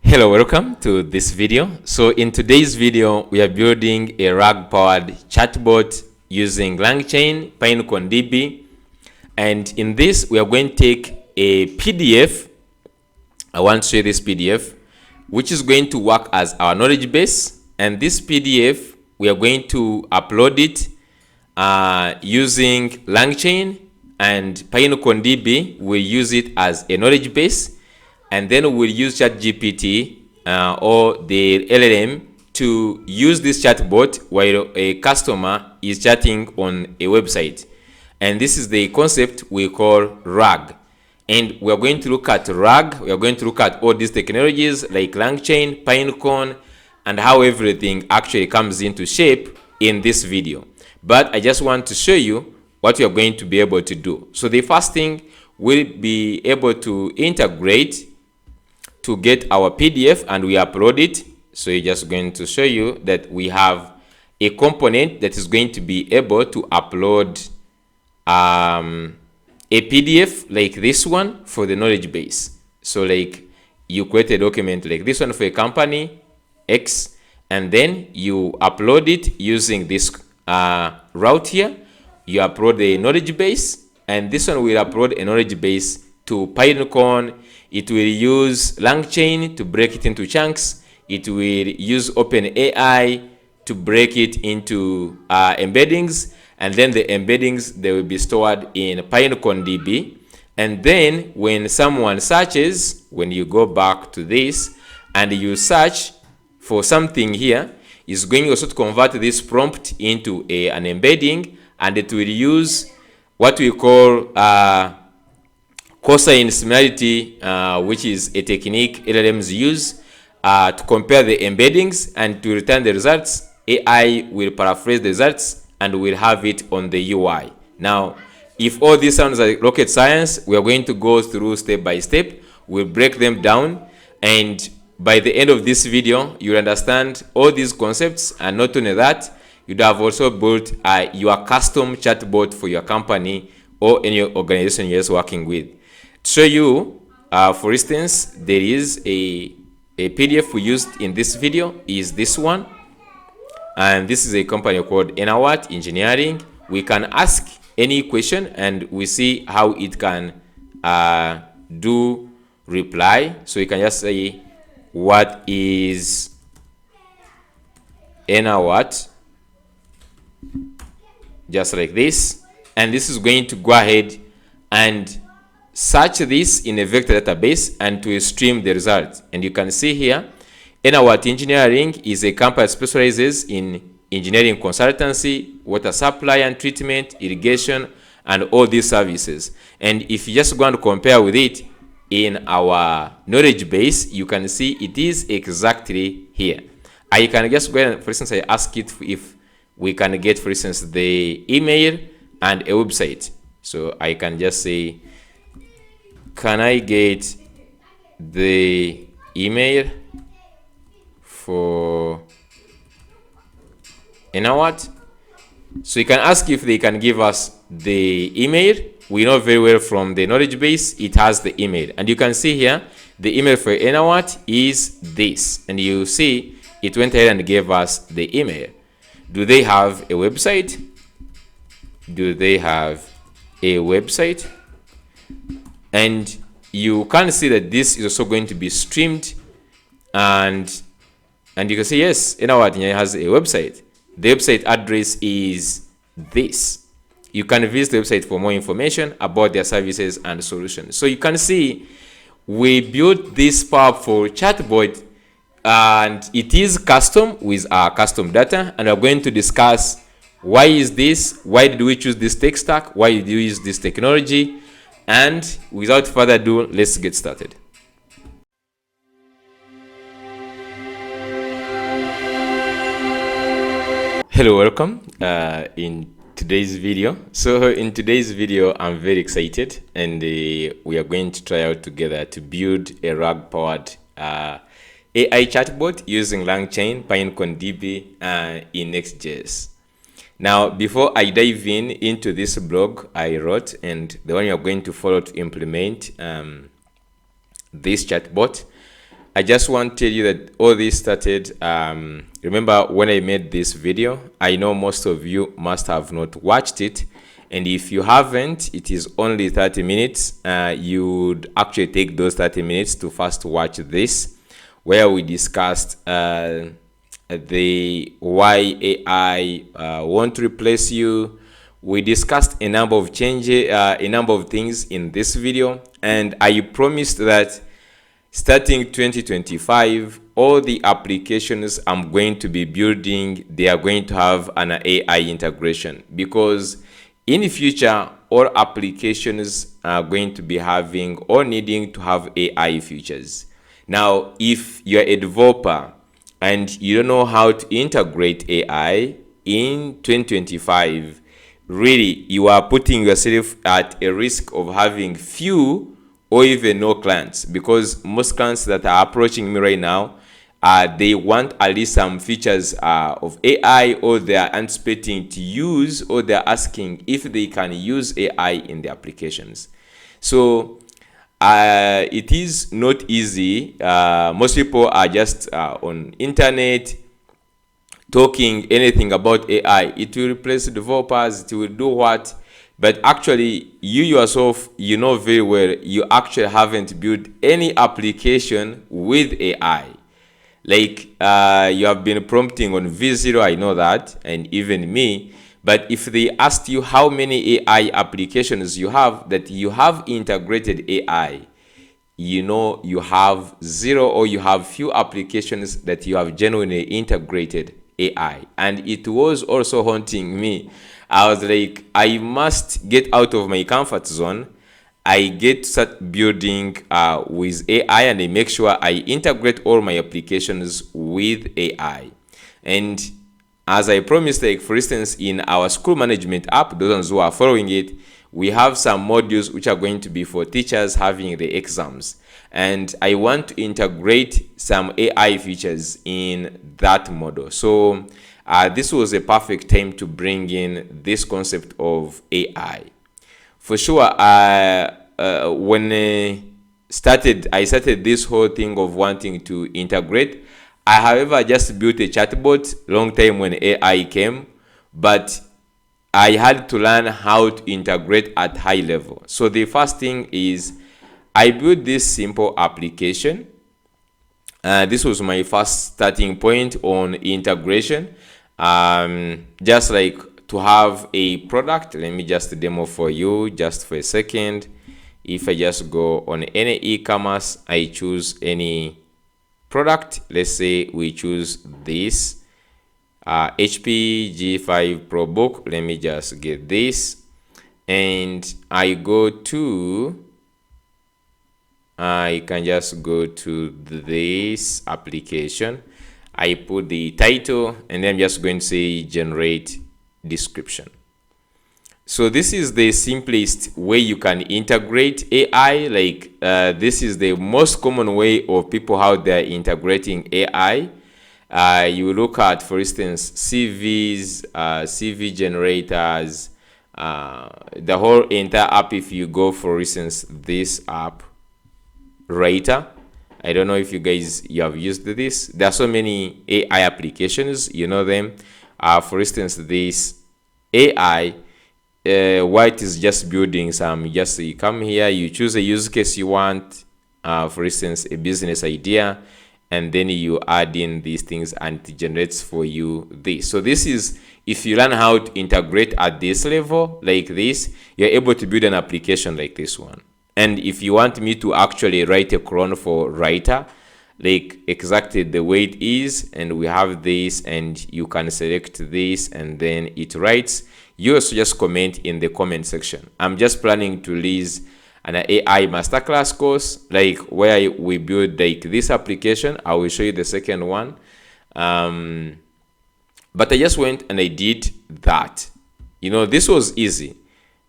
Hello, welcome to this video. So in today's video, we are building a RAG-powered chatbot using Langchain, PineconeDB. And in this, we are going to take a PDF. I want to show you this PDF, which is going to work as our knowledge base. And this PDF, we are going to upload it using Langchain, and PineconeDB will use it as a knowledge base. And then we'll use ChatGPT or the LLM to use this chatbot while a customer is chatting on a website. And this is the concept we call RAG. And we are going to look at RAG. We are going to look at all these technologies like Langchain, Pinecone, and how everything actually comes into shape in this video. But I just want to show you what we are going to be able to do. So the first thing, we'll be able to integrate to get our PDF and we upload it. So you're just going to show you that we have a component that is going to be able to upload a PDF like this one for the knowledge base. So like you create a document like this one for a company X, and then you upload it using this route here. You upload the knowledge base, and this one will upload a knowledge base to Pinecone. It will use Langchain to break it into chunks. It will use OpenAI to break it into embeddings, and then the embeddings, they will be stored in PineconeDB. And then when someone searches, when you go back to this and you search for something here, it's going also to convert this prompt into an embedding, and it will use what we call cosine similarity, which is a technique LLMs use to compare the embeddings and to return the results. AI will paraphrase the results and will have it on the UI. Now, if all this sounds like rocket science, we are going to go through step by step. We'll break them down, and by the end of this video, you'll understand all these concepts. And not only that, you'd have also built your custom chatbot for your company or any organization you're just working with. To show you, for instance, there is a PDF we used in this video is this one, and this is a company called Enawat Engineering. We can ask any question and we see how it can do reply. So you can just say, what is Enawat, just like this, and this is going to go ahead and search this in a vector database and to stream the result. And you can see here, Enawat Engineering is a company that specializes in engineering consultancy, water supply and treatment, irrigation, and all these services. And if you just go and compare with it in our knowledge base, you can see it is exactly here. I can just go and, for instance, I ask it if we can get, for instance, the email and a website. So I can just say, can I get the email for Enawat? So you can ask if they can give us the email. We know very well from the knowledge base, it has the email. And you can see here, the email for Enawat is this. And you see, it went ahead and gave us the email. Do they have a website? Do they have a website? And you can see that this is also going to be streamed, and you can see, yes, Enawat has a website. The website address is this. You can visit the website for more information about their services and solutions. So you can see we built this powerful chatbot, and it is custom with our custom data, and we're going to discuss why is this, why did we choose this tech stack, why did you use this technology. And without further ado, let's get started. Hello, welcome in today's video. So in today's video, I'm very excited, and we are going to try out together to build a RAG-powered AI chatbot using Langchain, PineconeDB in Next.js. Now, before I dive into this blog I wrote, and the one you're going to follow to implement this chatbot, I just want to tell you that all this started, remember when I made this video, I know most of you must have not watched it. And if you haven't, it is only 30 minutes. You would actually take those 30 minutes to first watch this, where we discussed the why AI won't replace you. We discussed a number of changes, a number of things in this video, and I promised that starting 2025, all the applications I'm going to be building, they are going to have an AI integration, because in the future, all applications are going to be having or needing to have AI features. Now, if you're a developer and you don't know how to integrate AI in 2025, really, you are putting yourself at a risk of having few or even no clients, because most clients that are approaching me right now, they want at least some features of AI, or they are anticipating to use, or they are asking if they can use AI in the applications. So it is not easy. Most people are just on internet talking anything about AI. It will replace developers, it will do what? But actually, you yourself, you know very well, you actually haven't built any application with AI. Like you have been prompting on V0, I know that, and even me. But if they asked you how many AI applications you have that you have integrated AI, you know you have zero, or you have few applications that you have genuinely integrated AI. And it was also haunting me. I was like, I must get out of my comfort zone. I get to start building with AI, and I make sure I integrate all my applications with AI. And as I promised, like for instance, in our school management app, those ones who are following it, we have some modules which are going to be for teachers having the exams. And I want to integrate some AI features in that model. So this was a perfect time to bring in this concept of AI. For sure, when I started this whole thing of wanting to integrate, I however just built a chatbot long time when AI came, but I had to learn how to integrate at high level. So the first thing is I built this simple application. This was my first starting point on integration. Just like to have a product. Let me just demo for you just for a second. If I just go on any e-commerce, I choose any product. Let's say we choose this HP G5 Pro book. Let me just get this, and I go to I can just go to this application. I put the title, and then I'm just going to say generate description. So this is the simplest way you can integrate AI. Like this is the most common way of people how they're integrating AI. You look at, for instance, CVs, CV generators, the whole entire app. If you go, for instance, this app, Writer. I don't know if you guys have used this. There are so many AI applications, you know them. For instance, this AI, what is just building some, you come here, you choose a use case you want, for instance, a business idea, and then you add in these things and it generates for you this. So this is, if you learn how to integrate at this level like this, you're able to build an application like this one. And if you want me to actually write a cron for Writer, like exactly the way it is, and we have this, and you can select this, and then it writes. You also just comment in the comment section. I'm just planning to release an AI masterclass course, like where we build like this application. I will show you the second one. But I just went and I did that. You know, this was easy.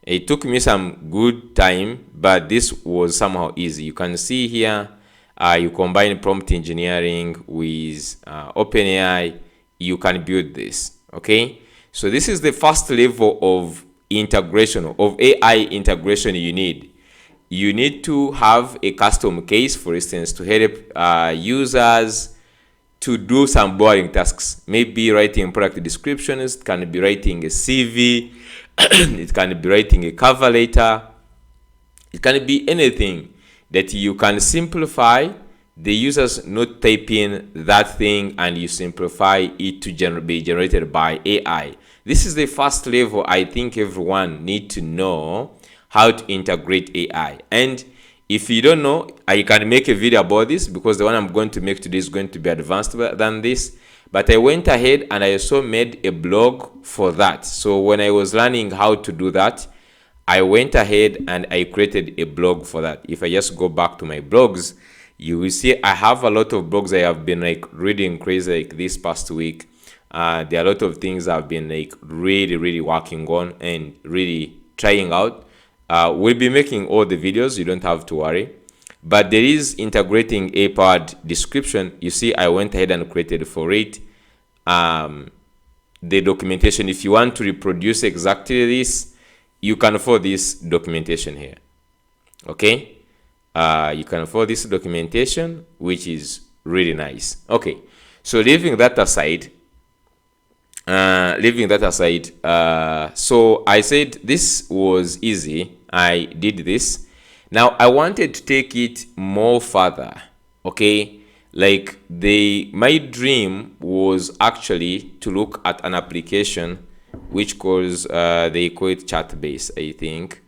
It took me some good time, but this was somehow easy. You can see here, you combine prompt engineering with OpenAI, you can build this, okay? So this is the first level of integration, of AI integration you need. you need to have a custom case, for instance, to help users to do some boring tasks. Maybe writing product descriptions, it can be writing a CV, it can be writing a cover letter, it can be anything that you can simplify the users not typing that thing, and you simplify it to be generated by AI. This is the first level I think everyone need to know, how to integrate AI. And if you don't know, I can make a video about this, because the one I'm going to make today is going to be advanced than this. But I went ahead and I also made a blog for that. So when I was learning how to do that, I went ahead and I created a blog for that. If I just go back to my blogs, you will see I have a lot of blogs I have been like reading crazy like this past week. There are a lot of things I've been like really working on and really trying out. We'll be making all the videos, you don't have to worry. But there is integrating a powered description. You see, I went ahead and created for it the documentation. If you want to reproduce exactly this, you can follow this documentation here. Okay, you can follow this documentation, which is really nice. Okay, so leaving that aside, so I said this was easy. I did this. Now I wanted to take it more further. Okay, like my dream was actually to look at an application which calls they call it Chatbase, I think.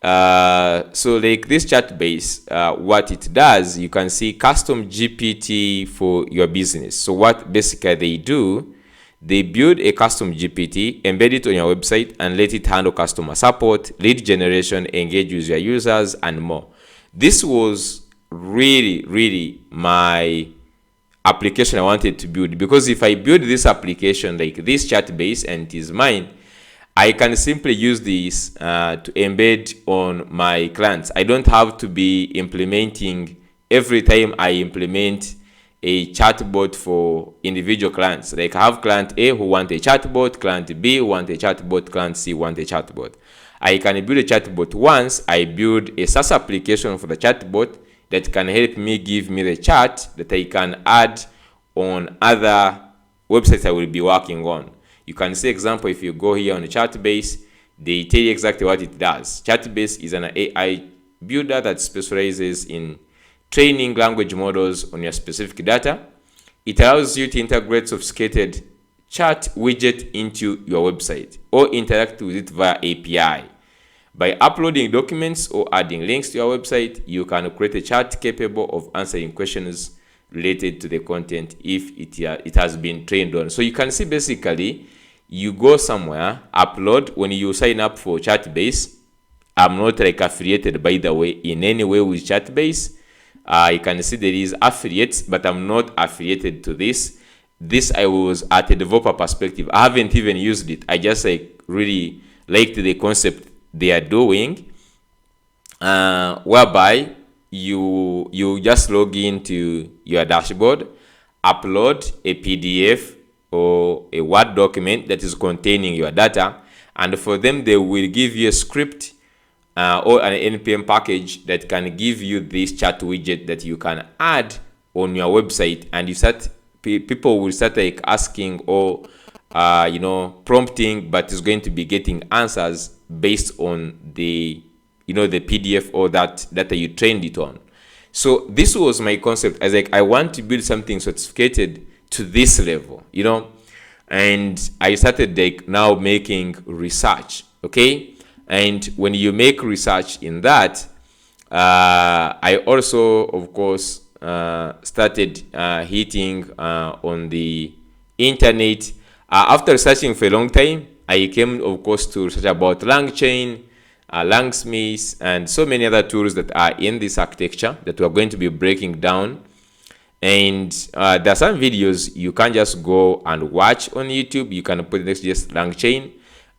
So like this Chatbase, what it does, you can see custom GPT for your business. So what basically they do, they build a custom GPT, embed it on your website, and let it handle customer support, lead generation, engage with your users, and more. This was really my application I wanted to build, because if I build this application like this Chatbase and it is mine, I can simply use this to embed on my clients. I don't have to be implementing every time I implement a chatbot for individual clients. Like I have client A who want a chatbot, client B who want a chatbot, client C want a chatbot. I can build a chatbot once. I build a SaaS application for the chatbot that can help me give me the chat that I can add on other websites I will be working on. You can see example, if you go here on the Chatbase, they tell you exactly what it does. Chatbase is an AI builder that specializes in training language models on your specific data. It allows you to integrate sophisticated chat widget into your website or interact with it via API. By uploading documents or adding links to your website, you can create a chat capable of answering questions related to the content if it has been trained on. So you can see basically you go somewhere, upload. When you sign up for Chatbase, I'm not like affiliated, by the way, in any way with Chatbase. You can see there is affiliates, but I'm not affiliated to this. This I was at a developer perspective. I haven't even used it. I just like really liked the concept they are doing, whereby you just log into your dashboard, upload a PDF or a Word document that is containing your data, and for them they will give you a script or an npm package that can give you this chat widget that you can add on your website, and people will start like asking or prompting, but it's going to be getting answers based on the the PDF or that data you trained it on. So this was my concept. As like I want to build something sophisticated to this level, and I started like now making research. Okay, and when you make research in that, I also of course started hitting on the internet. After searching for a long time, I came of course to research about Langchain, Langsmith, and so many other tools that are in this architecture that we are going to be breaking down. And there are some videos you can just go and watch on YouTube. You can put Next.js Langchain.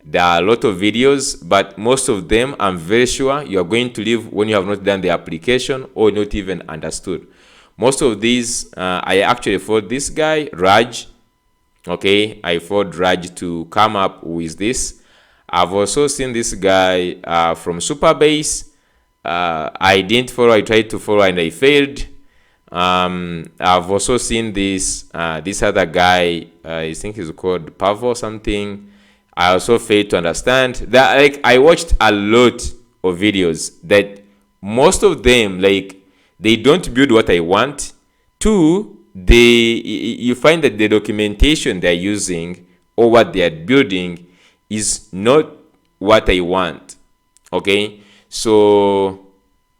There are a lot of videos, but most of them I'm very sure you are going to leave when you have not done the application or not even understood. Most of these, I actually followed this guy, Raj. Okay, I followed Raj to come up with this. I've also seen this guy from Supabase. I didn't follow. I tried to follow and I failed. I've also seen this this other guy. I think he's called Pavo or something. I also failed to understand that. Like, I watched a lot of videos that most of them, like, they don't build what I want. Two, you find that the documentation they're using or what they are building is not what I want. Okay, so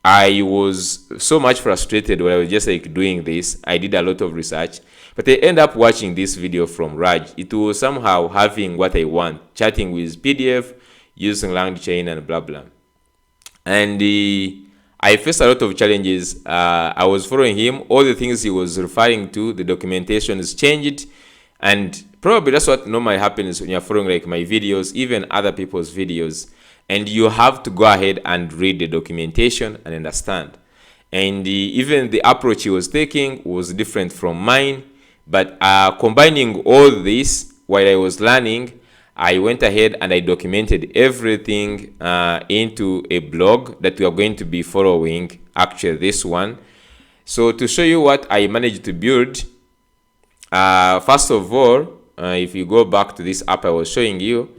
I was so much frustrated when I was just like doing this. I did a lot of research, but I end up watching this video from Raj. It was somehow having what I want, chatting with PDF, using Langchain and blah blah. And I faced a lot of challenges. I was following him. All the things he was referring to, the documentation is changed. And probably that's what normally happens when you're following like my videos, even other people's videos. And you have to go ahead and read the documentation and understand. And even the approach he was taking was different from mine. But combining all this while I was learning, I went ahead and I documented everything into a blog that we are going to be following, actually this one. So to show you what I managed to build, first of all, if you go back to this app I was showing you,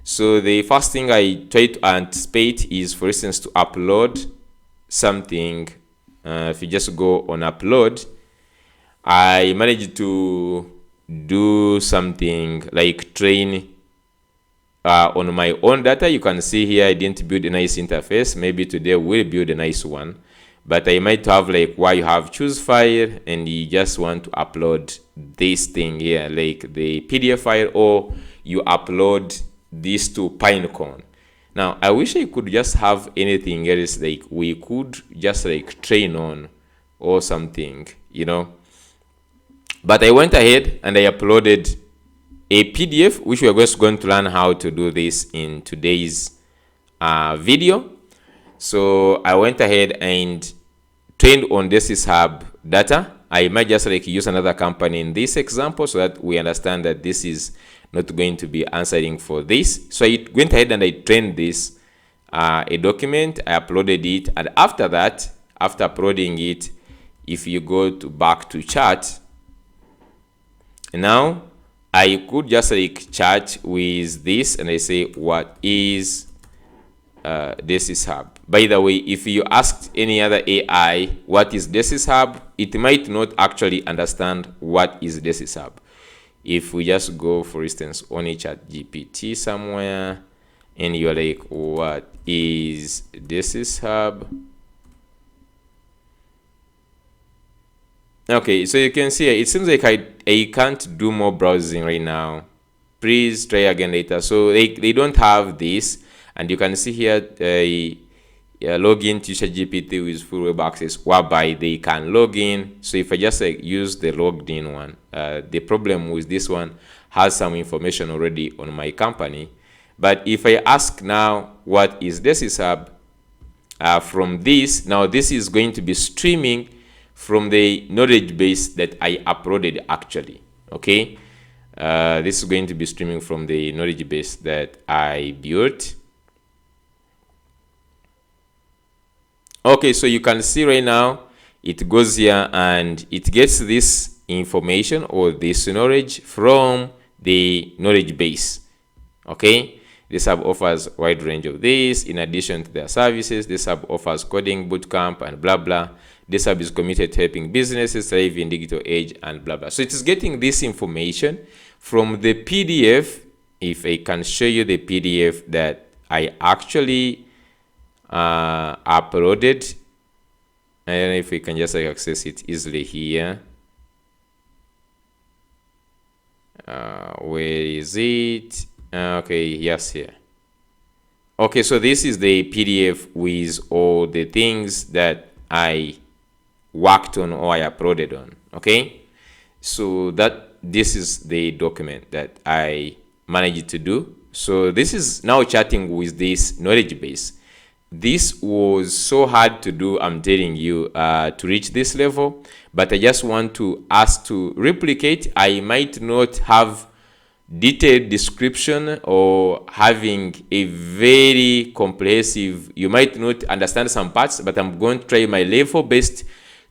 so the first thing I try to anticipate is, for instance, to upload something. If you just go on upload, I managed to do something like train on my own data. You can see here I didn't build a nice interface. Maybe today we'll build a nice one, but I might have like where you have choose file and you just want to upload this thing here, like the PDF file, or you upload this to Pinecone. Now I wish I could just have anything else, like we could just like train on or something, you know. But I went ahead and I uploaded a PDF, which we are just going to learn how to do this in today's video. So I went ahead and trained on this hub data. I might just like use another company in this example so that we understand that this is not going to be answering for this. So I went ahead and I trained this a document. I uploaded it, and after that, after uploading it, if you go to back to chat, now I could just like chat with this and I say, what is this hub? By the way, if you asked any other AI what is this hub, it might not actually understand what is this hub. If we just go, for instance, on a ChatGPT somewhere, and you're like, what is this hub? Okay, so you can see it seems like I can't do more browsing right now. Please try again later. So they don't have this, and you can see here login to ChatGPT with full web access, whereby they can log in. So if I just like use the logged in one, the problem with this one has some information already on my company. But if I ask now what is this hub, from this, now this is going to be streaming from the knowledge base that I uploaded actually. Okay, this is going to be streaming from the knowledge base that I built. Okay, so you can see right now it goes here and it gets this information or this knowledge from the knowledge base. Okay, this hub offers a wide range of this. In addition to their services, this hub offers coding bootcamp and blah blah. This hub is committed to helping businesses thrive in digital age and blah blah. So it is getting this information from the PDF. If I can show you the PDF that I actually uploaded, I don't know if we can just like access it easily here. Where is it? Okay, yes, here. Okay, so this is the PDF with all the things that I worked on or I uploaded on. Okay, so this is the document that I managed to do. So this is now chatting with this knowledge base. This was so hard to do, I'm telling you, to reach this level, but I just want to ask to replicate. I might not have detailed description or having a very comprehensive, you might not understand some parts, but I'm going to try my level best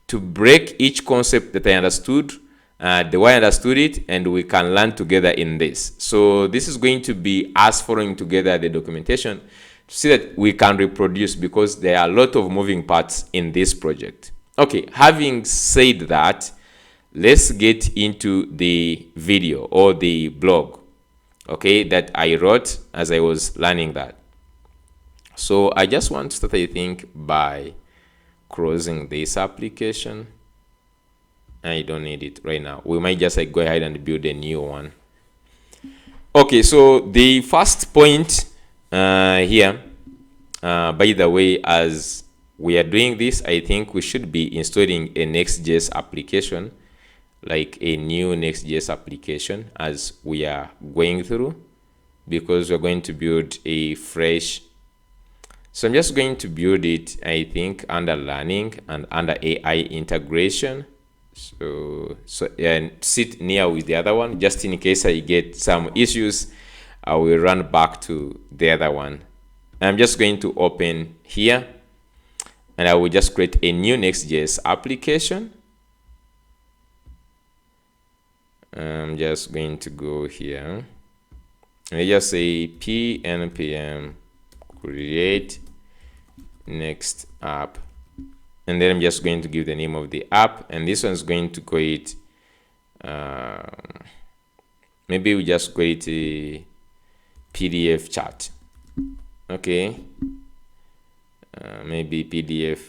to break each concept that I understood, the way I understood it, and we can learn together in this. So this is going to be us following together the documentation to see that we can reproduce, because there are a lot of moving parts in this project. Okay, having said that, let's get into the video or the blog, okay, that I wrote as I was learning that. So I just want to start, I think, by closing this application. I don't need it right now. We might just go ahead and build a new one. Okay, so the first point here, by the way, as we are doing this, I think we should be installing a Next.js application, like a new Next.js application as we are going through, because we're going to build a fresh. So I'm just going to build it, I think, under learning and under AI integration. So and sit near with the other one, just in case I get some issues, I will run back to the other one. I'm just going to open here, and I will just create a new Next.js application. I'm just going to go here and I just say npm create next app, and then I'm just going to give the name of the app, and this one's going to call it maybe we just call it a PDF chat. Okay, maybe PDF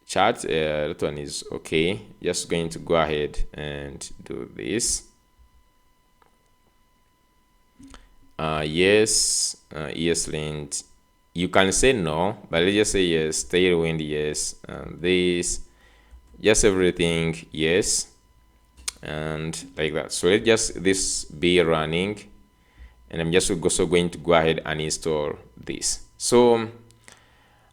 chat, that one is okay. Just going to go ahead and do this. Yes, ESLint. You can say no, but let's just say yes. Tailwind, yes. This, just everything, yes, and like that. So let's just this be running, and I'm just also going to go ahead and install this. So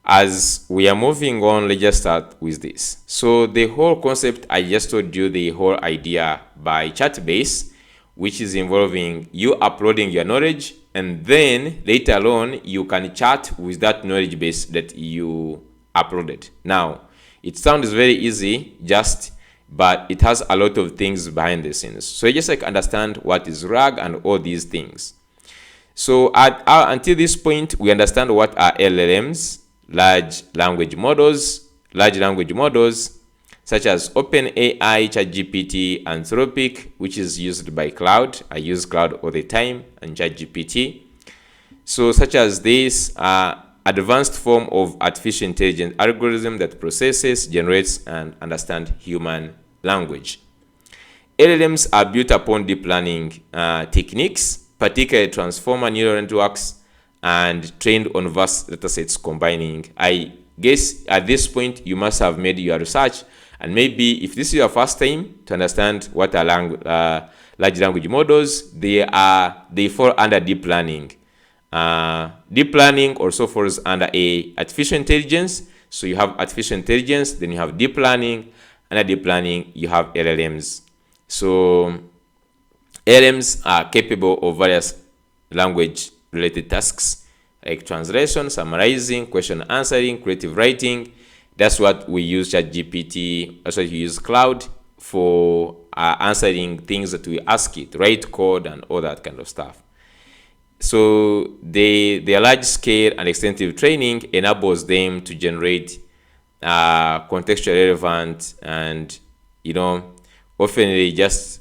as we are moving on, let's just start with this. So the whole concept, I just told you the whole idea by Chatbase, which is involving you uploading your knowledge, and then later on you can chat with that knowledge base that you uploaded. Now it sounds very easy, but it has a lot of things behind the scenes. So you just understand what is RAG and all these things. So until this point, we understand what are LLMs, large language models such as OpenAI, ChatGPT, Anthropic, which is used by cloud. I use cloud all the time, and ChatGPT. So such as this advanced form of artificial intelligence algorithm that processes, generates, and understands human language. LLMs are built upon deep learning techniques, particularly transformer neural networks, and trained on vast datasets combining. I guess at this point you must have made your research, and maybe if this is your first time to understand what are large language models, they fall under deep learning. Deep learning also falls under artificial intelligence. So you have artificial intelligence, then you have deep learning. Under deep learning, you have LLMs. So LLMs are capable of various language-related tasks like translation, summarizing, question answering, creative writing. That's what we use ChatGPT. That's what you use cloud for answering things that we ask it, write code and all that kind of stuff. So their large scale and extensive training enables them to generate contextually relevant and, often they just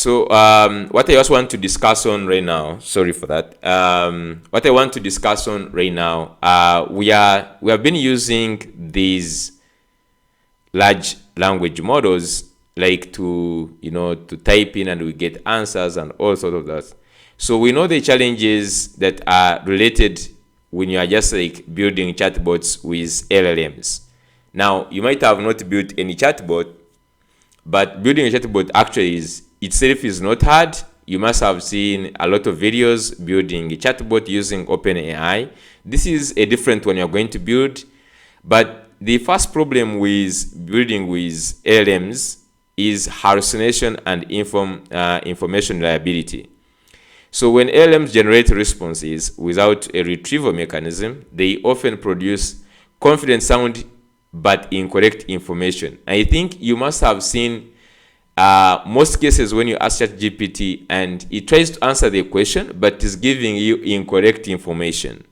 So what I also want to discuss on right now, sorry for that. What I want to discuss on right now, we have been using these large language models like to type in and we get answers and all sorts of that. So we know the challenges that are related when you are just like building chatbots with LLMs. Now you might have not built any chatbot, but building a chatbot actually itself is not hard. You must have seen a lot of videos building a chatbot using OpenAI. This is a different one you're going to build, but the first problem with building with LLMs is hallucination and information reliability. So when LLMs generate responses without a retrieval mechanism, they often produce confident sound but incorrect information. I think you must have seen most cases when you ask ChatGPT and it tries to answer the question but is giving you incorrect information.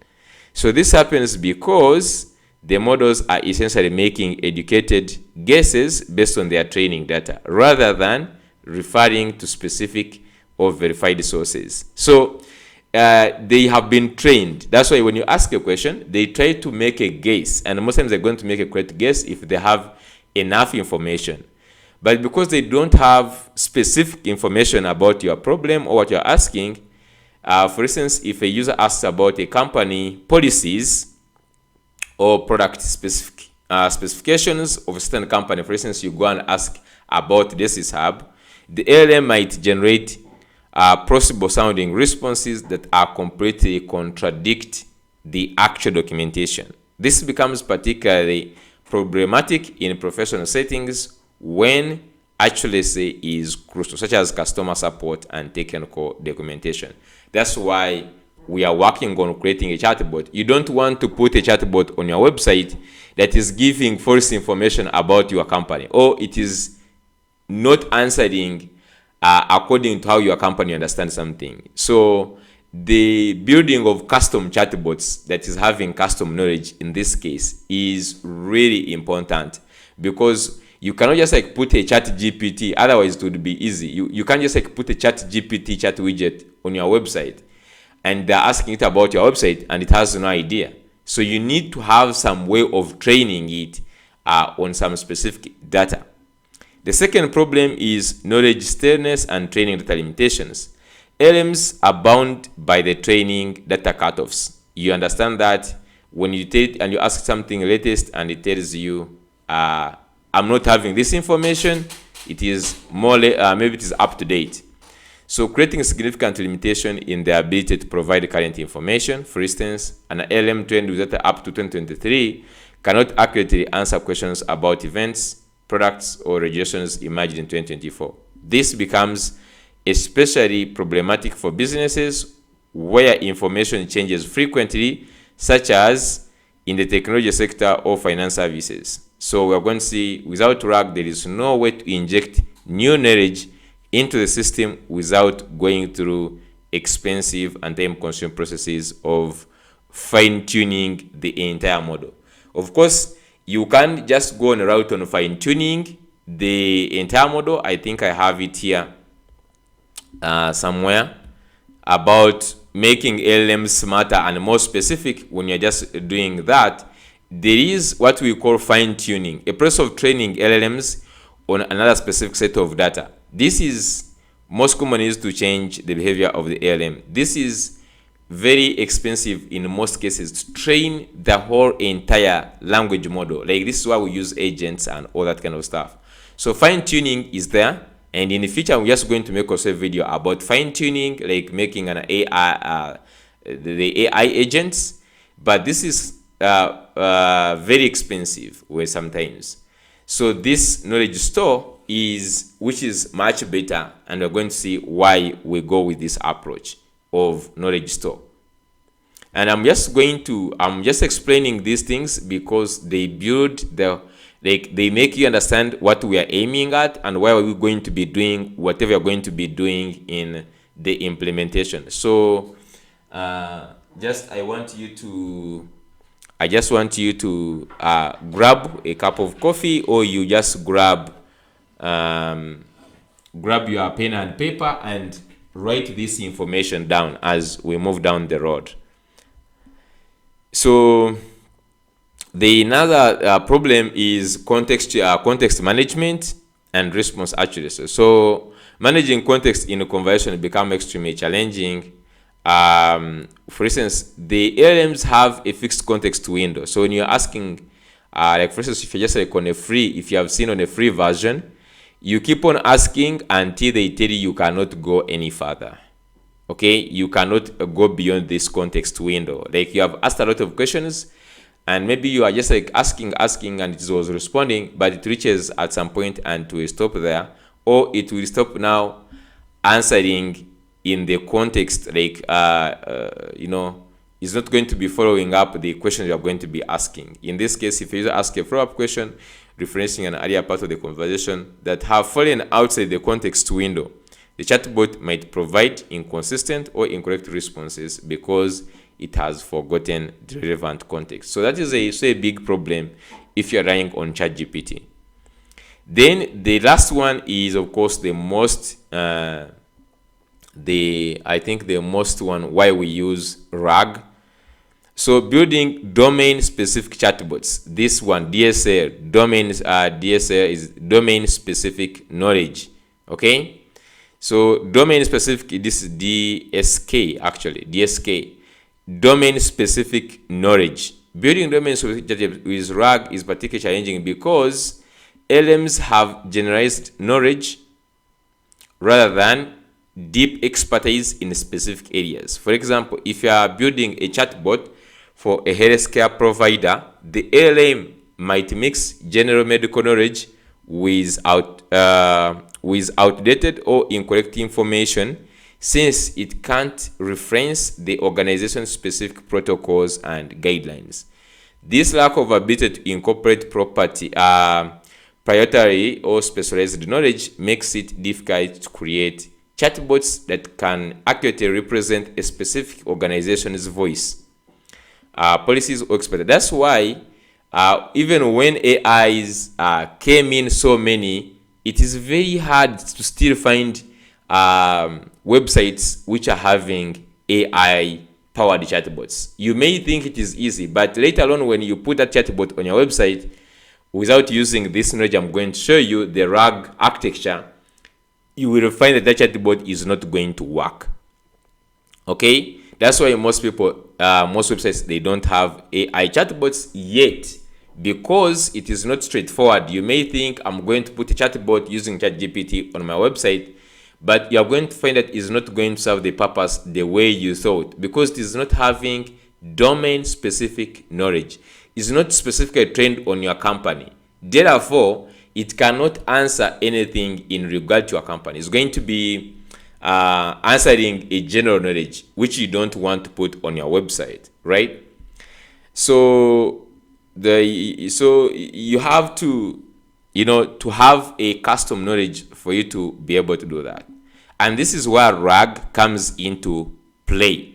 So this happens because the models are essentially making educated guesses based on their training data rather than referring to specific or verified sources. So they have been trained. That's why when you ask a question, they try to make a guess, and most times they're going to make a correct guess if they have enough information. But because they don't have specific information about your problem or what you're asking, for instance, if a user asks about a company policies or product specifications of a certain company, for instance, you go and ask about this hub, the LLM might generate plausible sounding responses that are completely contradict the actual documentation. This becomes particularly problematic in professional settings when accuracy is crucial, such as customer support and technical documentation. That's why we are working on creating a chatbot. You don't want to put a chatbot on your website that is giving false information about your company, or it is not answering according to how your company understands something. So the building of custom chatbots that is having custom knowledge in this case is really important, because you cannot just like put a chat GPT, otherwise it would be easy. You can't just like put a chat GPT chat widget on your website and they're asking it about your website and it has no idea. So you need to have some way of training it on some specific data. The second problem is knowledge stillness and training data limitations. LLMs are bound by the training data cutoffs. You understand that when you take and you ask something latest and it tells you, I'm not having this information, it is more, maybe it is up to date. So creating a significant limitation in the ability to provide current information. For instance, an LLM trained with data up to 2023 cannot accurately answer questions about events, products, or regulations emerged in 2024. This becomes especially problematic for businesses where information changes frequently, such as in the technology sector or finance services. So we're going to see, without RAG, there is no way to inject new knowledge into the system without going through expensive and time-consuming processes of fine-tuning the entire model. Of course, you can't just go on a route on fine-tuning the entire model. I think I have it here somewhere, about making LLMs smarter and more specific. When you're just doing that, there is what we call fine-tuning, a process of training LLMs on another specific set of data. This is most commonly used to change the behavior of the LLM. This is very expensive in most cases to train the whole entire language model. Like, this is why we use agents and all that kind of stuff. So fine-tuning is there, and in the future I'm just going to make also a video about fine-tuning, like making an AI, the AI agents. But this is very expensive way sometimes. So this knowledge store is, which is much better, and we're going to see why we go with this approach of knowledge store. And I'm just explaining these things because they build they make you understand what we are aiming at and why we're going to be doing whatever we're going to be doing in the implementation. So I just want you to grab a cup of coffee, or you just grab your pen and paper and write this information down as we move down the road. So the another problem is context management and response accuracy. So managing context in a conversation become extremely challenging. For instance, the LLMs have a fixed context window. So when you're asking, like for instance, if you're just like if you have seen on a free version, you keep on asking until they tell you cannot go any further. Okay, you cannot go beyond this context window. Like, you have asked a lot of questions and maybe you are just like asking, and it was responding, but it reaches at some point and it will stop there, or it will stop now answering in the context, like it's not going to be following up the question you are going to be asking. In this case, if you ask a follow-up question referencing an earlier part of the conversation that have fallen outside the context window, the chatbot might provide inconsistent or incorrect responses because it has forgotten the relevant context. So that is a big problem if you're relying on ChatGPT. Then the last one is, of course, the most one why we use RAG. So building domain-specific chatbots. This one, DSL, DSL is domain-specific knowledge. Okay. So domain-specific, this is DSK actually, DSK, domain-specific knowledge. Building domain-specific with RAG is particularly challenging because LLMs have generalized knowledge rather than deep expertise in specific areas. For example, if you are building a chatbot for a healthcare provider, the LLM might mix general medical knowledge with outdated or incorrect information, since it can't reference the organization's specific protocols and guidelines. This lack of ability to incorporate proprietary or specialized knowledge makes it difficult to create chatbots that can accurately represent a specific organization's voice, policies, or expertise. That's why even when AIs came in so many, it is very hard to still find websites which are having AI powered chatbots. You may think it is easy, but later on when you put that chatbot on your website without using this knowledge I'm going to show you, the RAG architecture, you will find that chatbot is not going to work. Okay, that's why most websites, they don't have AI chatbots yet, because it is not straightforward. You may think I'm going to put a chatbot using ChatGPT on my website, but you are going to find that it's not going to serve the purpose the way you thought, because it is not having domain specific knowledge. It's not specifically trained on your company. Therefore, it cannot answer anything in regard to your company. It's going to be answering a general knowledge, which you don't want to put on your website, right? So you have to, to have a custom knowledge for you to be able to do that. And this is where RAG comes into play.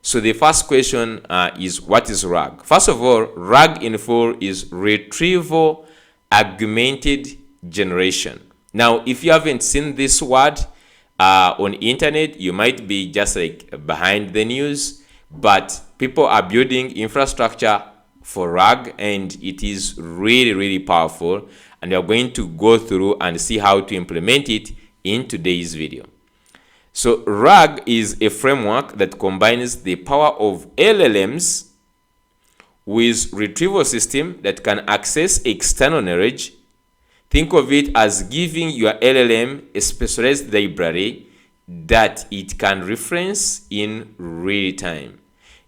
So the first question is, what is RAG? First of all, RAG in full is Retrieval-Augmented Generation. Now, if you haven't seen this word on internet, you might be just like behind the news, but people are building infrastructure for RAG, and it is really, really powerful. And we are going to go through and see how to implement it in today's video. So RAG is a framework that combines the power of LLMs with retrieval system that can access external knowledge. Think of it as giving your LLM a specialized library that it can reference in real time.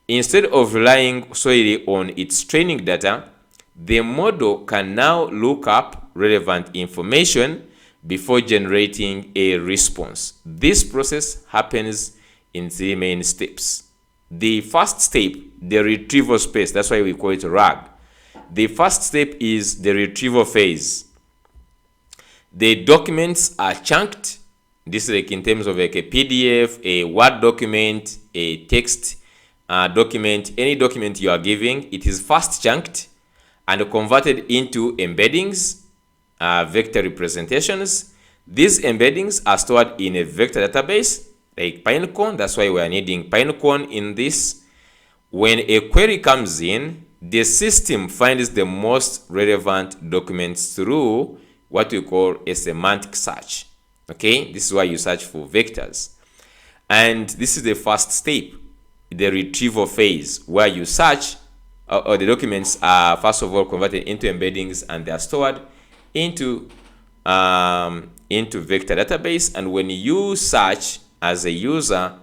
Instead of relying solely on its training data, the model can now look up relevant information before generating a response. This process happens in 3 main steps. The first step, the retrieval space, that's why we call it RAG. The first step is the retrieval phase. The documents are chunked. This is like in terms of like a PDF, a Word document, a text document, any document you are giving, it is first chunked and converted into embeddings, vector representations. These embeddings are stored in a vector database like Pinecone. That's why we are needing Pinecone in this. When a query comes in, the system finds the most relevant documents through what we call a semantic search. Okay, this is why you search for vectors. And this is the first step, the retrieval phase, where you search or the documents are first of all converted into embeddings and they are stored into vector database. And when you search as a user,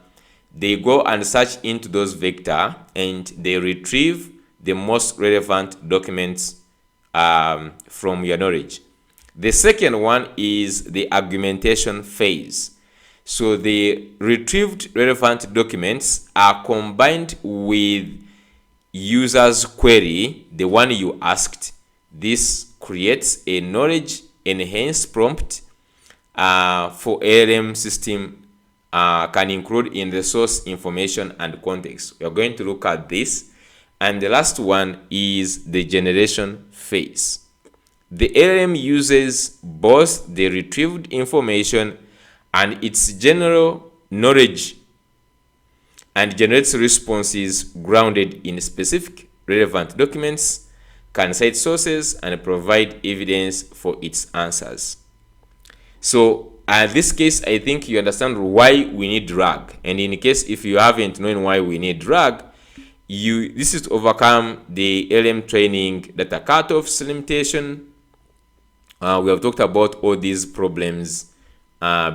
they go and search into those vector and they retrieve the most relevant documents from your knowledge. The second one is the augmentation phase. So the retrieved relevant documents are combined with user's query, the one you asked. This creates a knowledge enhanced prompt for LLM system can include in the source information and context. We are going to look at this. And the last one is the generation phase. The LLM uses both the retrieved information and its general knowledge and generates responses grounded in specific relevant documents, can cite sources, and provide evidence for its answers. So in this case, I think you understand why we need RAG. And in case if you haven't known why we need RAG, this is to overcome the LLM training data cutoffs limitation. We have talked about all these problems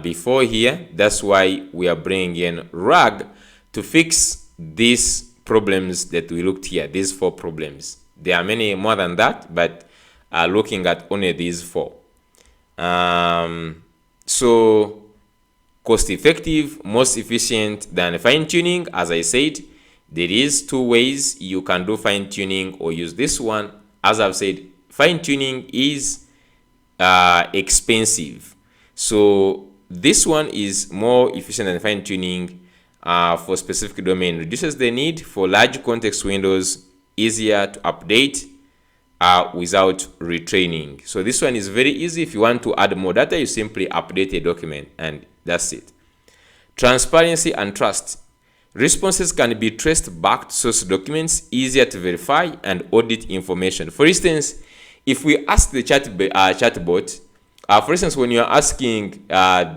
before here. That's why we are bringing in RAG to fix these problems that we looked here, these 4 problems. There are many more than that, but looking at only these 4. So cost effective, most efficient than fine tuning. As I said, there is 2 ways you can do fine tuning or use this one. As I've said, fine tuning is expensive. So this one is more efficient than fine tuning for specific domain, reduces the need for large context windows, easier to update without retraining. So this one is very easy. If you want to add more data, you simply update a document and that's it. Transparency and trust. Responses can be traced back to source documents, easier to verify and audit information. For instance, if we ask the chatbot, for instance, when you're asking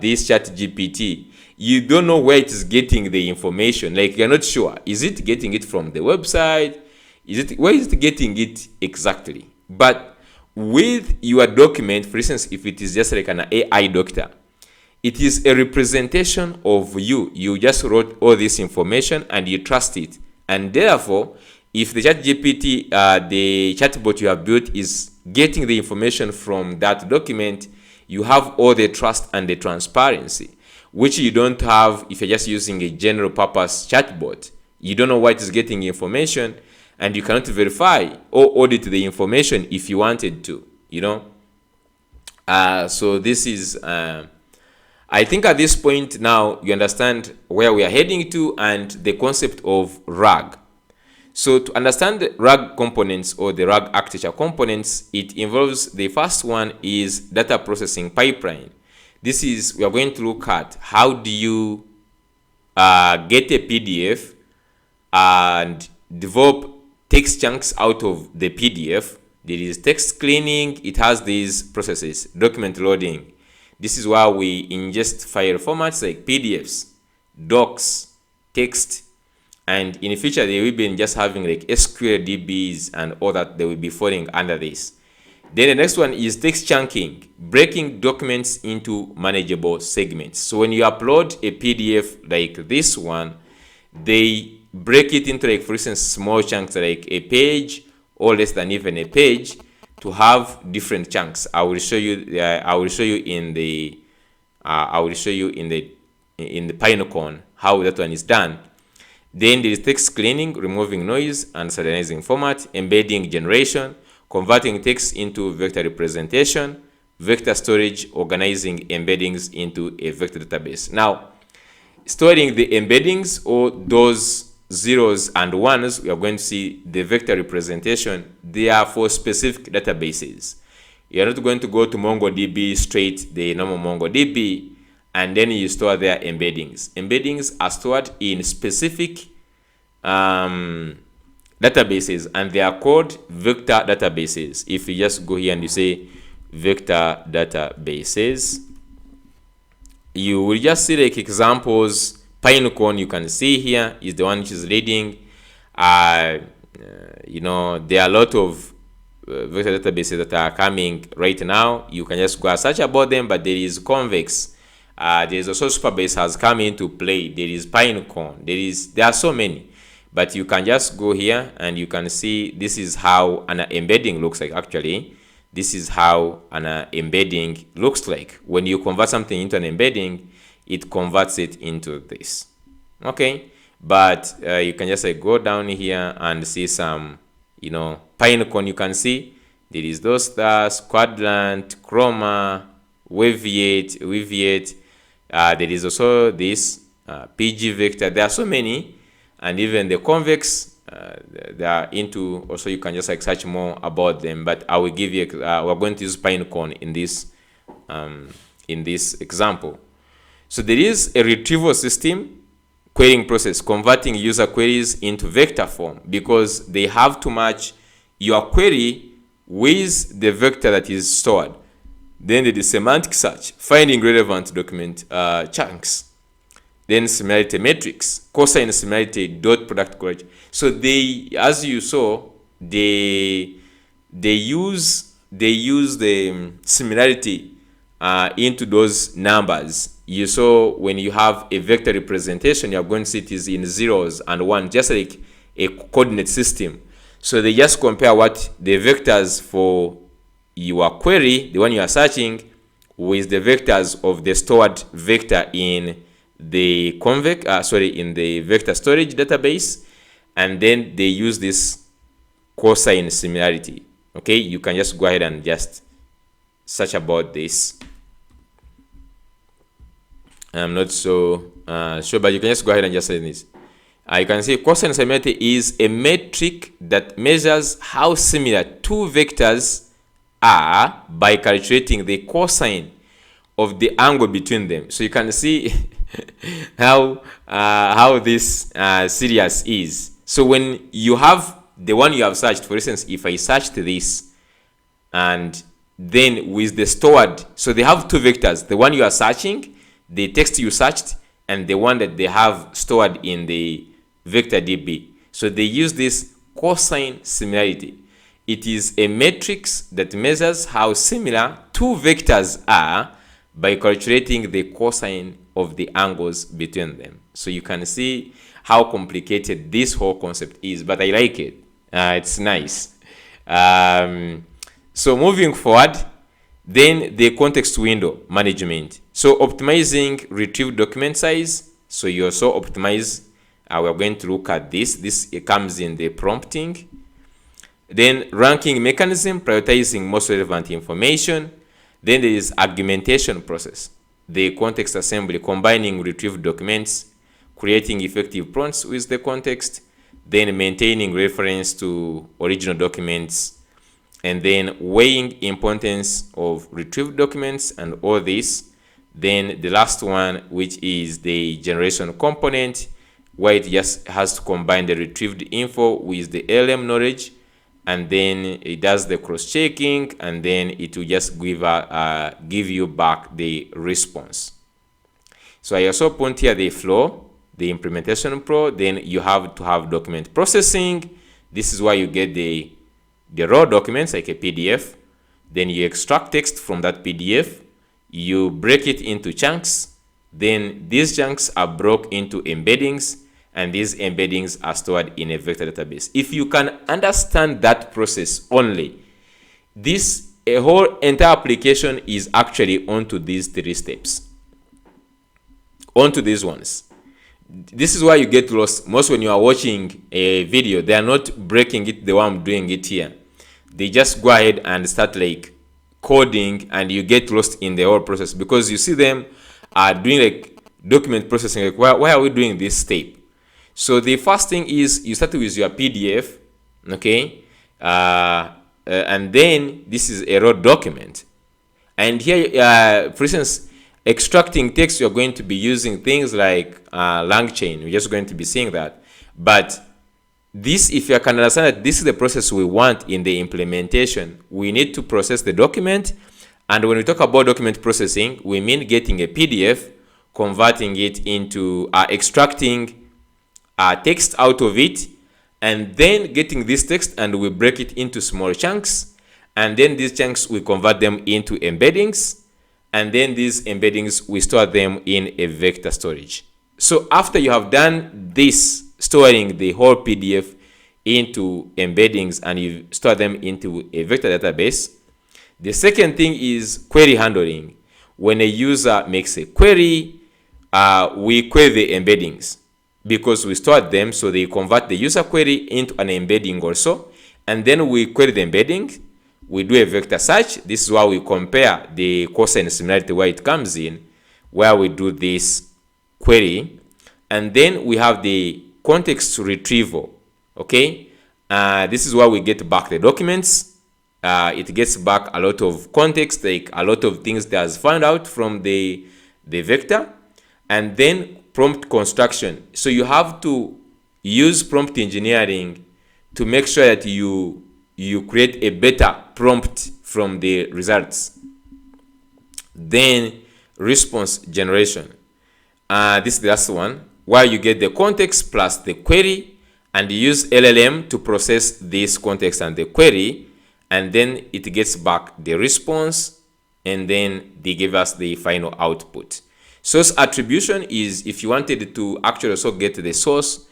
this ChatGPT, you don't know where it is getting the information. Like, you're not sure. Is it getting it from the website? Where is it getting it exactly? But with your document, for instance, if it is just like an AI doctor, it is a representation of you. You just wrote all this information and you trust it. And therefore, if the ChatGPT, the chatbot you have built is getting the information from that document, you have all the trust and the transparency, which you don't have if you're just using a general purpose chatbot. You don't know where it is getting information and you cannot verify or audit the information if you wanted to, you know. So this is, I think at this point now you understand where we are heading to and the concept of RAG. So to understand the RAG components or the RAG architecture components, it involves, the first one is data processing pipeline. This is, we are going to look at how do you get a PDF and develop text chunks out of the PDF. There is text cleaning. It has these processes, document loading. This is why we ingest file formats like PDFs, docs, text, and in the future they will be just having like SQL DBs and all that. They will be falling under this. Then the next one is text chunking, breaking documents into manageable segments. So when you upload a PDF like this one, they break it into, like, for instance, small chunks like a page or less than even a page to have different chunks. I will show you in the Pinecone how that one is done. Then there is text cleaning, removing noise and standardizing format, embedding generation, converting text into vector representation, vector storage, organizing embeddings into a vector database. Now, storing the embeddings or those zeros and ones, we are going to see the vector representation. They are for specific databases. You are not going to go to MongoDB straight, the normal MongoDB, and then you store their embeddings. Embeddings are stored in specific databases, and they are called vector databases. If you just go here and you say vector databases, you will just see like examples. Pinecone, you can see here, is the one which is leading. You know, there are a lot of vector databases that are coming right now. You can just go and search about them, but there is Convex. There is also Superbase has come into play. There is Pinecone. There are so many. But you can just go here and you can see this is how an embedding looks like. Actually, this is how an embedding looks like. When you convert something into an embedding, it converts it into this. Okay, but you can just go down here and see some, Pinecone. You can see there is those stars, quadrant, chroma, weaviate. There is also this PG vector. There are so many, and even the convex. They are into. Also, you can just search more about them. But I will give you. We're going to use Pinecone in this example. So there is a retrieval system querying process converting user queries into vector form, because they have to match your query with the vector that is stored. Then there is semantic search, finding relevant document chunks. Then similarity matrix, cosine similarity, dot product correlation. So they, as you saw, they use the similarity into those numbers. You saw when you have a vector representation, you are going to see it is in zeros and one, just like a coordinate system. So they just compare what the vectors for your query, the one you are searching, with the vectors of the stored vector in the in the vector storage database, and then they use this cosine similarity. Okay, you can just go ahead and just search about this. I'm not so sure, but you can just go ahead and just say this. You can see cosine similarity is a metric that measures how similar two vectors are by calculating the cosine of the angle between them. So you can see how this serious is. So when you have the one you have searched, for instance, if I searched this and then with the stored, so they have two vectors, the one you are searching, the text you searched, and the one that they have stored in the vector DB. So they use this cosine similarity. It is a matrix that measures how similar two vectors are by calculating the cosine of the angles between them. So you can see how complicated this whole concept is, but I like it. It's nice. So moving forward, then the context window management. So optimizing retrieved document size. So you also optimize. We're going to look at this. This comes in the prompting. Then ranking mechanism, prioritizing most relevant information. Then there is argumentation process, the context assembly, combining retrieved documents, creating effective prompts with the context, then maintaining reference to original documents, and then weighing importance of retrieved documents and all this. Then the last one, which is the generation component, where it just has to combine the retrieved info with the LLM knowledge, and then it does the cross-checking, and then it will just give you back the response. So I also point here the flow, the implementation pro. Then you have to have document processing. This is why you get the raw documents like a PDF. Then you extract text from that PDF. You break it into chunks. Then these chunks are broken into embeddings, and these embeddings are stored in a vector database. If you can understand that process only, a whole entire application is actually onto these three steps, onto these ones. This is why you get lost most when you are watching a video. They are not breaking it the way I'm doing it here. They just go ahead and start like coding, and you get lost in the whole process because you see them are doing like document processing. Like, why are we doing this step? So the first thing is you start with your PDF, okay, and then this is a raw document. And here, for instance, extracting text, you're going to be using things like Langchain. We're just going to be seeing that. But this, if you can understand that this is the process we want in the implementation, we need to process the document. And when we talk about document processing, we mean getting a PDF, converting it into extracting text out of it, and then getting this text and we break it into small chunks, and then these chunks we convert them into embeddings, and then these embeddings we store them in a vector storage. So after you have done this, storing the whole PDF into embeddings and you store them into a vector database. The second thing is query handling. When a user makes a query, we query the embeddings because we stored them, so they convert the user query into an embedding also, and then we query the embedding. We do a vector search. This is why we compare the cosine similarity where it comes in, where we do this query, and then we have the context retrieval. Okay, this is why we get back the documents. It gets back a lot of context, like a lot of things that has found out from the vector, and then prompt construction. So you have to use prompt engineering to make sure that you create a better prompt from the results. Then response generation. This is the last one, where you get the context plus the query, and you use LLM to process this context and the query, and then it gets back the response, and then they give us the final output. Source attribution is if you wanted to actually also get the source,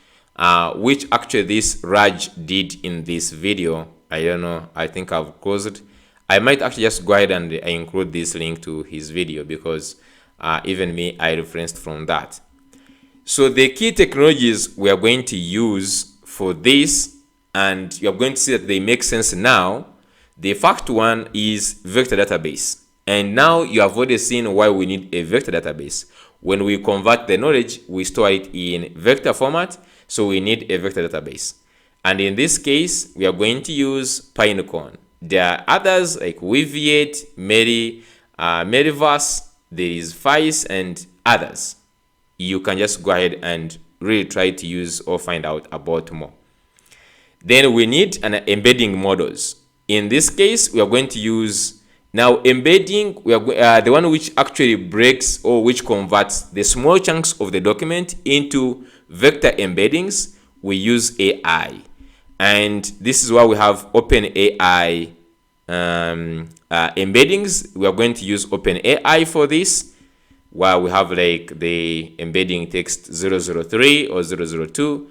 which actually this Raj did in this video. I don't know, I think I've closed. I might actually just go ahead and include this link to his video because even me, I referenced from that. So the key technologies we are going to use for this, and you are going to see that they make sense now. The first one is vector database. And now you have already seen why we need a vector database. When we convert the knowledge, we store it in vector format, so we need a vector database. And in this case, we are going to use Pinecone. There are others like Weaviate, Meriverse, there is Vice, and others. You can just go ahead and really try to use or find out about more. Then we need an embedding models. In this case, we are going to use now embedding. We are the one which actually breaks or which converts the small chunks of the document into vector embeddings. We use AI, and this is why we have OpenAI embeddings. We are going to use OpenAI for this, where we have like the embedding text 003 or 002.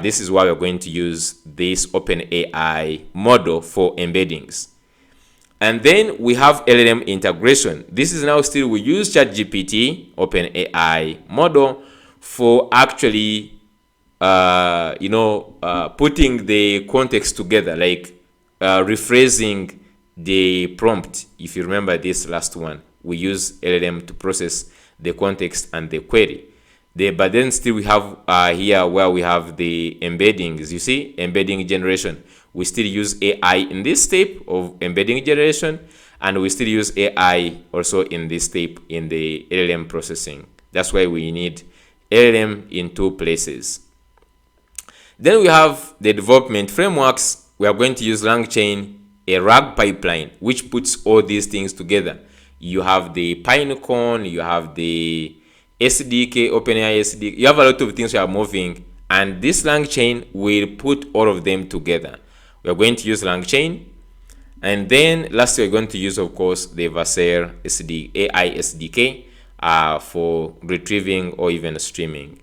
This is why we're going to use this OpenAI model for embeddings. And then we have LLM integration. This is now still we use ChatGPT OpenAI model for actually putting the context together, like rephrasing the prompt. If you remember this last one, we use LLM to process the context and the query. But then still we have here where we have the embeddings. You see, embedding generation. We still use AI in this step of embedding generation, and we still use AI also in this step in the LLM processing. That's why we need LLM in two places. Then we have the development frameworks. We are going to use Langchain, a RAG pipeline, which puts all these things together. You have the Pinecone, you have the SDK, OpenAI SDK. You have a lot of things you are moving, and this Langchain will put all of them together. We are going to use Langchain, and then lastly, we're going to use, of course, the Vercel AI SDK for retrieving or even streaming.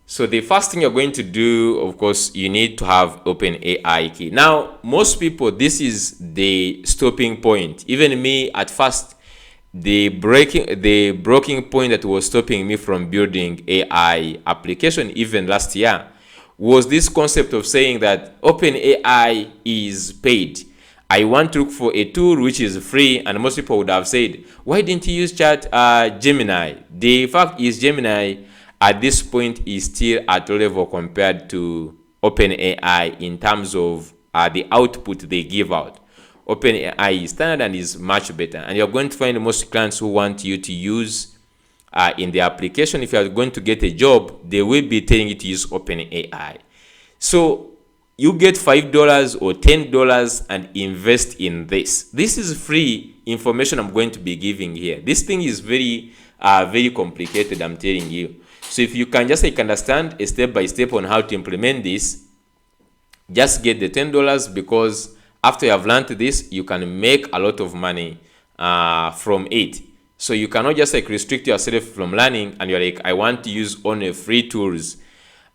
So the first thing you're going to do, of course, you need to have OpenAI key. Now, most people, this is the stopping point. Even me, at first, the breaking point that was stopping me from building AI application even last year was this concept of saying that OpenAI is paid. I want to look for a tool which is free, and most people would have said, why didn't you use Gemini? The fact is Gemini at this point is still at low level compared to OpenAI in terms of the output they give out. OpenAI is standard and is much better, and you're going to find most clients who want you to use in the application. If you're going to get a job, they will be telling you to use OpenAI. So you get $5 or $10 and invest in this. This is free information I'm going to be giving here. This thing is very complicated, I'm telling you. So if you can just understand a step by step on how to implement this, just get the $10, because after you have learned this, you can make a lot of money from it. So you cannot just restrict yourself from learning and you're like, I want to use only free tools.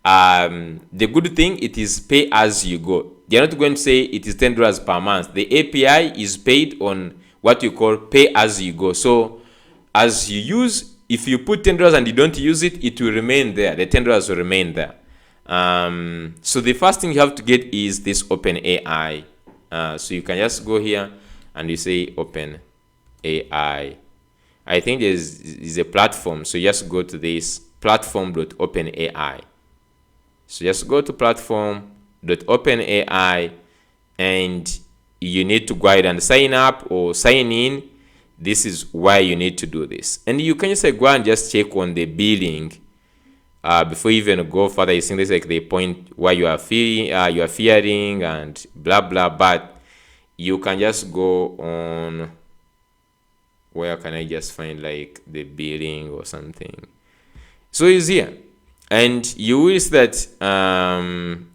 The good thing, it is pay as you go. They're not going to say it is $10 per month. The API is paid on what you call pay as you go. So as you use, if you put $10 and you don't use it, it will remain there. The $10 will remain there. So the first thing you have to get is this OpenAI. So you can just go here and you say OpenAI. I think is a platform. So just go to this platform.openai. So just go to platform.openai and you need to go ahead and sign up or sign in. This is why you need to do this. And you can just go and just check on the billing before you even go further. You see this like the point where you are fearing and blah blah, but you can just go on. Where can I just find like the billing or something? So it's here, and you will see that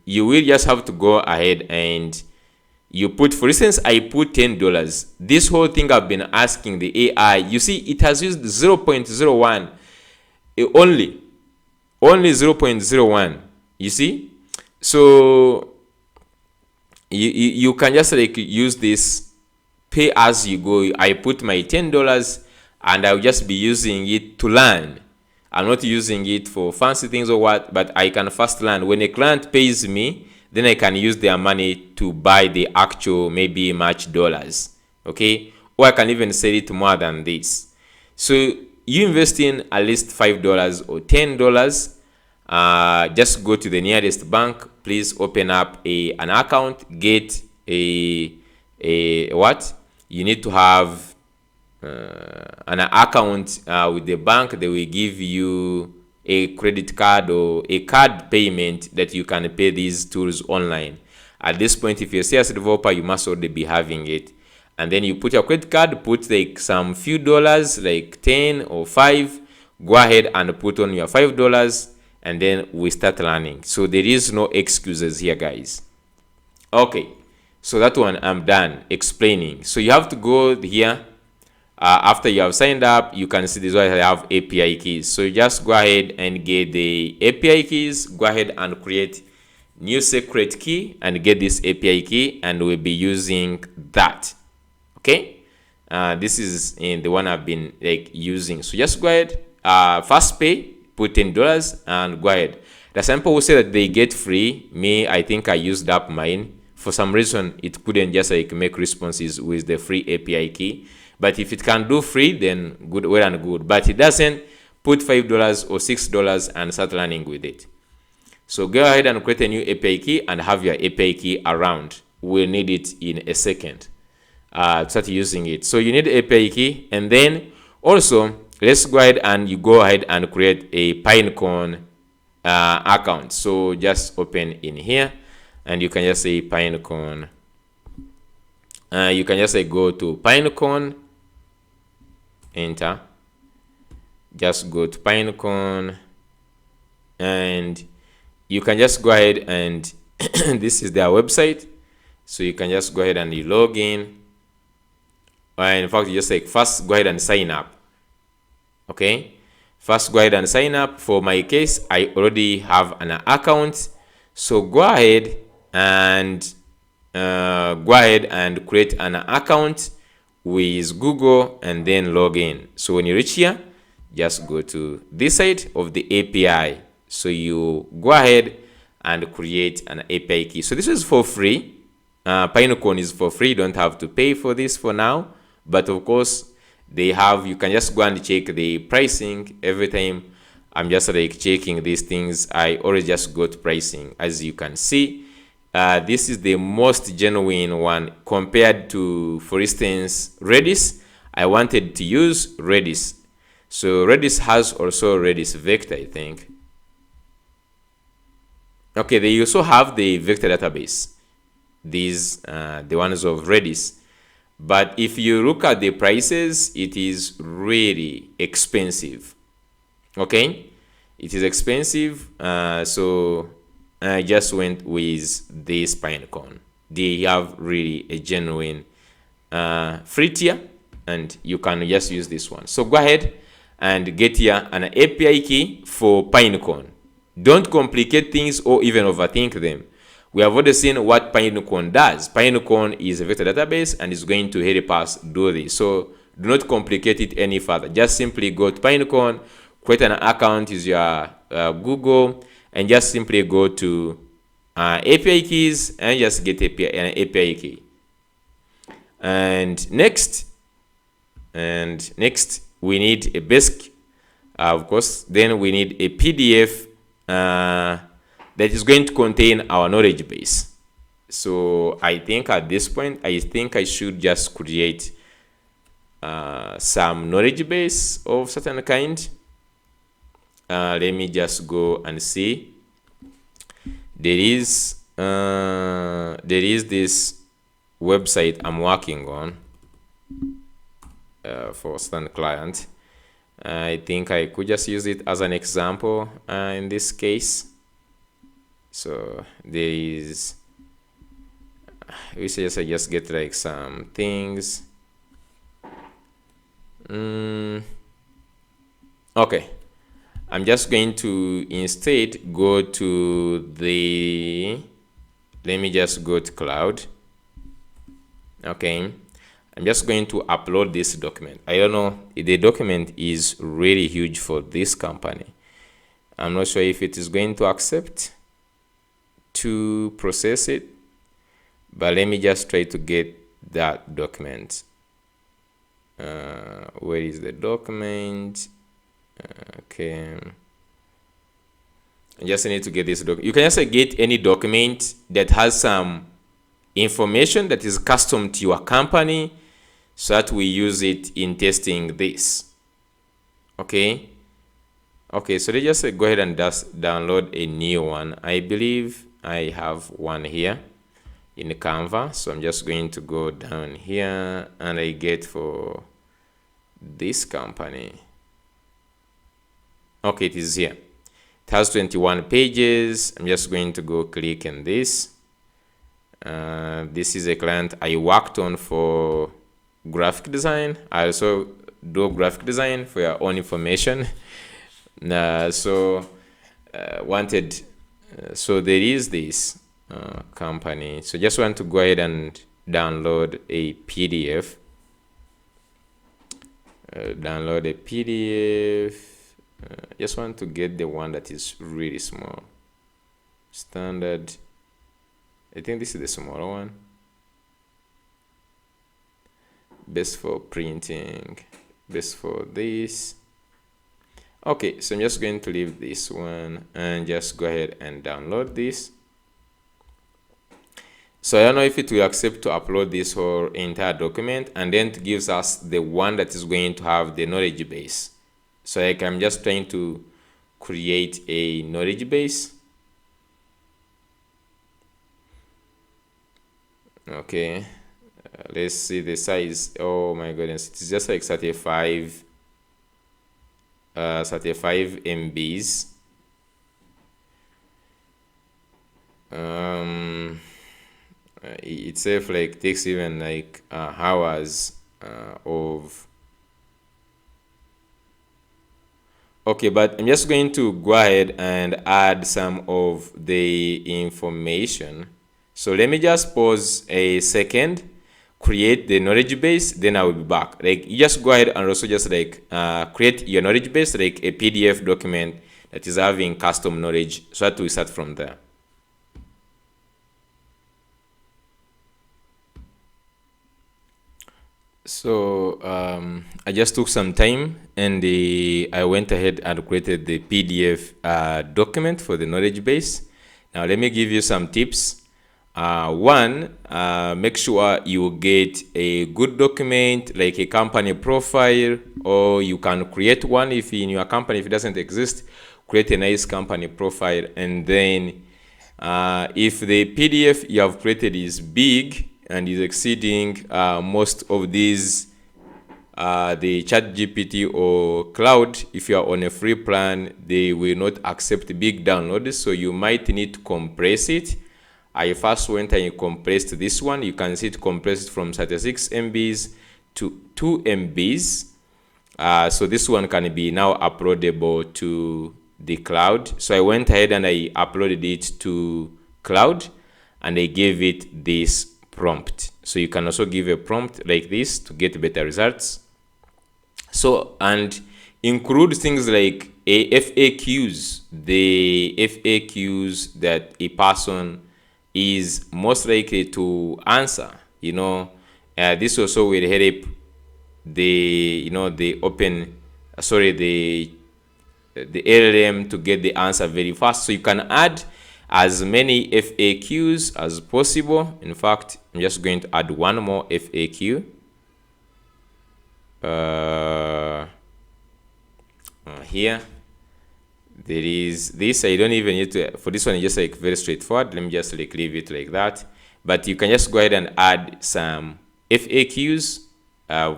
you will just have to go ahead and you put, for instance, I put $10. This whole thing I've been asking the AI, you see it has used 0.01 only 0.01, you see. So you can just like use this pay as you go. I put my $10 and I'll just be using it to learn. I'm not using it for fancy things or what, but I can first learn. When a client pays me, then I can use their money to buy the actual maybe much dollars, okay? Or I can even sell it more than this. So you invest in at least $5 or $10. Just go to the nearest bank. Please open up an account. Get a what? You need to have an account with the bank. They will give you a credit card or a card payment that you can pay these tools online. At this point, if you're a CS developer, you must already be having it. And then you put your credit card, put like some few dollars, like 10 or 5. Go ahead and put on your $5, and then we start learning. So there is no excuses here, guys. Okay, so that one I'm done explaining. So you have to go here. After you have signed up, you can see this one I have API keys. So you just go ahead and get the API keys. Go ahead and create new secret key and get this API key, and we'll be using that. Okay, this is in the one I've been like using. So just go ahead, first pay, put $10 and go ahead. The sample will say that they get free. Me, I think I used up mine. For some reason, it couldn't just like make responses with the free API key. But if it can do free, then good, well and good. But it doesn't, put $5 or $6 and start learning with it. So go ahead and create a new API key and have your API key around. We'll need it in a second. Start using it. So you need API key, and then also let's go ahead and you go ahead and create a Pinecone account. So just open in here, and you can just say Pinecone. You can just say go to Pinecone, enter. Just go to Pinecone, and you can just go ahead and this is their website. So you can just go ahead and you log in. In fact, you just like first go ahead and sign up. Okay, first go ahead and sign up. For my case, I already have an account, so go ahead and create an account with Google and then log in. So when you reach here, just go to this side of the API. So you go ahead and create an API key. So this is for free. Pinecone is for free. You don't have to pay for this for now. But of course, they have, you can just go and check the pricing every time. I'm just like checking these things. I already just got pricing. As you can see, this is the most genuine one compared to, for instance, Redis. I wanted to use Redis. So Redis has also Redis Vector, I think. Okay, they also have the vector database. These, the ones of Redis. But if you look at the prices, it is really expensive. Okay, it is expensive. So I just went with this Pinecone. They have really a genuine free tier, and you can just use this one. So go ahead and get here an API key for Pinecone. Don't complicate things or even overthink them. We have already seen what Pinecone does. Pinecone is a vector database and is going to help us do this. So do not complicate it any further. Just simply go to Pinecone, create an account, use your Google, and just simply go to API keys and just get an API key. And next we need a basic, of course. Then we need a PDF that is going to contain our knowledge base. So I think at this point, I think I should just create some knowledge base of certain kind. Let me just go and see. There is this website I'm working on for certain client. I think I could just use it as an example in this case. So there is, we suggest I just get like some things. Okay, I'm just going to instead go to the, let me just go to cloud. Okay, I'm just going to upload this document. I don't know, the document is really huge for this company. I'm not sure if it is going to accept to process it, but let me just try to get that document. Where is the document? Okay, I just need to get this document. You can just get any document that has some information that is custom to your company, so that we use it in testing this. Okay, so let's just go ahead and just download a new one. I believe I have one here in Canva, so I'm just going to go down here and I get for this company. Okay, it is here. It has 21 pages. I'm just going to go click on this. This is a client I worked on for graphic design. I also do graphic design for your own information. So there is this company. So just want to go ahead and download a PDF. Just want to get the one that is really small. Standard. I think this is the smaller one. Best for printing. Best for this. Okay, so I'm just going to leave this one and just go ahead and download this. So I don't know if it will accept to upload this whole entire document, and then it gives us the one that is going to have the knowledge base. So like I'm just trying to create a knowledge base. Okay, let's see the size. Oh my goodness, it's just like 35 MBs. Itself like takes even like hours of. Okay, but I'm just going to go ahead and add some of the information. So let me just pause a second, create the knowledge base, then I will be back. Like you just go ahead and also just like create your knowledge base, like a PDF document that is having custom knowledge, so that we start from there. So I just took some time and I went ahead and created the PDF document for the knowledge base. Now let me give you some tips. One, make sure you get a good document like a company profile, or you can create one if in your company, if it doesn't exist, create a nice company profile. And then if the PDF you have created is big and is exceeding most of these, the ChatGPT or cloud, if you are on a free plan, they will not accept big downloads, so you might need to compress it. I first went and compressed this one. You can see it compressed from 36 MBs to 2 MBs. So this one can be now uploadable to the cloud. So I went ahead and I uploaded it to cloud, and I gave it this prompt. So you can also give a prompt like this to get better results. So, and include things like FAQs, the FAQs that a person is most likely to answer. This also will help the the LLM to get the answer very fast. So you can add as many FAQs as possible. In fact, I'm just going to add one more FAQ. Here there is this. I don't even need to, for this one, just like very straightforward. Let me just like leave it like that. But you can just go ahead and add some FAQs,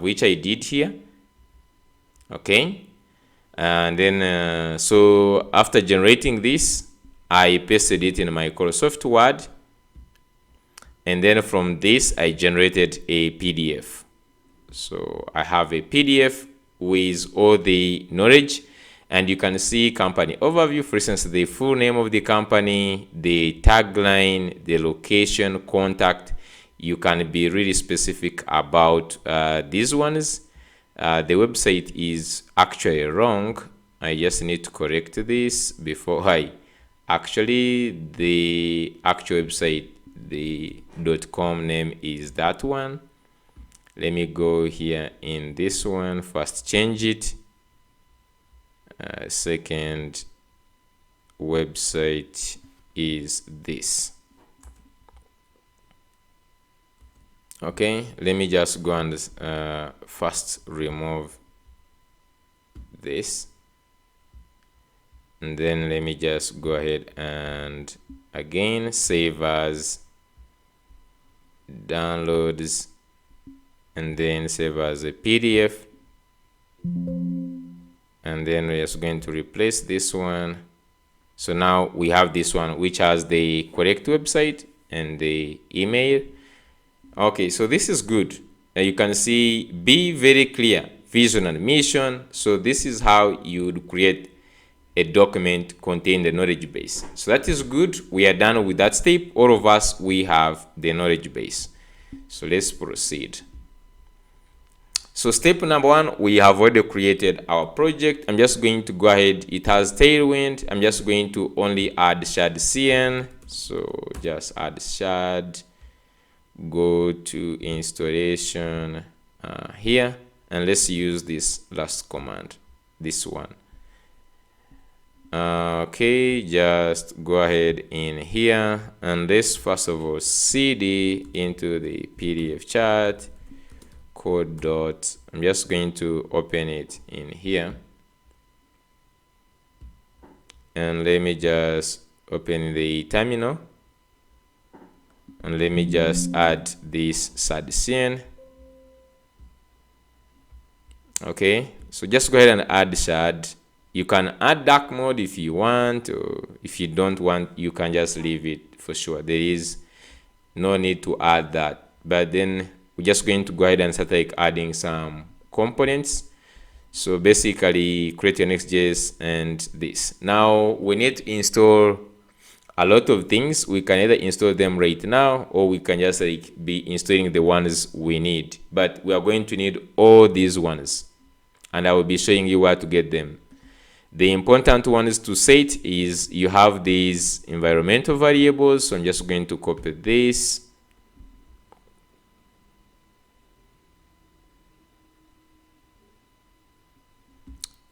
which I did here. Okay, and then so after generating this, I pasted it in Microsoft Word, and then from this I generated a PDF. So I have a PDF with all the knowledge, and you can see company overview, for instance, the full name of the company, the tagline, the location, contact. You can be really specific about these ones. The website is actually wrong. I just need to correct this before the actual website, the .com name is that one. Let me go here in this one, first change it. Second website is this. Okay, let me just go and first remove this, and then let me just go ahead and again save as downloads, and then save as a PDF, and then we're just going to replace this one. So now we have this one, which has the correct website and the email. Okay, so this is good. You can see, be very clear, vision and mission. So this is how you would create a document containing the knowledge base. So that is good. We are done with that step. All of us, we have the knowledge base. So let's proceed. So step number one, we have already created our project. I'm just going to go ahead. It has Tailwind. I'm just going to only add shadcn. So just add shad. Go to installation here, and let's use this last command, this one. Okay, just go ahead in here, and let's first of all cd into the PDF chat code dot. I'm just going to open it in here, and let me just open the terminal. And let me just add this shadcn. Okay, so just go ahead and add shad. You can add dark mode if you want, or if you don't want, you can just leave it for sure. There is no need to add that. But then we're just going to go ahead and start like adding some components. So basically create your Next.js and this. Now we need to install a lot of things. We can either install them right now, or we can just like be installing the ones we need. But we are going to need all these ones, and I will be showing you where to get them. The important ones to set is you have these environmental variables. So I'm just going to copy this.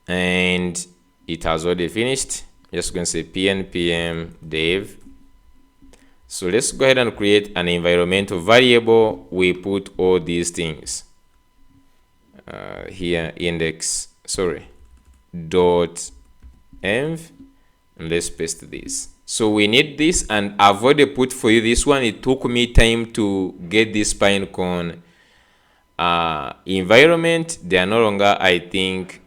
And it has already finished. Just going to say pnpm dev. So let's go ahead and create an environmental variable. We put all these things here, dot env, and let's paste this. So we need this, and I've already put for you this one. It took me time to get this Pinecone environment. They are no longer, I think,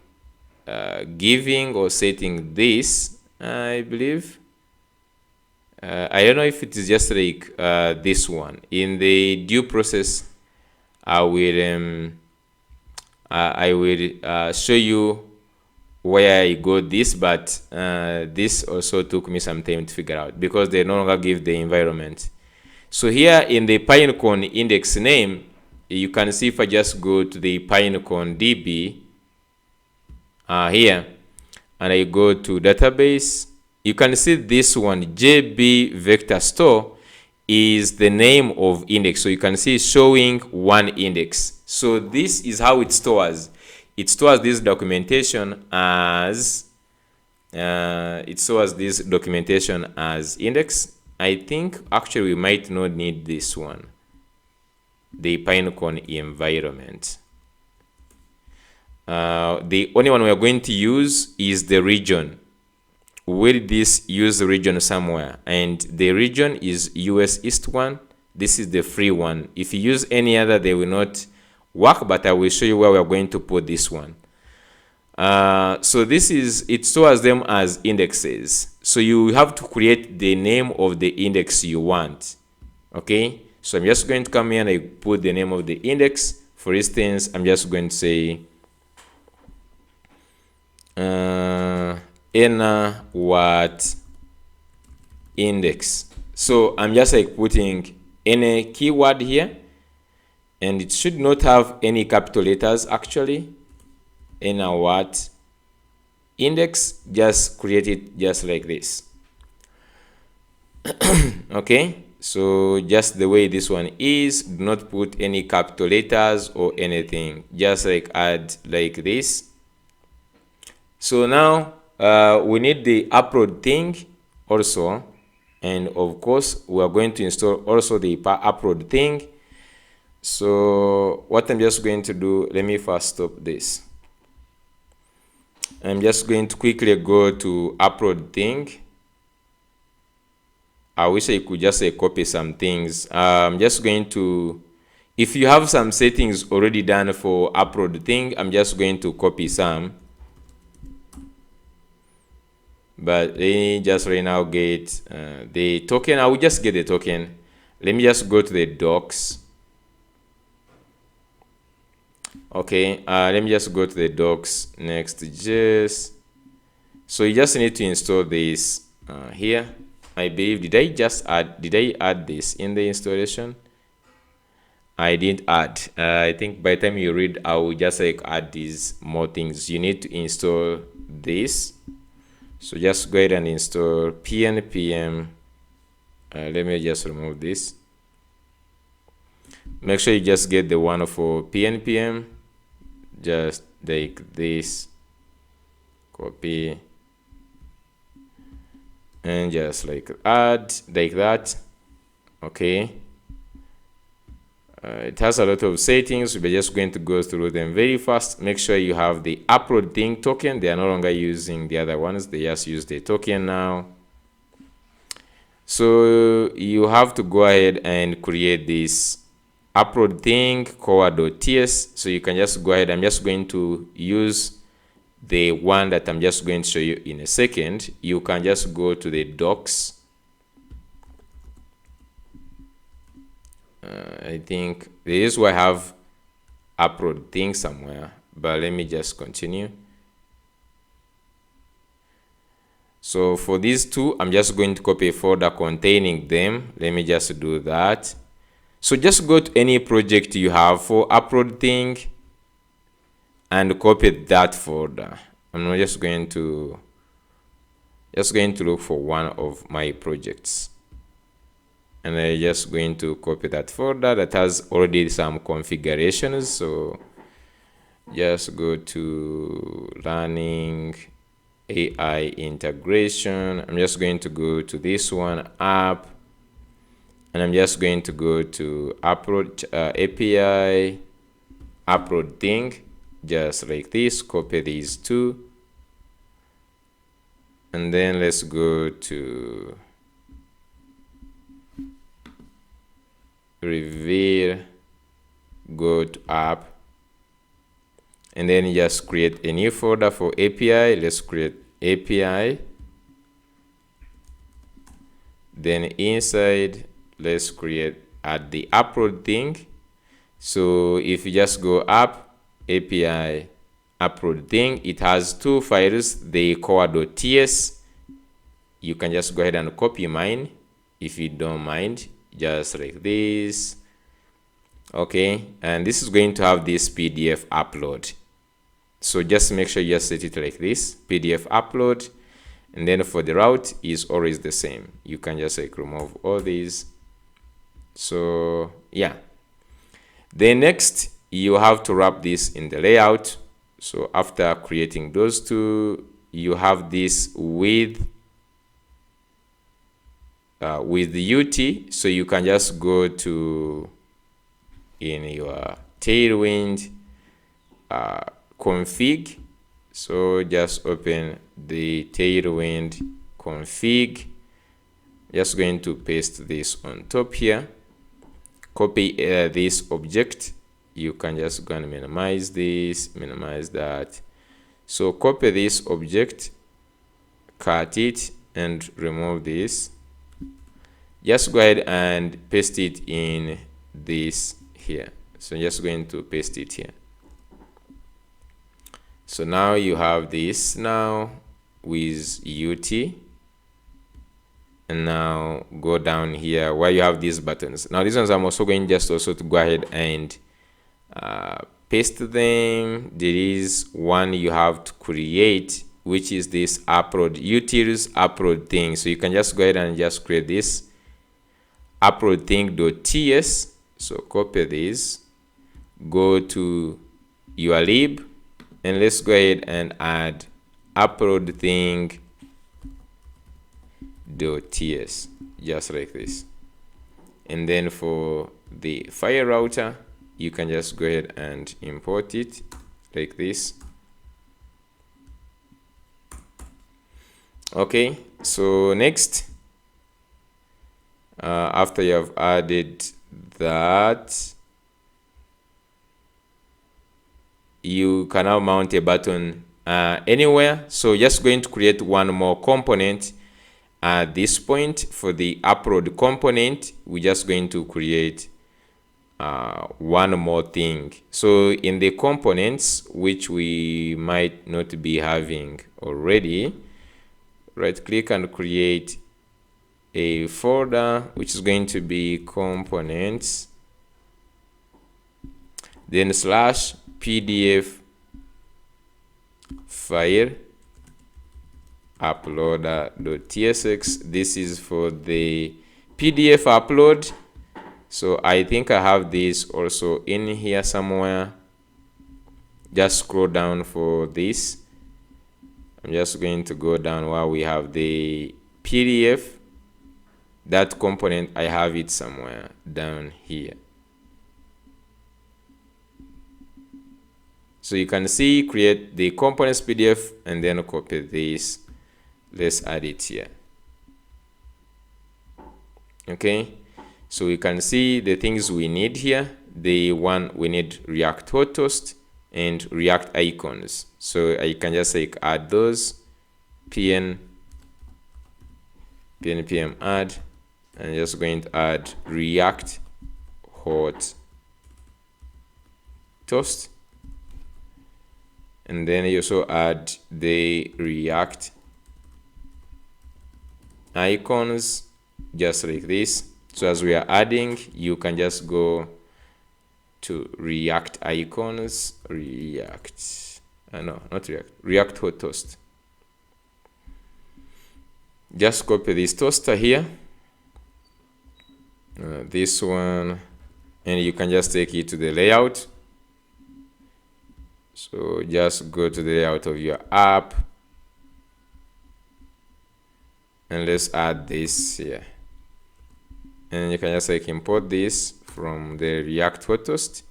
giving or setting this. I believe I don't know if it is just like this one. In the due process, I will show you where I got this, but this also took me some time to figure out because they no longer give the environment. So here in the Pinecone index name, you can see if I just go to the PineconeDB here, and I go to database, you can see this one, JB Vector Store, is the name of index. So you can see showing one index. So this is how it stores. It stores this documentation as index. I think actually we might not need this one, the Pinecone environment. The only one we are going to use is the region. Will this use the region somewhere? And the region is US East one. This is the free one. If you use any other, they will not work, but I will show you where we are going to put this one. So this is, it stores them as indexes. So you have to create the name of the index you want. Okay, so I'm just going to come here and I put the name of the index. For instance, I'm just going to say what index. So I'm just like putting any keyword here, and it should not have any capital letters actually. What index, just create it just like this. Okay, so just the way this one is, do not put any capital letters or anything, just like add like this. So now we need the upload thing also, and of course we are going to install also the upload thing. So what I'm just going to do, let me first stop this. I'm just going to quickly go to upload thing. I wish I could just copy some things. I'm just going to, if you have some settings already done for upload thing, I'm just going to copy some. But let me just right now get the token. I will just get the token. Let me just go to the docs. Okay, let me just go to the docs, Next.js. So you just need to install this here. I believe, did I add this in the installation? I didn't add. I think by the time you read, I will just like add these more things. You need to install this. So just go ahead and install pnpm. Let me just remove this. Make sure you just get the one for pnpm, just like this, copy, and just like add like that. Okay, it has a lot of settings. We're just going to go through them very fast. Make sure you have the upload thing token. They are no longer using the other ones, they just use the token now. So you have to go ahead and create this upload thing core.ts. So you can just go ahead. I'm just going to use the one that I'm just going to show you in a second. You can just go to the docs. I think this is where I have upload thing somewhere, but let me just continue. So for these two, I'm just going to copy a folder containing them. Let me just do that. So just go to any project you have for upload thing and copy that folder. I'm just going to look for one of my projects, and I'm just going to copy that folder that has already some configurations. So just go to learning AI integration. I'm just going to go to this one, app, and I'm just going to go to upload API upload thing, just like this. Copy these two, and then let's go to reveal, go to app, and then just create a new folder for API. Let's create API. Then inside, let's add the upload thing. So if you just go up, API upload thing. It has two files, the core.ts. You can just go ahead and copy mine if you don't mind, just like this. Okay, and this is going to have this PDF upload. So just make sure you just set it like this, PDF upload, and then for the route is always the same. You can just like remove all these. So yeah, then next you have to wrap this in the layout. So after creating those two, you have this with the UT. So you can just go to in your Tailwind config. So just open the Tailwind config. Just going to paste this on top here. Copy this object. You can just go and minimize this, minimize that. So copy this object, cut it, and remove this. Just go ahead and paste it in this here. So just going to paste it here. So now you have this now with UT. And now go down here where you have these buttons. Now these ones I'm also going just also to go ahead and paste them. There is one you have to create, which is this upload utils upload thing. So you can just go ahead and just create this upload thing.ts. So copy this, go to your lib, and let's go ahead and add upload thing.ts, just like this. And then for the file router, you can just go ahead and import it like this. Okay, so next, after you have added that, you can now mount a button anywhere. So just going to create one more component at this point. For the upload component, we're just going to create one more thing. So in the components, which we might not be having already, right click and create a folder which is going to be components, then slash PDF file uploader.tsx. This is for the PDF upload. So I think I have this also in here somewhere. Just scroll down for this. I'm just going to go down where we have the PDF. That component, I have it somewhere down here. So you can see, create the components PDF and then copy this. Let's add it here. Okay, so we can see the things we need here. The one we need React Hot and React icons. So I can just like add those, pn add, and just going to add React Hot Toast. And then you also add the React icons, just like this. So as we are adding, you can just go to React icons, React Hot Toast. Just copy this toaster here, this one, and you can just take it to the layout. So just go to the layout of your app, and let's add this here. And you can just like import this from the React Hot Toast.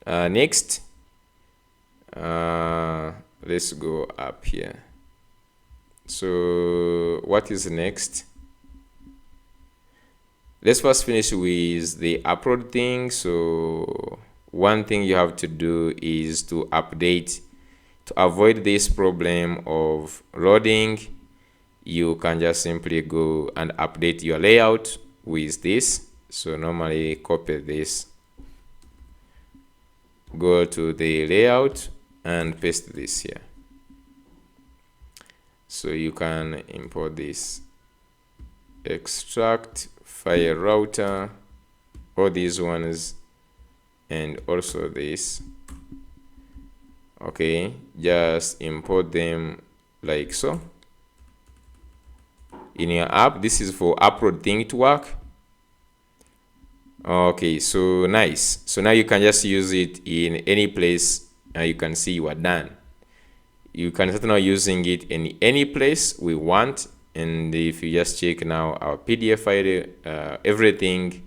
Next, let's go up here. So what is next? Let's first finish with the upload thing. So one thing you have to do is to update, to avoid this problem of loading. You can just simply go and update your layout with this. So normally copy this, go to the layout and paste this here. So you can import this, extract file router, all these ones, and also this. Okay, just import them like so. In your app, this is for uploadthing to work. Okay, so nice. So now you can just use it in any place, and you can see you are done. You can start now using it in any place we want. And if you just check now our PDF file, everything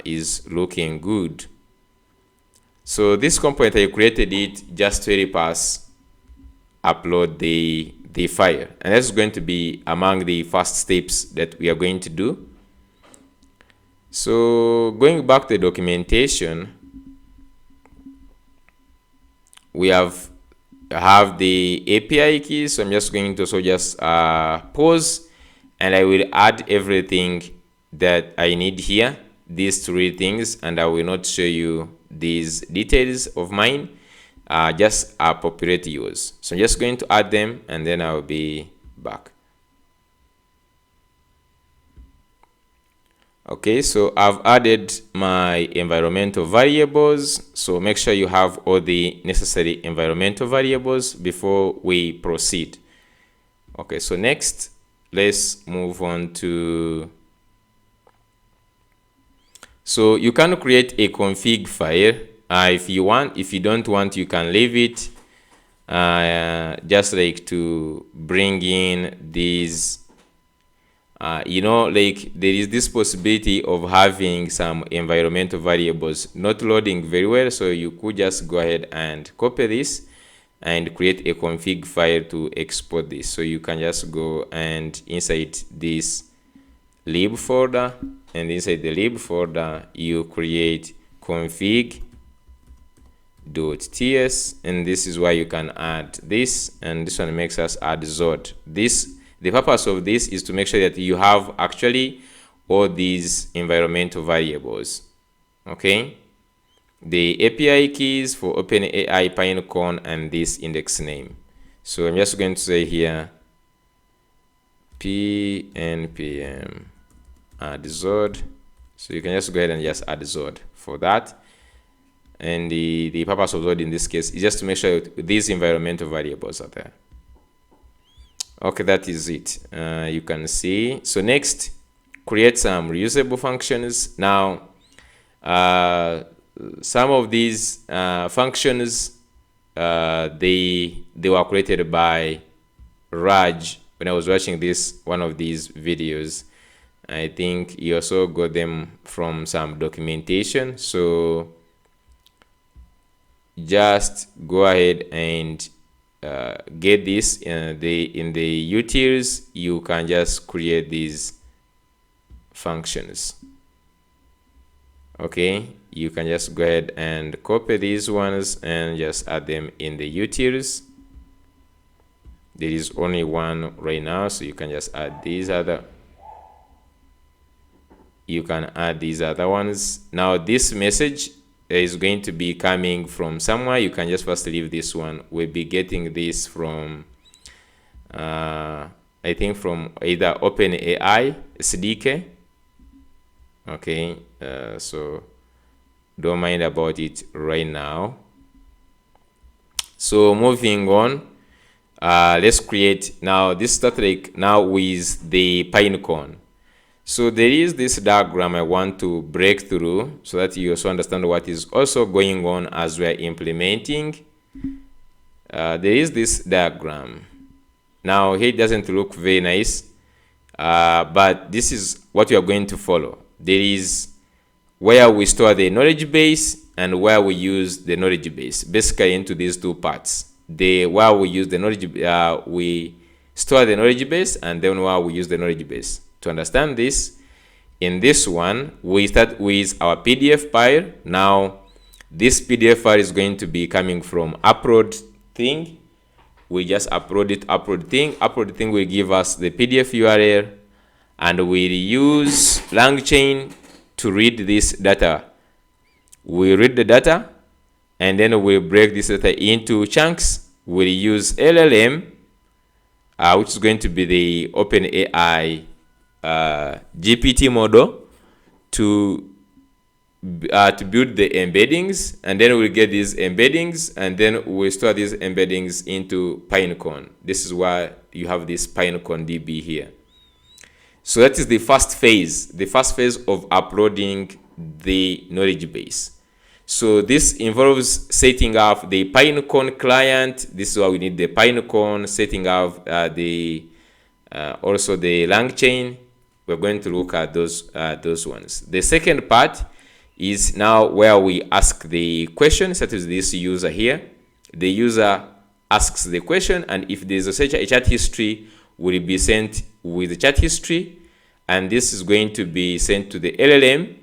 is looking good. So this component, I created it just to help us upload the file, and that's going to be among the first steps that we are going to do. So going back to the documentation, we have the API keys. So I'm just going to just pause, and I will add everything that I need here, these 3 things, and I will not show you these details of mine, just populate yours. So I'm just going to add them, and then I'll be back. Okay, so I've added my environmental variables. So make sure you have all the necessary environmental variables before we proceed. Okay, so next, let's move on to, so you can create a config file if you want. If you don't want, you can leave it, just like to bring in these, you know, like there is this possibility of having some environmental variables not loading very well. So you could just go ahead and copy this and create a config file to export this. So you can just go and inside this lib folder, and inside the lib folder you create config.ts, and this is why you can add this, and this one makes us add Zod. The purpose of this is to make sure that you have actually all these environmental variables. Okay, the API keys for OpenAI, Pinecone, and this index name. So I'm just going to say here pnpm add Zod. So you can just go ahead and just add Zod for that. And the purpose of Zod in this case is just to make sure these environmental variables are there. Okay, that is it. You can see. So next, create some reusable functions. Now, some of these functions, they were created by Raj when I was watching one of these videos. I think he also got them from some documentation. So just go ahead and get this in the utils. You can just create these functions. Okay, you can just go ahead and copy these ones and just add them in the utils. There is only one right now, so you can just add these other. You can add these other ones. Now this message is going to be coming from somewhere. You can just first leave this one. We'll be getting this from I think from either OpenAI SDK. Okay, so don't mind about it right now. So moving on, let's create now this static now with the Pinecone. So there is this diagram I want to break through so that you also understand what is also going on as we are implementing. There is this diagram. Now here it doesn't look very nice, but this is what we are going to follow. There is where we store the knowledge base and where we use the knowledge base, basically into these two parts. Where we use the knowledge, we store the knowledge base, and then where we use the knowledge base. To understand this, in this one, we start with our PDF file. Now, this PDF file is going to be coming from uploadthing. We just upload it, uploadthing. Uploadthing will give us the PDF URL, and we'll use Langchain to read this data. We read the data, and then we'll break this data into chunks. We'll use LLM, which is going to be the OpenAI GPT model to build the embeddings, and then we'll get these embeddings, and then we'll store these embeddings into Pinecone. This is why you have this PineconeDB here. So that is the first phase of uploading the knowledge base. So this involves setting up the Pinecone client. This is why we need the Pinecone, setting up also the Langchain. We're going to look at those ones. The second part is now where we ask the question, such as this user here. The user asks the question, and if there's a chat history, will be sent with the chat history, and this is going to be sent to the LLM.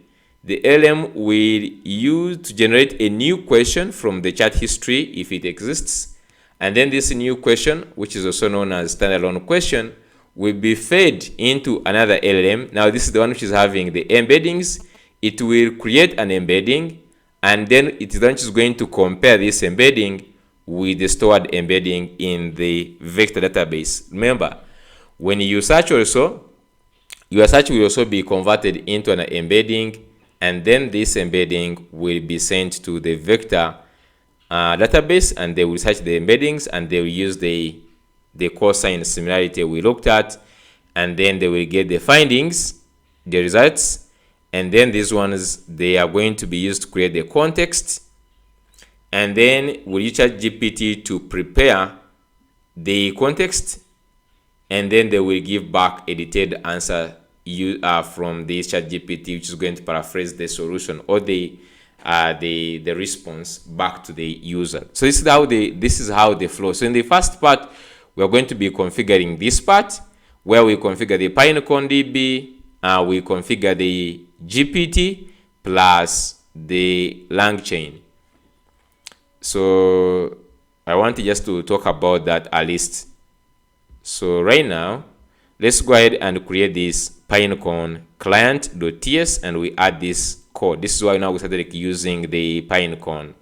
The LLM will use to generate a new question from the chat history if it exists, and then this new question, which is also known as standalone question, will be fed into another LLM. Now this is the one which is having the embeddings. It will create an embedding, and then it is then just going to compare this embedding with the stored embedding in the vector database. Remember, when you search also, your search will also be converted into an embedding, and then this embedding will be sent to the vector database, and they will search the embeddings, and they will use the cosine similarity we looked at, and then they will get the findings, the results, and then these ones, they are going to be used to create the context, and then we'll use ChatGPT to prepare the context, and then they will give back a detailed answer from this ChatGPT, which is going to paraphrase the solution or the response back to the user. So this is how they flow. So in the first part, we are going to be configuring this part where we configure the PineconeDB, we configure the GPT plus the Langchain. So I want just to talk about that at least. So right now, let's go ahead and create this Pinecone client.ts, and we add this code. This is why now we started using the Pinecone.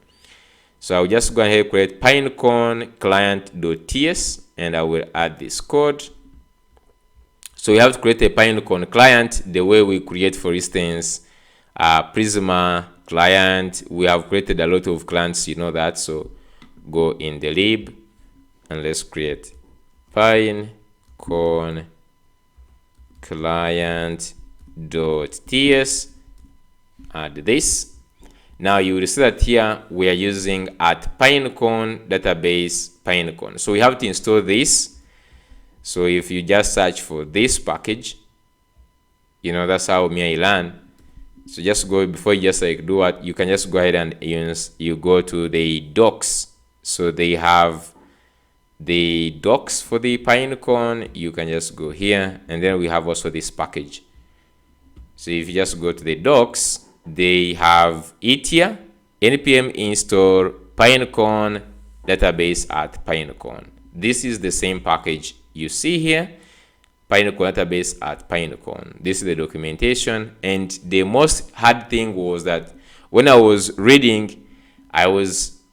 So I'll just go ahead and create Pinecone client.ts, and I will add this code. So we have to create a Pinecone client the way we create, for instance, Prisma client. We have created a lot of clients, you know that. So go in the lib and let's create Pinecone client.ts. Add this. Now you will see that here we are using at Pinecone database Pinecone. So we have to install this. So if you just search for this package, you know, that's how I learn. So just go, before you just like do what, you can just go ahead and you go to the docs. So they have the docs for the Pinecone. You can just go here, and then we have also this package. So if you just go to the docs, they have it here, npm install Pinecone database at Pinecone. This is the same package you see here, Pinecone database at Pinecone. This is the documentation, and the most hard thing was that when I was reading,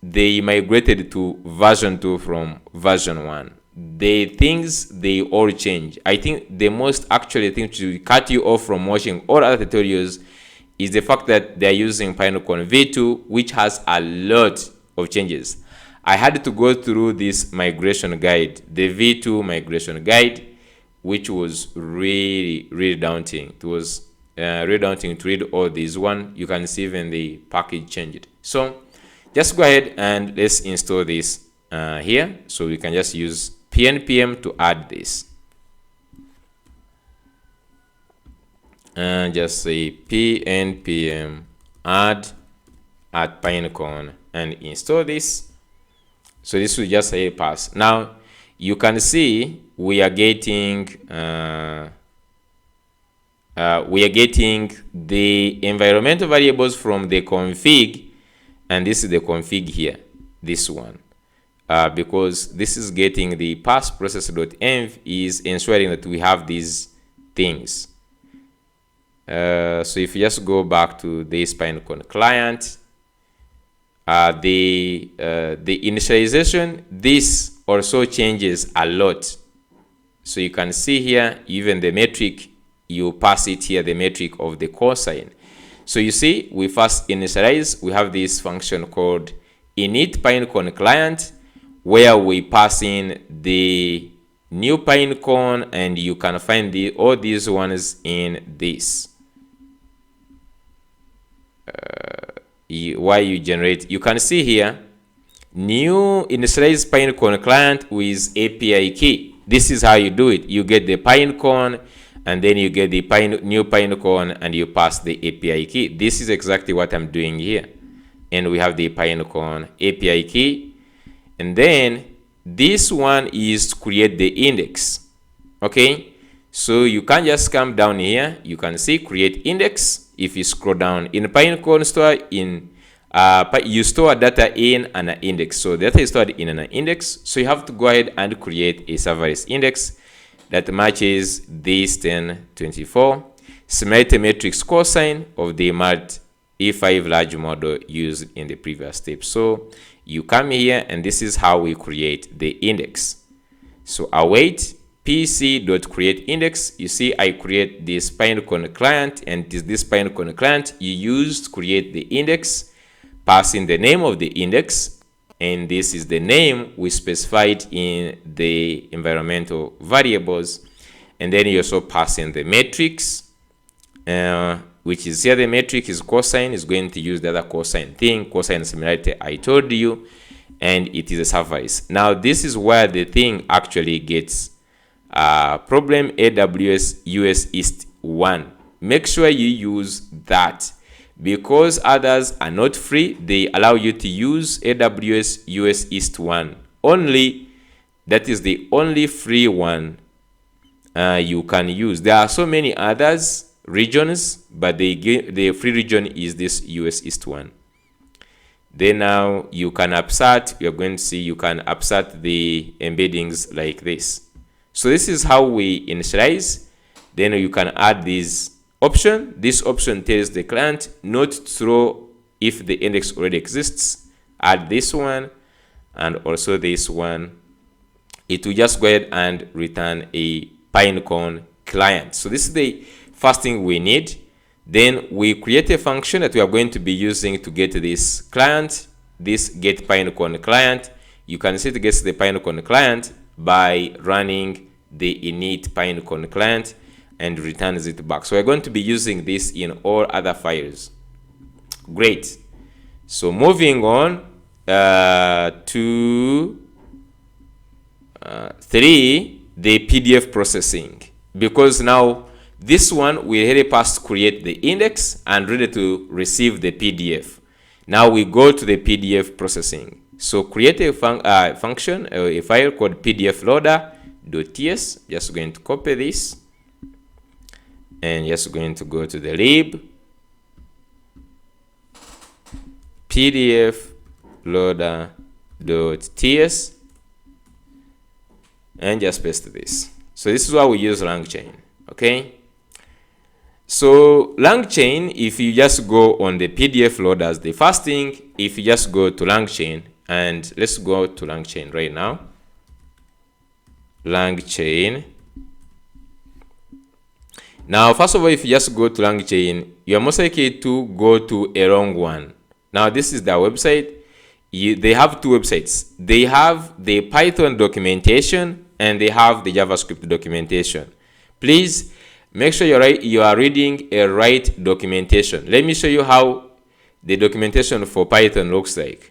they migrated to version 2 from version 1. The things, they all change. I think the most actually thing to cut you off from watching all other tutorials is the fact that they're using Pinecone v2, which has a lot of changes. I had to go through this migration guide, the v2 migration guide, which was really daunting. It was really daunting to read all these one. You can see even the package changed. So just go ahead and let's install this here. So we can just use pnpm to add this. And just say pnpm add at Pinecone and install this. So this will just say pass. Now you can see we are getting the environmental variables from the config, and this is the config here, this one, because this is getting the pass process.env is ensuring that we have these things. So if you just go back to this Pinecone client, the initialization, this also changes a lot. So you can see here, even the metric, you pass it here, the metric of the cosine. So you see, we first initialize, we have this function called init Pinecone client, where we pass in the new Pinecone, and you can find all these ones in this. Why you generate, you can see here, new initialize Pinecone client with API key. This is how you do it. You get the Pinecone, and then you get the new Pinecone, and you pass the API key. This is exactly what I'm doing here. And we have the Pinecone API key. And then this one is to create the index. Okay, so you can just come down here. You can see create index. If you scroll down in Pinecone store, you store data in an index. So data is stored in an index. So you have to go ahead and create a serverless index that matches this 1024. Simulate the matrix cosine of the MAT E5 large model used in the previous step. So you come here, and this is how we create the index. So await pc.createIndex. You see, I create this Pinecone client, and this Pinecone client you use to create the index. Pass in the name of the index, and this is the name we specified in the environmental variables. And then you also pass in the matrix, which is here the metric is cosine, is going to use the other cosine thing, cosine similarity I told you, and it is a serverless. Now this is where the thing actually gets problem. AWS US East 1. Make sure you use that, because others are not free. They allow you to use AWS US East 1 only. That is the only free one you can use. There are so many others regions, but the free region is this US East 1. Then now you can upsert. You're going to see you can upsert the embeddings like this. So this is how we initialize. Then you can add this option. This option tells the client not to throw if the index already exists. Add this one and also this one. It will just go ahead and return a Pinecone client. So this is the first thing we need. Then we create a function that we are going to be using to get this client, this get Pinecone client. You can see it gets the Pinecone client by running the init Pinecone client and returns it back. So we're going to be using this in all other files. Great. So moving on to 3, the PDF processing, because now this one we already passed to create the index and ready to receive the PDF. Now we go to the PDF processing. So create a function, a file called PDF loader.ts. Just going to copy this and just going to go to the lib PDF loader.ts and just paste this. So this is why we use Langchain. Okay. So Langchain, if you just go on the PDF loaders, the first thing, if you just go to Langchain, and let's go to Langchain right now. Langchain. Now, first of all, if you just go to Langchain, you are most likely to go to a wrong one. Now, this is their website. They have two websites. They have the Python documentation and they have the JavaScript documentation. Please make sure you are reading a right documentation. Let me show you how the documentation for Python looks like.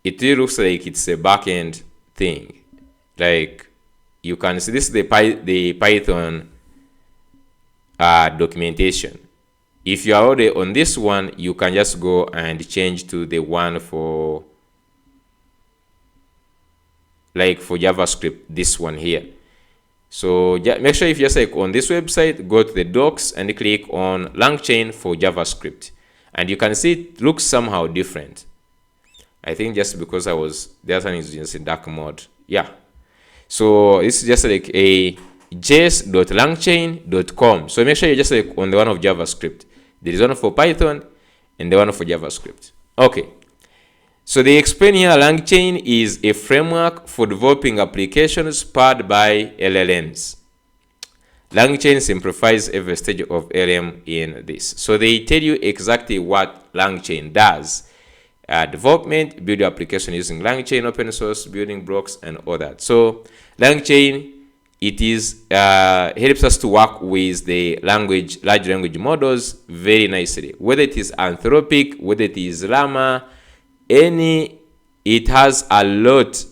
It really looks like it's a backend thing. Like you can see, this is the Python documentation. If you are already on this one, you can just go and change to the one for JavaScript, this one here. So make sure if you're like on this website, go to the docs and click on Langchain for JavaScript, and you can see it looks somehow different. I think just because the other one is just in dark mode. Yeah. So this is just like a js.langchain.com. So make sure you just like on the one of JavaScript. There is one for Python and the one for JavaScript. Okay. So they explain here Langchain is a framework for developing applications powered by LLMs. Langchain simplifies every stage of LLM in this. So they tell you exactly what Langchain does. Development, build your application using Langchain, open source, building blocks, and all that. So Langchain, it is helps us to work with the large language models very nicely. Whether it is Anthropic, whether it is Llama, it has a lot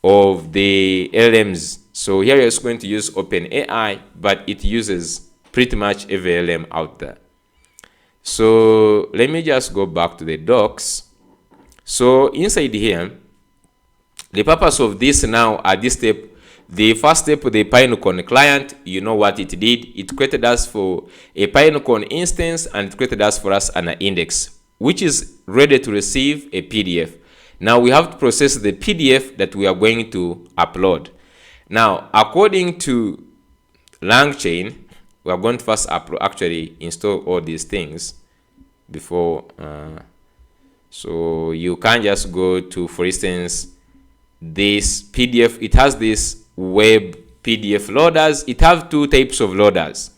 of the LLMs. So here you're going to use OpenAI, but it uses pretty much every LLM out there. So let me just go back to the docs. So inside here, the purpose of this now at this step, the first step, the Pinecone client, you know what it did. It created us for a Pinecone instance, and it created us for us an index, which is ready to receive a PDF. Now we have to process the PDF that we are going to upload. Now, according to Langchain, we are going to first actually install all these things before. So you can't just go to, for instance, this PDF. It has this web PDF loaders. It has two types of loaders.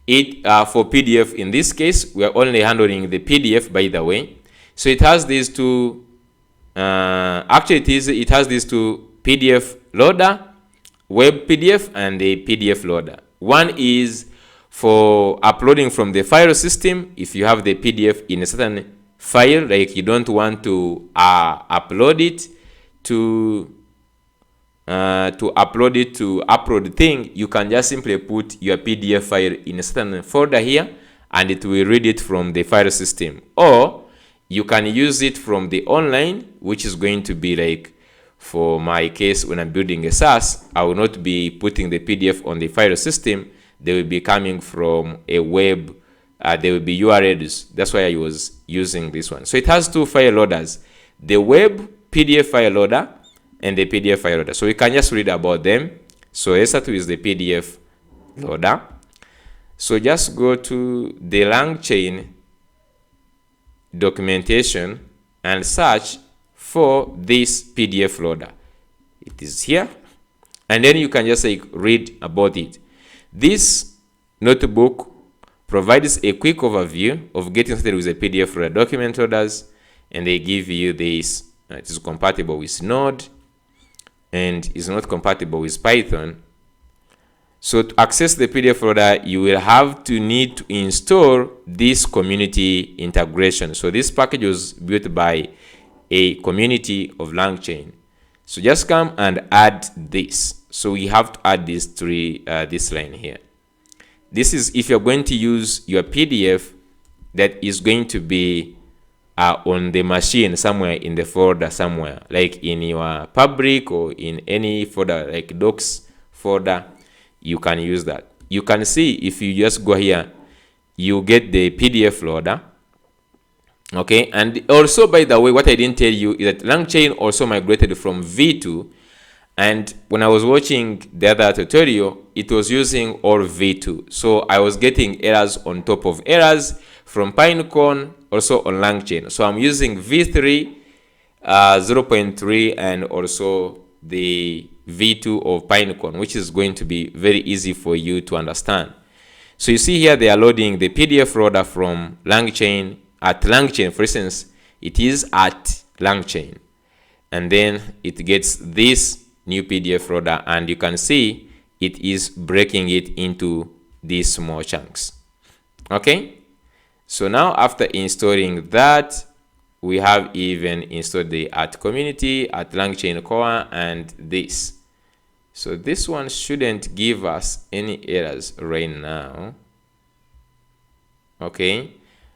For PDF, in this case, we are only handling the PDF, by the way. So it has these two. Actually, it has these two PDF loader, web PDF, and a PDF loader. One is for uploading from the file system. If you have the PDF in a certain file, like you don't want to upload it to uploadthing, you can just simply put your PDF file in a certain folder here, and it will read it from the file system. Or you can use it from the online, which is going to be like, for my case, when I'm building a SaaS, I will not be putting the PDF on the file system. They will be coming from a web. They will be URLs. That's why I was using this one. So it has two file loaders, the web PDF file loader and the PDF file loader. So we can just read about them. So let's start with the PDF loader. So just go to the Langchain documentation and search for this PDF loader. It is here, and then you can just read about it. This notebook provides a quick overview of getting started with a PDF loader document loaders, and they give you this. It is compatible with Node and is not compatible with Python. So to access the PDF loader, you will need to install this community integration. So this package was built by a community of Langchain. So just come and add this. So we have to add this this line here. This is if you're going to use your PDF that is going to be on the machine somewhere in the folder somewhere, like in your public or in any folder like docs folder. You can use that. You can see if you just go here, you get the PDF loader. Okay, and also, by the way, what I didn't tell you is that Langchain also migrated from V2, and when I was watching the other tutorial, it was using all V2. So I was getting errors on top of errors from Pinecone, also on Langchain. So I'm using V3, 0.3, and also the V2 of Pinecone, which is going to be very easy for you to understand. So you see here they are loading the PDF loader from Langchain. At Langchain, for instance, it is at Langchain, and then it gets this new PDF loader, and you can see it is breaking it into these small chunks. Okay, so now after installing that, we have even installed the at community, at Langchain core, and this. So this one shouldn't give us any errors right now. Okay,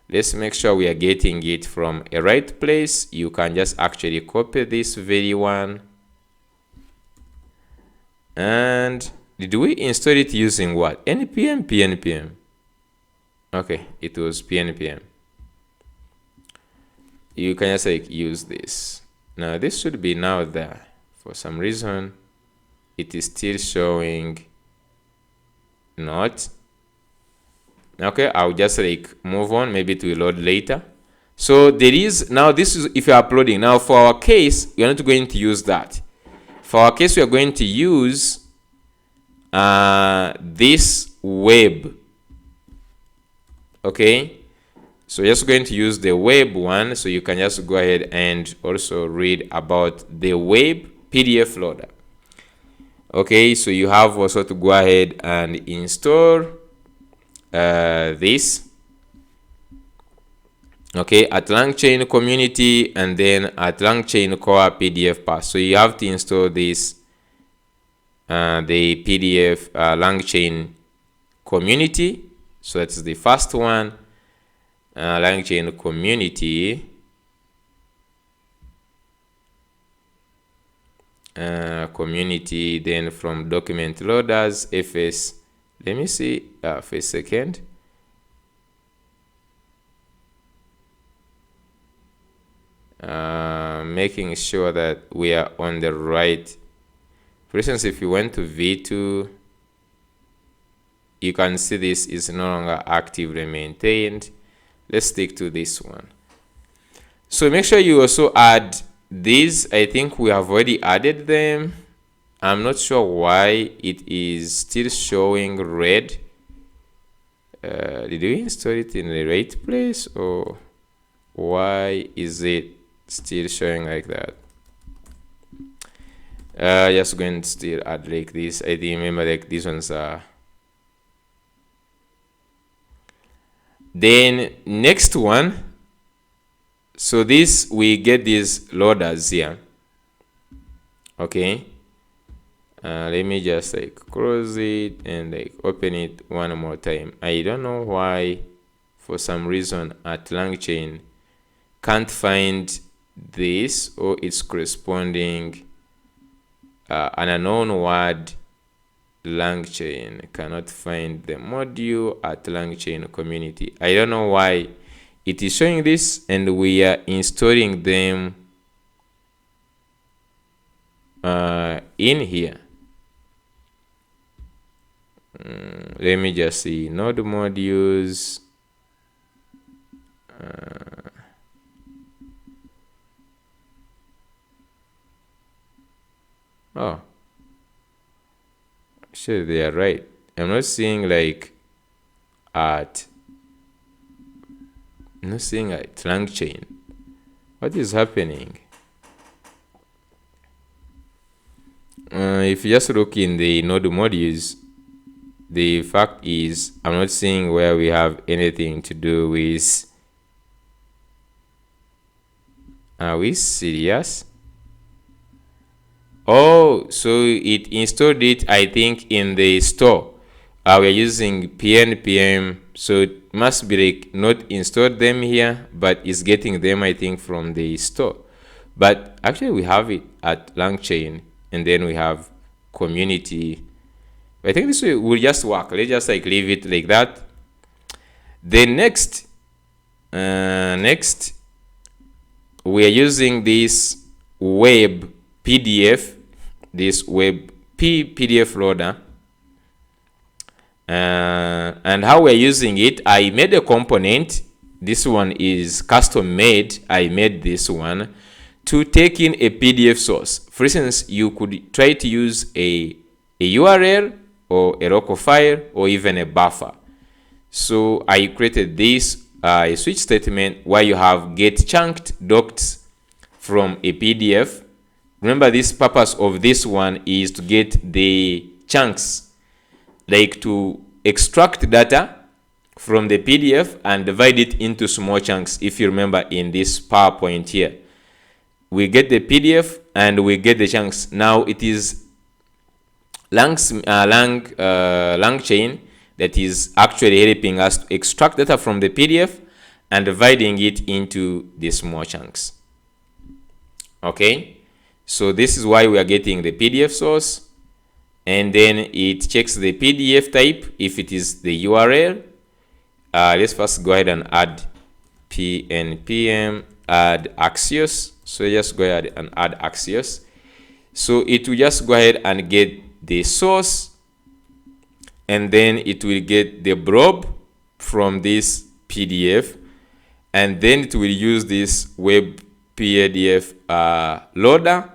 let's make sure we are getting it from a right place. You can just actually copy this very one. And did we install it using what? npm, pnpm? Okay, it was pnpm. You can just use this. Now this should be now there. For some reason, it is still showing not. Okay, I'll just move on. Maybe it will load later. So there is, now this is if you're uploading. Now for our case, we are not going to use that. For our case, we are going to use this web. Okay, so just going to use the web one, so you can just go ahead and also read about the web PDF loader. Okay, so you have also to go ahead and install this. Okay, at Langchain community and then at Langchain core PDF path. So you have to install this, the PDF Langchain community. So that's the first one, Langchain community. Community, then from document loaders, fs, let me see for a second. Making sure that we are on the right. For instance, if you went to v2, you can see this is no longer actively maintained. Let's stick to this one. So make sure you also add these. I think we have already added them. I'm not sure why it is still showing red. Did we install it in the right place, or why is it still showing like that? Just going to still add like this. I remember like these ones are. Then next one, so this, we get these loaders here. Okay, let me just like close it and like open it one more time. I don't know why, for some reason at Langchain can't find this, or it's corresponding an unknown word. Langchain cannot find the module at Langchain community. I don't know why it is showing this, and we are installing them in here. Let me just see node modules. Oh, sure, they are right. I'm not seeing like at Langchain. What is happening? If you just look in the node modules, the fact is I'm not seeing where we have anything to do with. Are we serious? Oh, so it installed it, I think, in the store. We're using pnpm, so it must be like not installed them here, but it's getting them, I think, from the store. But actually we have it at Langchain, and then we have community. I think this will just work. Let's just like leave it like that. Then next we are using this web PDF, this web PDF loader, and how we're using it, I made a component. This one is custom made. I made this one to take in a PDF source. For instance, you could try to use a URL or a local file or even a buffer. So I created this a switch statement where you have get chunked docs from a PDF. Remember, this purpose of this one is to get the chunks, like to extract data from the PDF and divide it into small chunks. If you remember in this PowerPoint here, we get the PDF and we get the chunks. Now it is Langchain that is actually helping us to extract data from the PDF and dividing it into the small chunks. Okay, so this is why we are getting the PDF source, and then it checks the PDF type if it is the URL. Let's first go ahead and add npm add Axios. So just go ahead and add Axios. So it will just go ahead and get the source, and then it will get the blob from this PDF, and then it will use this web PDF loader,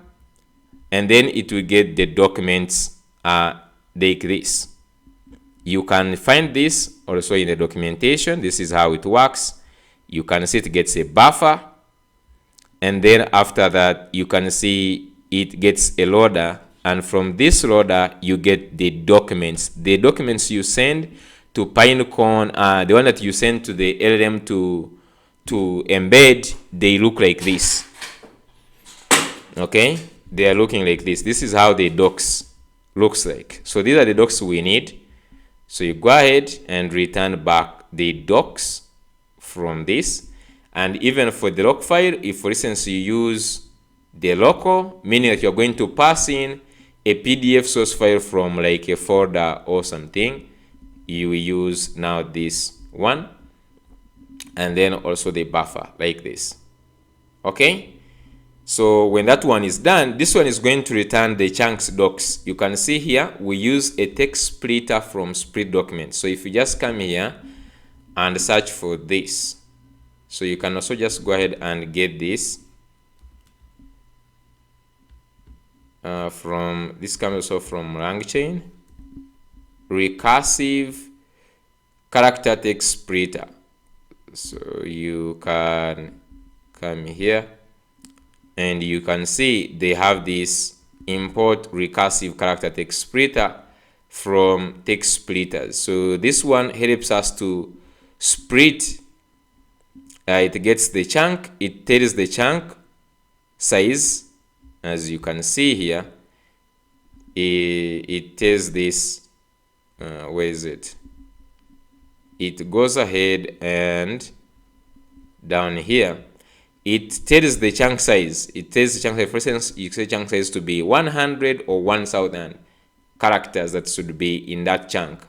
and then it will get the documents like this. You can find this also in the documentation. This is how it works. You can see it gets a buffer, and then after that you can see it gets a loader, and from this loader you get the documents. The documents you send to Pinecone, the one that you send to the LLM to embed, they look like this. Okay, they are looking like this. This is how the docs looks like. So these are the docs we need. So you go ahead and return back the docs from this. And even for the lock file, if for instance you use the local, meaning that you're going to pass in a PDF source file from like a folder or something, you will use now this one, and then also the buffer like this. Okay, so when that one is done, this one is going to return the chunks docs. You can see here we use a text splitter from split documents. So if you just come here and search for this, so you can also just go ahead and get this from this comes also from Langchain, recursive character text splitter. So you can come here and you can see they have this import recursive character text splitter from text splitters. So this one helps us to split. It gets the chunk, it tells the chunk size, as you can see here. It tells this, where is it? It goes ahead and down here, it tells the chunk size. It tells the chunk size. For instance, you say chunk size to be 100 or 1000 characters that should be in that chunk.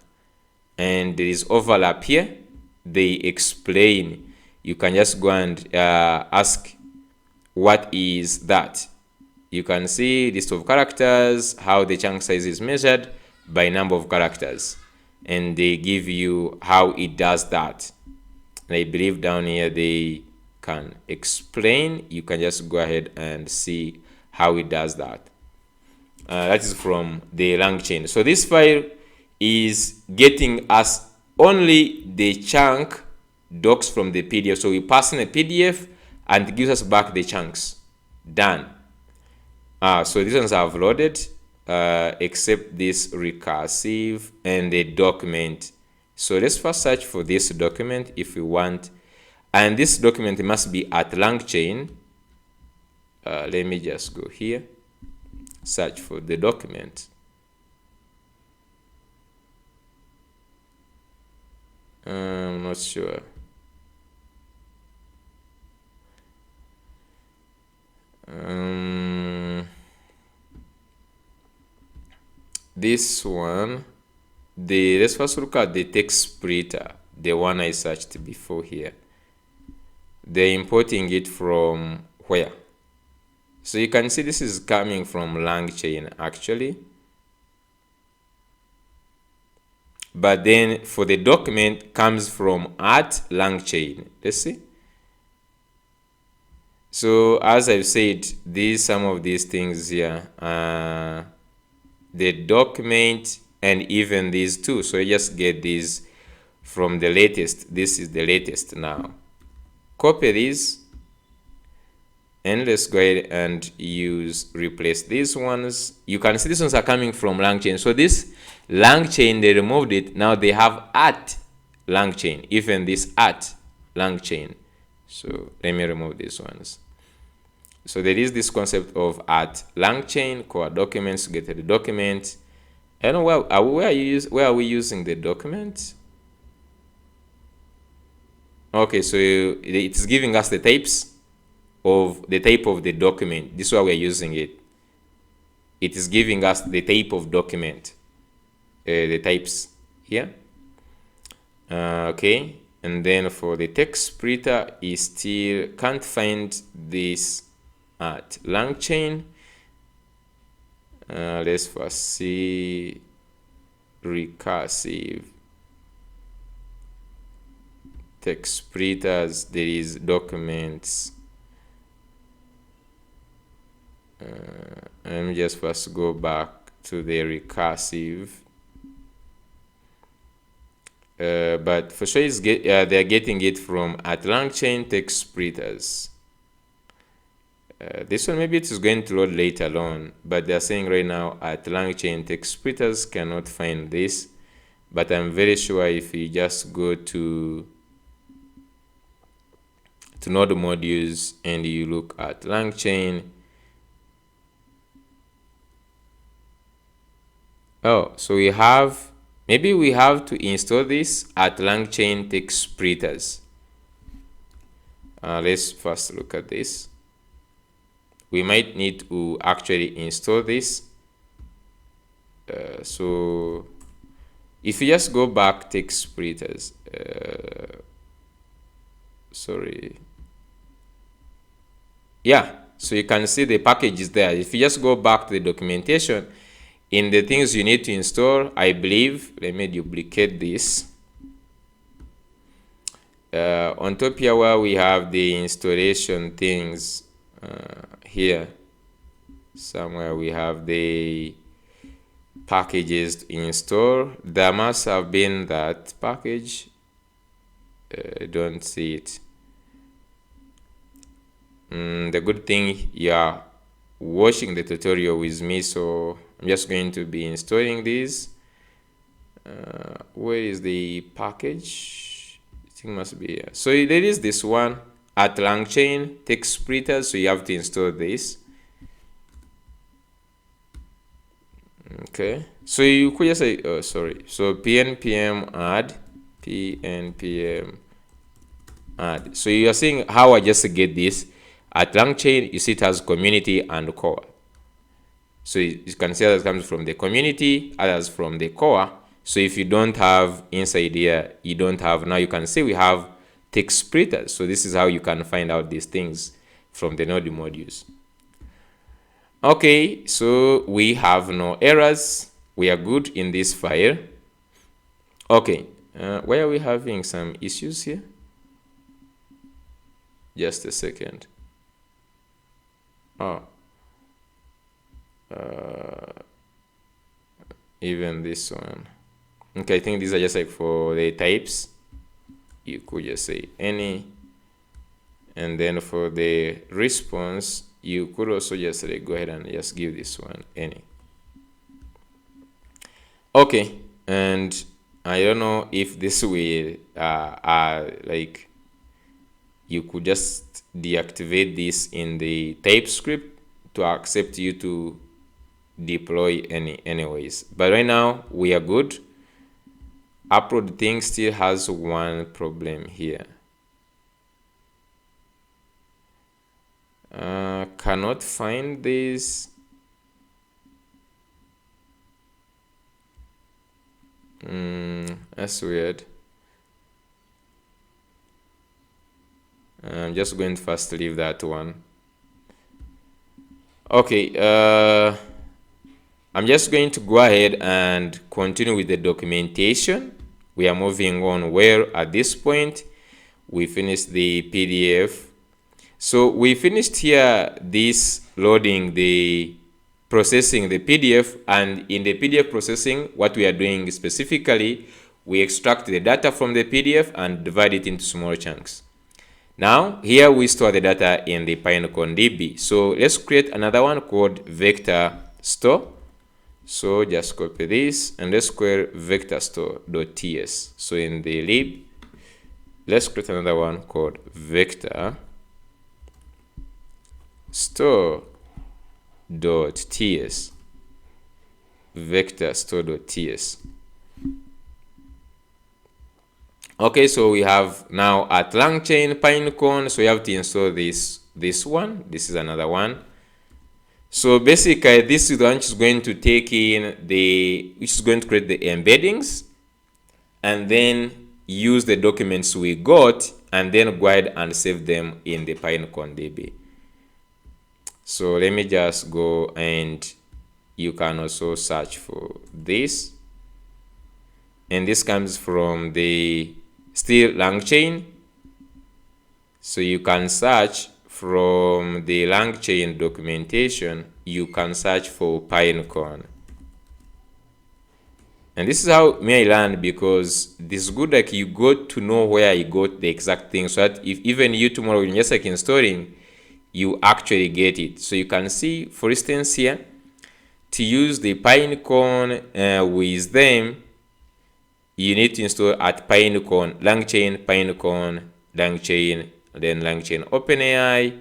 And there is overlap here. They explain. You can just go and ask, what is that? You can see list of characters, how the chunk size is measured by number of characters. And they give you how it does that. And I believe down here they can explain. You can just go ahead and see how it does that. That is from the Langchain. So this file is getting us only the chunk docs from the PDF. So we pass in a PDF and it gives us back the chunks. Done. So these ones I've loaded, except this recursive and the document. So let's first search for this document if we want. And this document must be at Langchain. Let me just go here, search for the document. I'm not sure. This one, let's first look at the text splitter, the one I searched before here. They're importing it from where? So you can see this is coming from Langchain actually. But then for the document comes from at Langchain. Let's see. So as I've said, some of these things here, the document and even these two. So you just get these from the latest. This is the latest now. Copy these and let's go ahead and replace these ones. You can see these ones are coming from Langchain. So this Langchain, they removed it. Now they have at Langchain, even this at Langchain. So let me remove these ones. So there is this concept of at Langchain, core documents, get the document. I don't know where are we using the document? Okay, so it's giving us the types of the type of the document. This is why we're using it. It is giving us the type of document, the types here. Okay, and then for the text splitter, it still can't find this at Langchain. Let's first see recursive text splitters, there is documents. Let me just first go back to the recursive. But for sure they're getting it from at Langchain text splitters. This one maybe it is going to load later on, but they're saying right now at Langchain text splitters cannot find this. But I'm very sure if you just go to node modules and you look at Langchain, oh, so maybe we have to install this at Langchain text splitters. Let's first look at this. We might need to actually install this. So if you just go back text splitters, sorry. Yeah, so you can see the package is there. If you just go back to the documentation, in the things you need to install, I believe, let me duplicate this. On top here where we have the installation things, here somewhere we have the packages to install. There must have been that package. I don't see it. The good thing you are watching the tutorial with me, so I'm just going to be installing this. Where is the package? I think it must be here. So there is this one at Langchain text splitters, so you have to install this. Okay, so you could just say, oh sorry, so pnpm add. So you are seeing how I just get this. At Langchain, you see it has community and core. So you can see that comes from the community, others from the core. So if you don't have inside here, you don't have, now you can see we have text splitters. So this is how you can find out these things from the node modules. Okay, so we have no errors. We are good in this file. Okay, why are we having some issues here? Just a second. Oh, even this one. Okay, I think these are just like for the types. You could just say any, and then for the response, you could also just like go ahead and just give this one any. Okay, and I don't know if this will like you could just deactivate this in the TypeScript to accept you to deploy anyways. But right now we are good. Uploadthing still has one problem here. Cannot find this. That's weird. I'm just going to first leave that one. Okay, I'm just going to go ahead and continue with the documentation. We are moving on where at this point we finished the PDF. So we finished here this loading, the processing the PDF, and in the PDF processing, what we are doing specifically, we extract the data from the PDF and divide it into small chunks. Now here we store the data in the PineconeDB. So let's create another one called vector store. So just copy this and let's create vector store.ts. So in the lib, let's create another one called vector store.ts. Vector store.ts. Okay, so we have now at Langchain Pinecone, so you have to install this one. This is another one. So basically this is the one which is going to take in which is going to create the embeddings and then use the documents we got and then go ahead and save them in the PineconeDB. So let me just go, and you can also search for this. And this comes from the still Langchain. So you can search from the Langchain documentation, you can search for Pinecone. And this is how me I learned, because this is good, like you got to know where you got the exact thing, so that if even you tomorrow when you're just like installing, you actually get it. So you can see, for instance, here to use the Pinecone with them, you need to install at Pinecone, Langchain, Pinecone, Langchain, then Langchain OpenAI,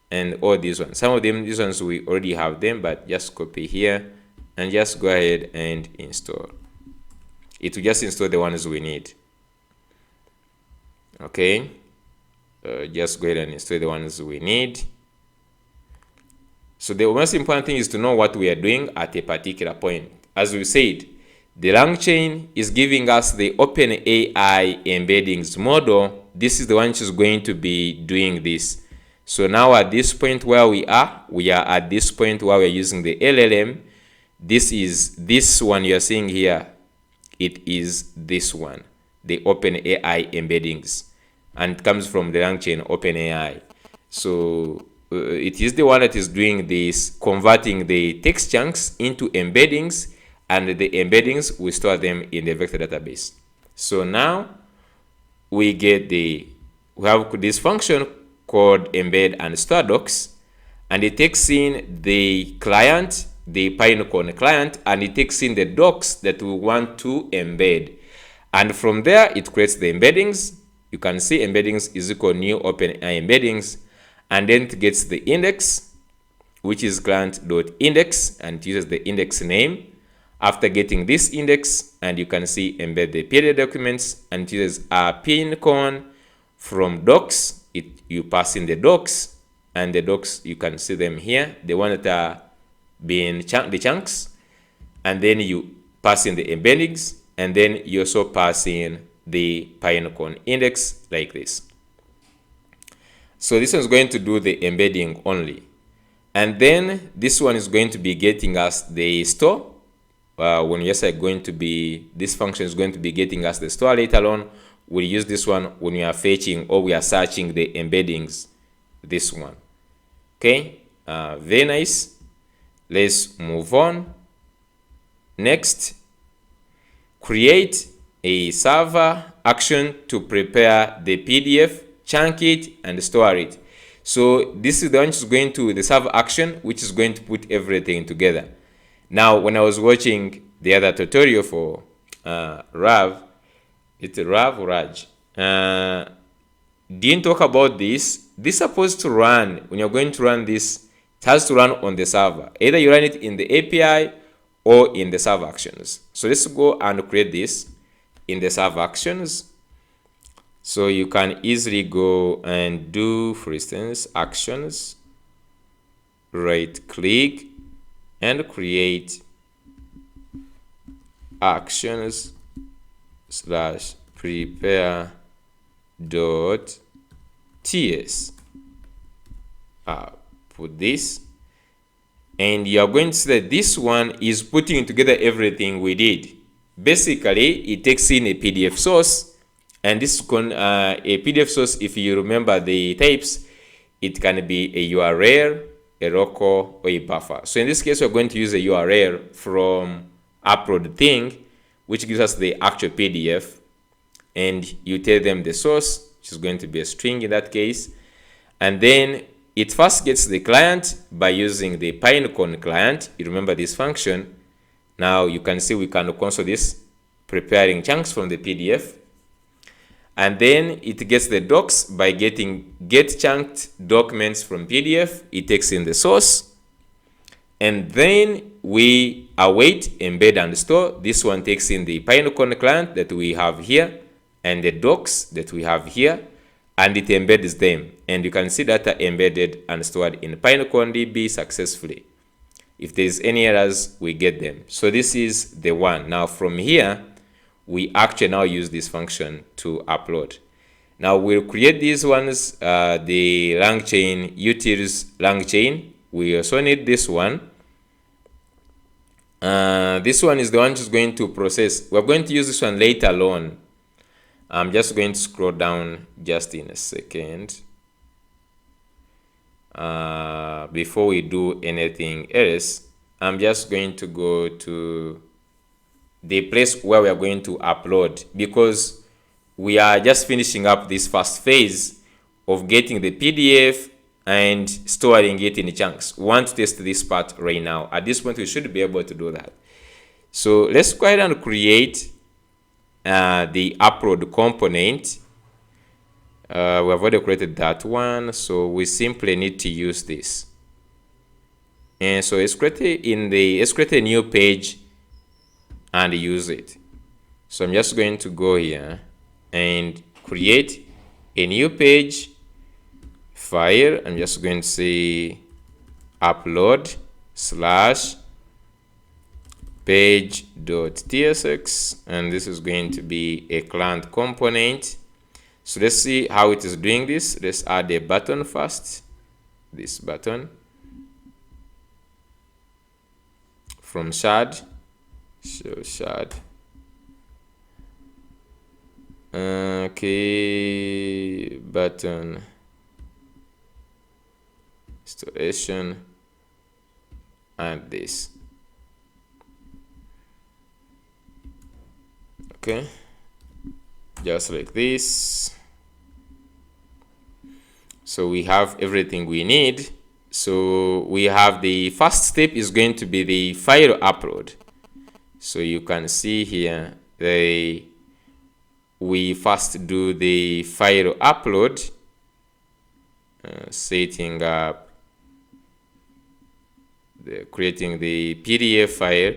and all these ones. Some of them, these ones we already have them, but just copy here and just go ahead and install. It will just install the ones we need. Okay, just go ahead and install the ones we need. So the most important thing is to know what we are doing at a particular point. As we said, the Langchain is giving us the OpenAI embeddings model. This is the one which is going to be doing this. So now at this point where we are at this point where we're using the LLM. This is this one you're seeing here. It is this one, the OpenAI embeddings, and it comes from the Langchain OpenAI. So it is the one that is doing this, converting the text chunks into embeddings, and the embeddings we store them in the vector database. So now we have this function called embed and store docs, and it takes in the client, the Pinecone client, and it takes in the docs that we want to embed, and from there it creates the embeddings. You can see embeddings is equal new OpenAI embeddings, and then it gets the index, which is client.index, and it uses the index name. After getting this index, and you can see embed the PDF documents, and it uses a Pinecone from docs. You pass in the docs, and the docs you can see them here, the one that are being the chunks, and then you pass in the embeddings, and then you also pass in the Pinecone index like this. So this one is going to do the embedding only, and then this one is going to be getting us the store. When yes, this function is going to be getting us the store later on. We'll use this one when we are fetching or we are searching the embeddings. This one, okay, very nice. Let's move on. Next, create a server action to prepare the PDF, chunk it, and store it. So this is the one which is going to the server action, which is going to put everything together. Now, when I was watching the other tutorial for Rav, it's Rav or Raj, didn't talk about this. This is supposed to run, when you're going to run this, it has to run on the server. Either you run it in the API or in the server actions. So let's go and create this in the server actions. So you can easily go and do, for instance, actions, right click, and create actions / prepare .ts. Put this, and you are going to see that this one is putting together everything we did. Basically, it takes in a PDF source, and this a PDF source, if you remember the types, it can be a URL, a local, or a buffer. So in this case, we're going to use a URL from uploadthing, which gives us the actual PDF, and you tell them the source, which is going to be a string in that case, and then it first gets the client by using the Pinecone client. You remember this function. Now you can see we can console this, preparing chunks from the PDF, and then it gets the docs by getting get chunked documents from PDF. It takes in the source, and then we await embed and store. This one takes in the Pinecone client that we have here and the docs that we have here, and it embeds them, and you can see data embedded and stored in PineconeDB successfully. If there's any errors, we get them. So this is the one. Now from here, we actually now use this function to upload. Now we'll create these ones, the Langchain utils Langchain. We also need this one. This one is the one which is going to process. We're going to use this one later on. I'm just going to scroll down just in a second before we do anything else. I'm just going to go to the place where we are going to upload, because we are just finishing up this first phase of getting the PDF and storing it in chunks. We want to test this part right now. At this point, we should be able to do that. So let's go ahead and create the upload component. We have already created that one, so we simply need to use this. And so let's create a new page and use it. So I'm just going to go here and create a new page file. I'm just going to say upload / page.tsx, and this is going to be a client component. So let's see how it is doing this. Let's add a button first. This button from shad. So shad. Okay, button installation and this. Okay, just like this. So we have everything we need. So we have the first step is going to be the file upload. So you can see here we first do the file upload, setting up creating the PDF file.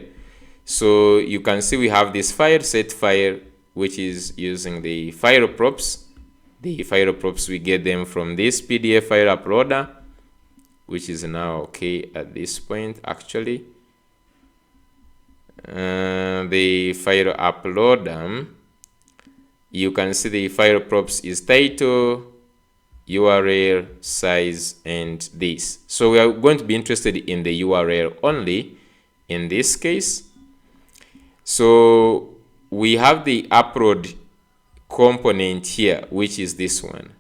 So you can see we have this file set file, which is using the file props. The file props, we get them from this PDF file uploader, which is now okay at this point actually. The file uploader, you can see the file props is title, URL, size, and this. So we are going to be interested in the URL only in this case. So we have the upload component here, which is this one.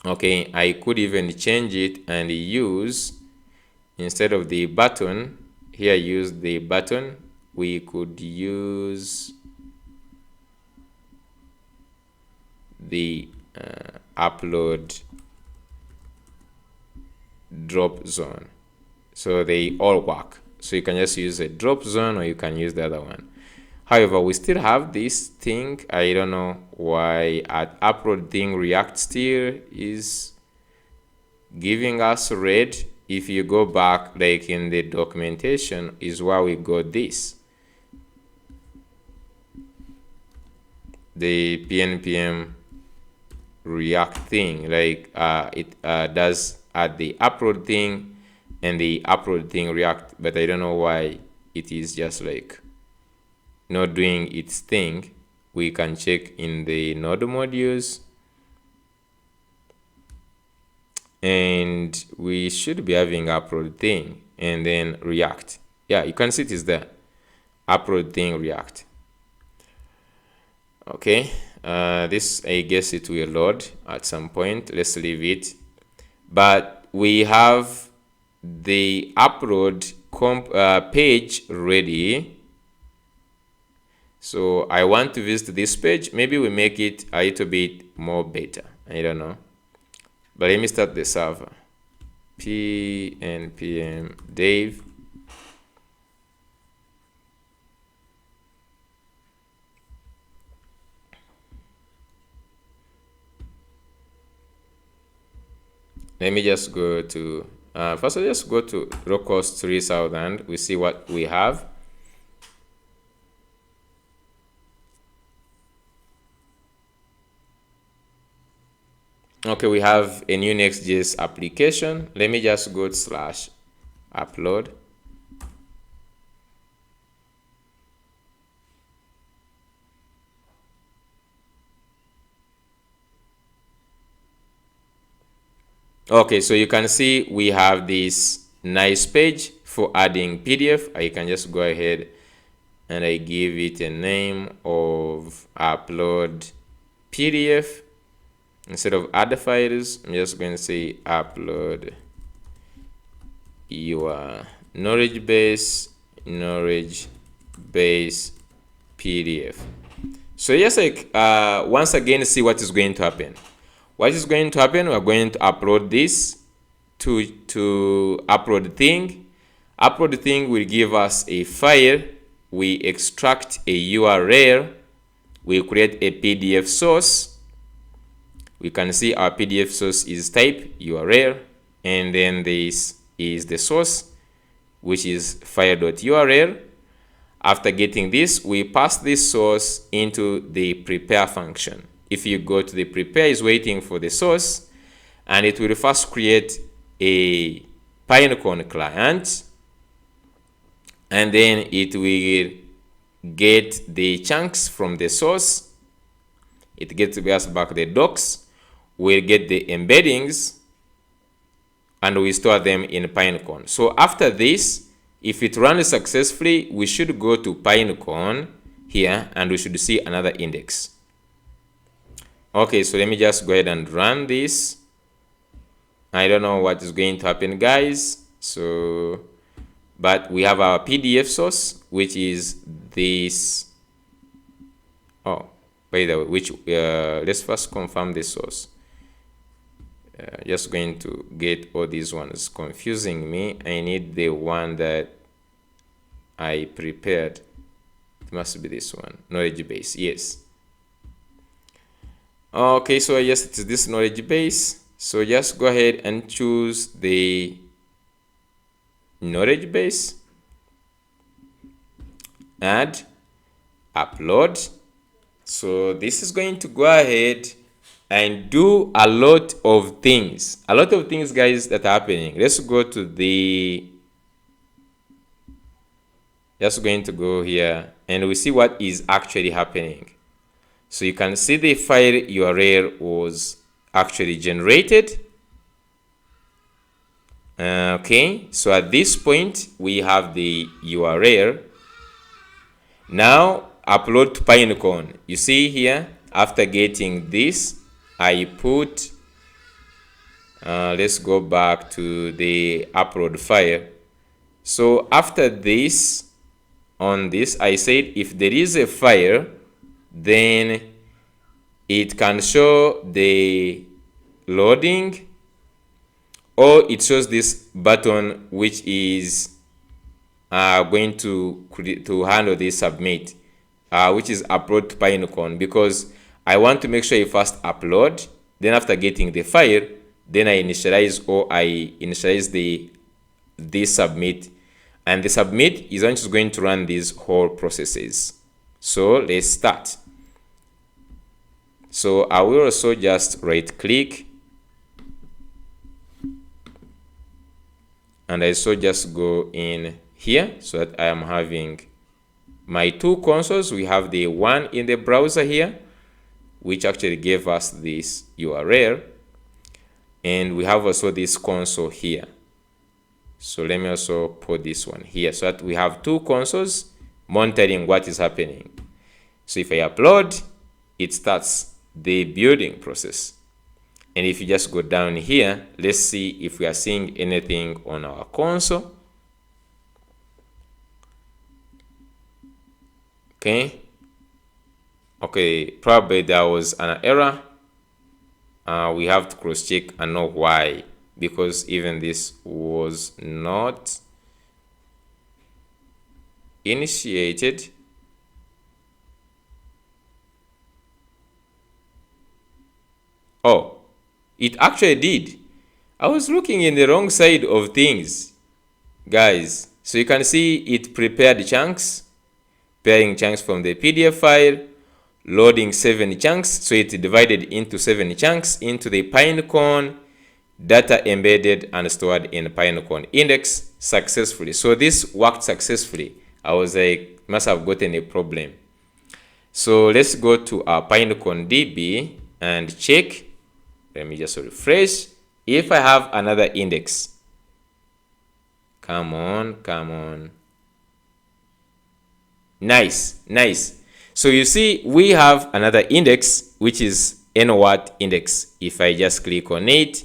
Okay, I could even change it and use, instead of the button here, use the button. We could use the upload drop zone. So they all work. So you can just use a drop zone, or you can use the other one. However, we still have this thing. I don't know why at upload thing React still is giving us red. If you go back, like in the documentation, is where we got this. The PNPM React thing, like it does add the upload thing and the upload thing React, but I don't know why it is just like not doing its thing. We can check in the node modules, and we should be having upload thing and then React. Yeah, you can see it is there, upload thing React. Okay, this, I guess it will load at some point. Let's leave it. But we have the upload page ready. So I want to visit this page. Maybe we make it a little bit more better. I don't know. But let me start the server. npm dev. Let me just go to, first I'll just go to localhost 3000. We see what we have. Okay, we have a new Next.js application. Let me just go to /upload. Okay, so you can see we have this nice page for adding PDF. I can just go ahead and I give it a name of upload PDF. Instead of other files, I'm just going to say upload your knowledge base PDF. So just like once again, see what is going to happen. What is going to happen? We're going to upload this to upload thing. Upload thing will give us a file. We extract a URL. We create a PDF source. We can see our PDF source is type URL, and then this is the source, which is file.url. After getting this, we pass this source into the prepare function. If you go to the prepare, is waiting for the source, and it will first create a Pinecone client, and then it will get the chunks from the source. It gets us back the docs. We'll get the embeddings, and we store them in Pinecone. So after this, if it runs successfully, we should go to Pinecone here, and we should see another index. Okay, so let me just go ahead and run this. I don't know what is going to happen, guys. So, but we have our PDF source, which is this. Oh, by the way, which let's first confirm the source. Just going to get all these ones confusing me. I need the one that I prepared. It must be this one, knowledge base. Yes. Okay, so yes, it is this knowledge base. So just go ahead and choose the knowledge base, add, upload. So this is going to go ahead and do a lot of things. A lot of things, guys, that are happening. Let's go to the, just going to go here, and we see what is actually happening. So you can see the file URL was actually generated. Okay, so at this point we have the URL. Now upload to Pinecone. You see here, after getting this, I put, let's go back to the upload file. So after this, on this, I said if there is a file, then it can show the loading, or it shows this button which is going to handle this submit, which is upload to Pinecone, because I want to make sure you first upload, then after getting the file, then I initialize the submit, and the submit is just going to run these whole processes. So let's start. So I will also just right click, and I also just go in here so that I am having my two consoles. We have the one in the browser here, which actually gave us this URL, and we have also this console here. So let me also put this one here so that we have two consoles monitoring what is happening. So if I upload, it starts the building process. And if you just go down here, let's see if we are seeing anything on our console. Okay, probably there was an error. We have to cross check and know why, because even this was not initiated. Oh, it actually did. I was looking in the wrong side of things, guys. So you can see it prepared chunks, pairing chunks from the PDF file, loading 7 chunks. So it divided into 7 chunks into the Pinecone, data embedded and stored in Pinecone index successfully. So this worked successfully. I was like, must have gotten a problem. So let's go to our PineconeDB and check. Let me just refresh. If I have another index, come on. Nice, nice. So you see, we have another index, which is nwhat index. If I just click on it,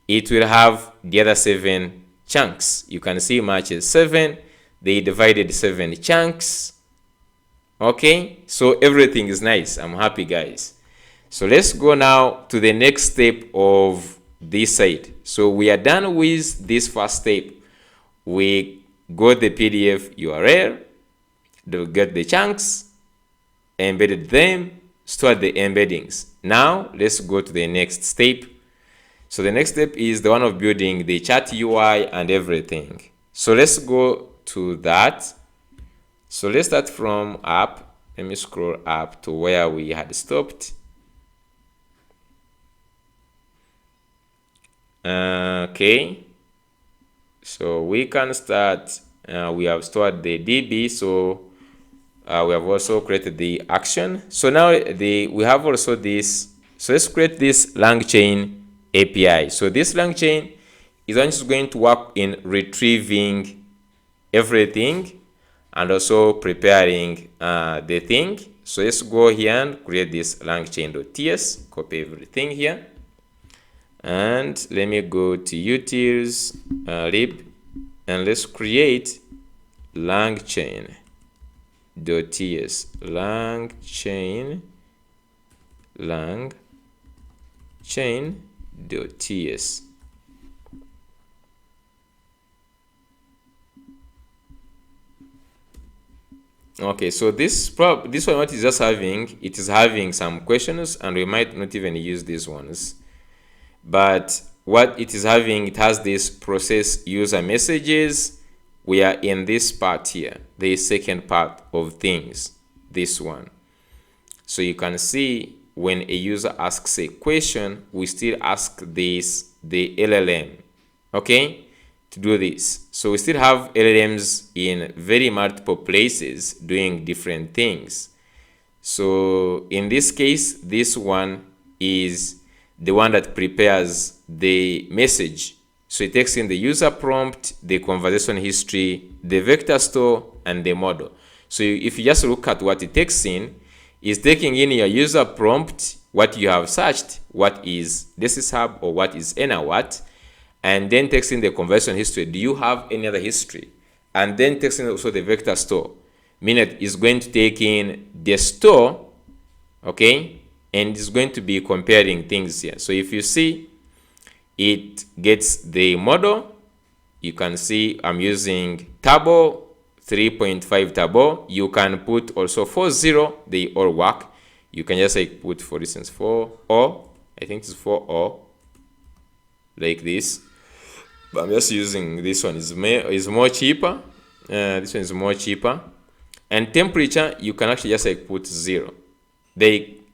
it will have the other 7 chunks. You can see matches 7. They divided 7 chunks. Okay, so everything is nice. I'm happy, guys. So let's go now to the next step of this site. So we are done with this first step. We got the PDF URL, get the chunks, embedded them, stored the embeddings. Now let's go to the next step. So the next step is the one of building the chat UI and everything. So let's go to that. So let's start from up. Let me scroll up to where we had stopped. Okay, so we can start. We have stored the DB, so we have also created the action. So now we have also this. So let's create this Langchain API. So this Langchain is just going to work in retrieving everything and also preparing the thing. So let's go here and create this Langchain.ts, copy everything here. And let me go to utils lib, and let's create Langchain.ts, Langchain.ts. Okay, so this one, what is just having, it is having some questions, and we might not even use these ones. But what it is having, it has this process user messages. We are in this part here, the second part of things, this one. So you can see when a user asks a question, we still ask this, the LLM, okay, to do this. So we still have LLMs in very multiple places doing different things. So in this case, this one is the one that prepares the message. So it takes in the user prompt, the conversation history, the vector store, and the model. So if you just look at what it takes in, it's taking in your user prompt, what you have searched, what is this hub or what is nwhat, and then takes in the conversation history. Do you have any other history? And then takes in also the vector store, meaning it's going to take in the store, okay, and it's going to be comparing things here. So if you see, it gets the model. You can see I'm using Turbo 3.5 Turbo. You can put also 4.0. They all work. You can just like put, for instance, 4 or I think it's 4 or like this. But I'm just using this one. Is more cheaper. This one is more cheaper. And temperature, you can actually just like put 0.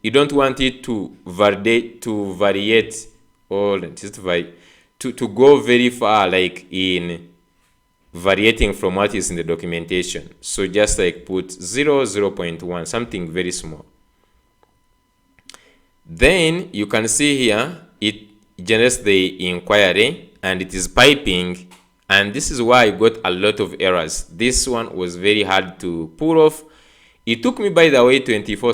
You don't want it to variate or just to go very far, like in variating from what is in the documentation. So just like put 0, 0.1, something very small. Then you can see here it generates the inquiry and it is piping, and this is why I got a lot of errors. This one was very hard to pull off. It took me, by the way, 24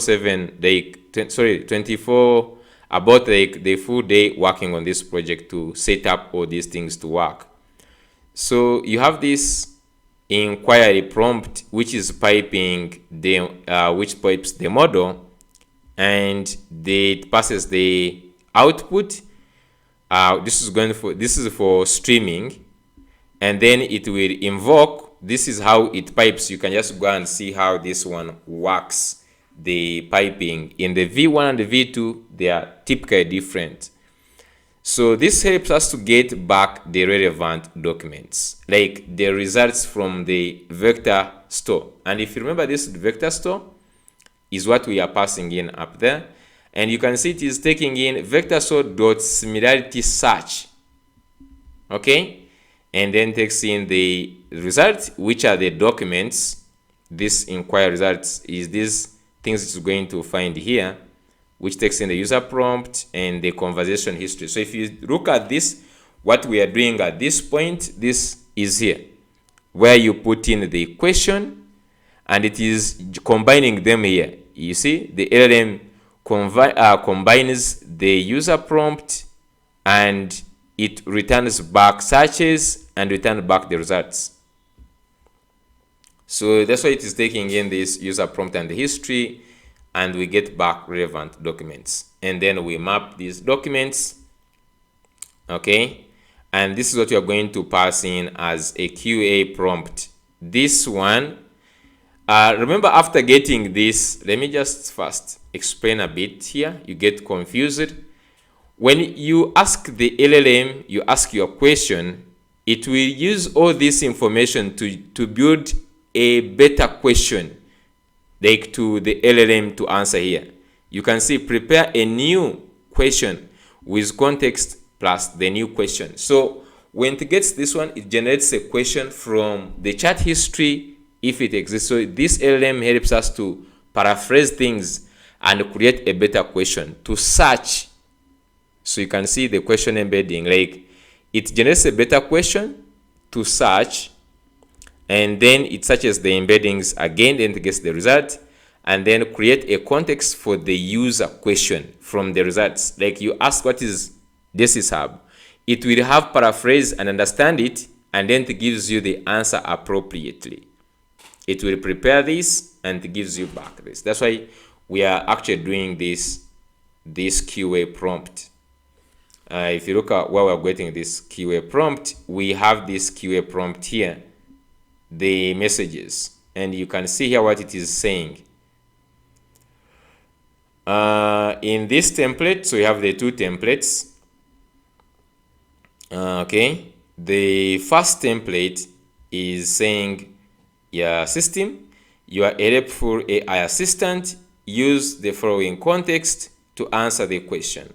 about like the full day working on this project to set up all these things to work. So you have this inquiry prompt which is piping the which pipes the model, and it passes the output. This is for streaming, and then it will invoke. This is how it pipes. You can just go and see how this one works. The piping in the V1 and the V2, they are typically different. So this helps us to get back the relevant documents, like the results from the vector store. And if you remember, this vector store is what we are passing in up there, and you can see it is taking in vector store.similarity search, okay, and then takes in the result, which are the documents. This inquiry results is these things it's going to find here, which takes in the user prompt and the conversation history. So if you look at this, what we are doing at this point, this is here, where you put in the question and it is combining them here. You see, the LLM combines the user prompt, and it returns back searches and returns back the results. So that's why it is taking in this user prompt and the history, and we get back relevant documents, and then we map these documents. Okay, and this is what you are going to pass in as a QA prompt. This one, remember, after getting this, let me just first explain a bit here. You get confused. When you ask the LLM, you ask your question, it will use all this information to build a better question, like to the LLM to answer here. You can see prepare a new question with context plus the new question. So when it gets this one, it generates a question from the chat history if it exists. So this LLM helps us to paraphrase things and create a better question to search. So you can see the question embedding, like it generates a better question to search, and then it searches the embeddings again, then it gets the result, and then create a context for the user question from the results. Like you ask what is this hub, it will have paraphrase and understand it, and then it gives you the answer appropriately. It will prepare this and it gives you back this. That's why we are actually doing this QA prompt. If you look at where we're getting this QA prompt, we have this QA prompt here, the messages, and you can see here what it is saying. In this template, so we have the two templates. Okay, the first template is saying your system, you are a helpful AI assistant, use the following context to answer the question.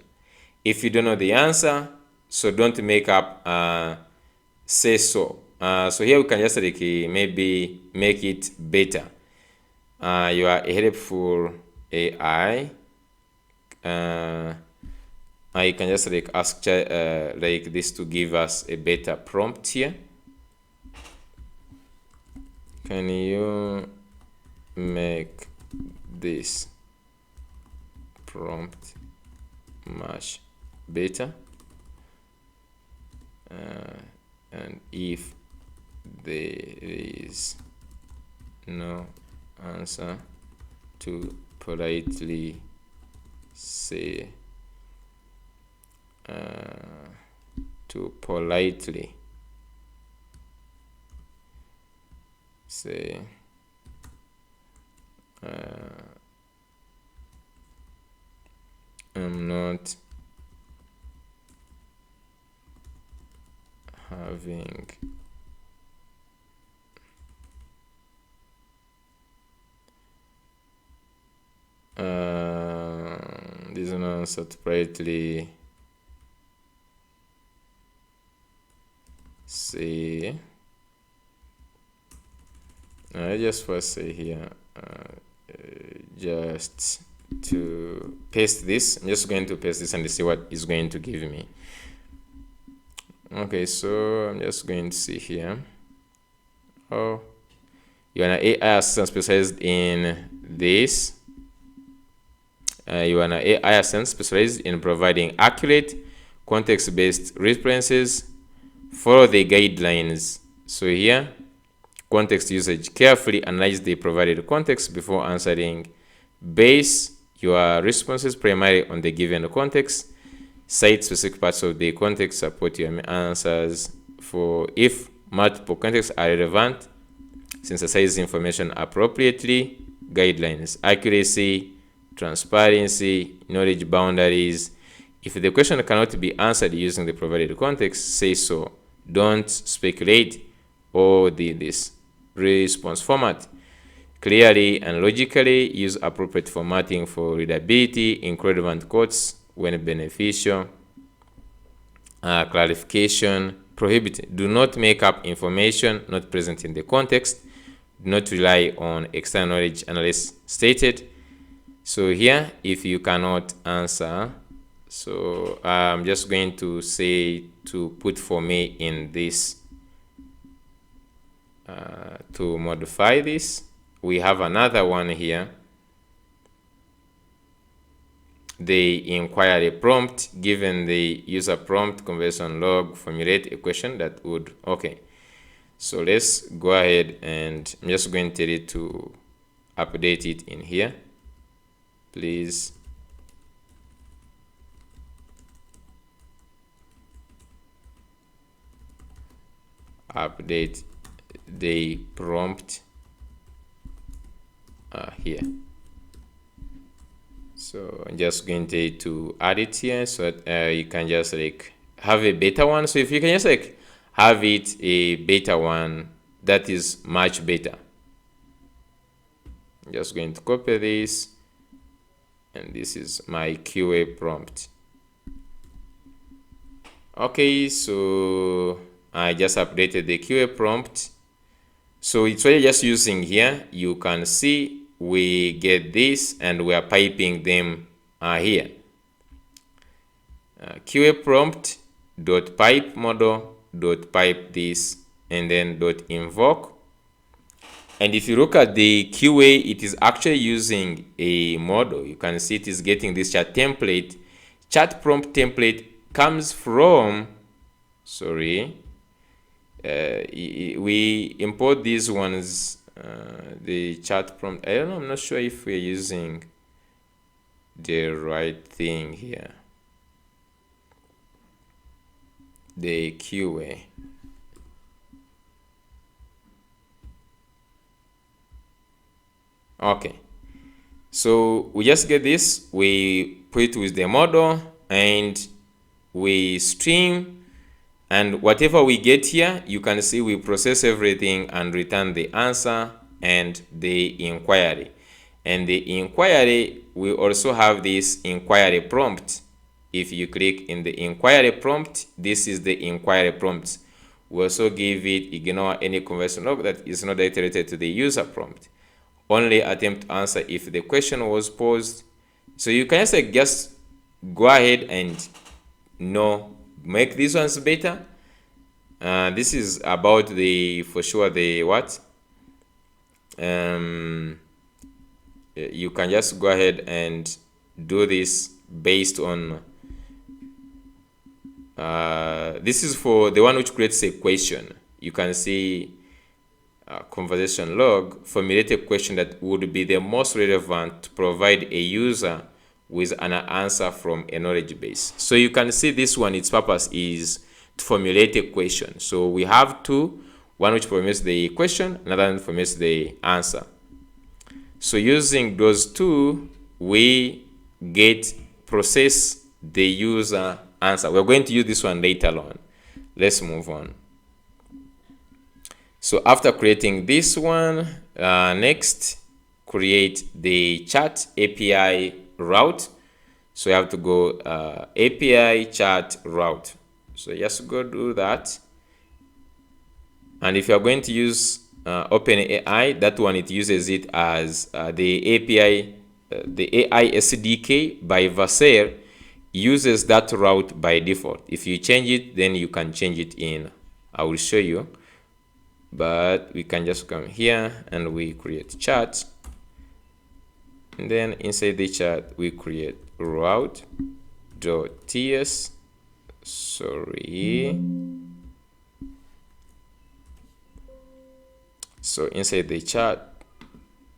If you don't know the answer, so don't make up say so. So here we can just like maybe make it better. You are a helpful AI. I can just like ask like this to give us a better prompt here. Can you make this prompt much better? And if there is no answer, to politely say I'm not having this one politely say. I just first say here, just to paste this. I'm just going to paste this and see what it's going to give me. Okay, so I'm just going to see here. Oh, you're an AI assistant specialized in this. You are an AI assistant specialized in providing accurate, context-based responses. Follow the guidelines. So here, context usage. Carefully analyze the provided context before answering. Base your responses primarily on the given context. Cite specific parts of the context. Support your answers for if multiple contexts are relevant. Synthesize information appropriately. Guidelines. Accuracy, transparency, knowledge boundaries. If the question cannot be answered using the provided context, say so. Don't speculate or this response format. Clearly and logically use appropriate formatting for readability, include relevant quotes when beneficial. Clarification. Prohibit. Do not make up information not present in the context. Do not rely on external knowledge unless stated. So here, if you cannot answer, so I'm just going to say to put for me in this, to modify this. we have another one here. The inquiry prompt, given the user prompt conversion log, formulate a question that would, okay. So let's go ahead and I'm just going to tell it to update it in here. Please update the prompt here. So I'm just going to add it here so that you can just like have a beta one. So if you can just like have it a beta one, that is much better. I'm just going to copy this, and this is my QA prompt. Okay, so I just updated the QA prompt. So it's really just using here. You can see we get this and we are piping them here. QA prompt dot pipe model dot pipe this and then dot invoke. And if you look at the QA, it is actually using a model. You can see it is getting this chat template. Chat prompt template comes from, we import these ones, the chat prompt. I don't know, I'm not sure if we're using the right thing here. The QA. Okay, so we just get this, we put it with the model and we stream, and whatever we get here, you can see we process everything and return the answer and the inquiry. And the inquiry, we also have this inquiry prompt. If you click in the inquiry prompt, this is the inquiry prompt. We also give it ignore any conversion log that is not related to the user prompt. Only attempt to answer if the question was posed. So you can just go ahead and make these ones better. This is about the, for sure, the what? You can just go ahead and do this based on, this is for the one which creates a question. You can see conversation log, formulate a question that would be the most relevant to provide a user with an answer from a knowledge base. So you can see this one, its purpose is to formulate a question. So we have two, one which formulates the question, another one formulates the answer. So using those two, we process the user answer. We're going to use this one later on. Let's move on. So after creating this one, next, create the chat API route. So you have to go API chat route. So just go do that. And if you are going to use OpenAI, that one, it uses it as the API, the AI SDK by Versailles uses that route by default. If you change it, then you can change it in. I will show you. But we can just come here and we create chat, and then inside the chat we create route.ts. So inside the chat,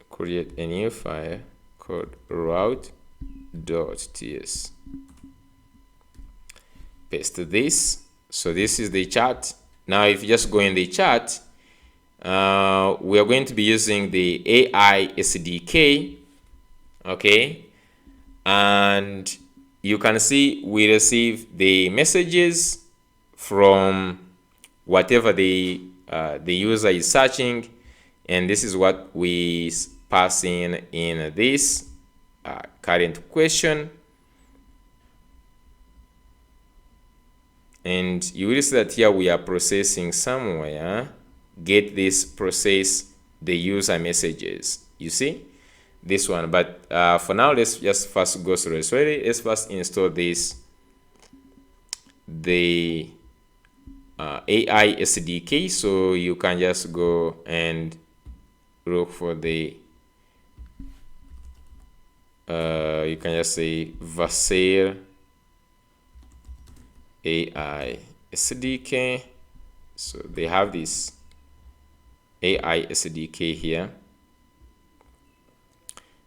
create a new file called route.ts. Paste this. So this is the chat. Now if you just go in the chat, we are going to be using the AI SDK, okay, and you can see we receive the messages from whatever the user is searching, and this is what we pass in this current question. And you will see that here we are processing somewhere. Get this, process the user messages. You see this one, but for now let's just first go through this. Let's first install this, the AI SDK. So you can just go and look for the you can just say Vassar AI SDK. So they have this AI SDK here.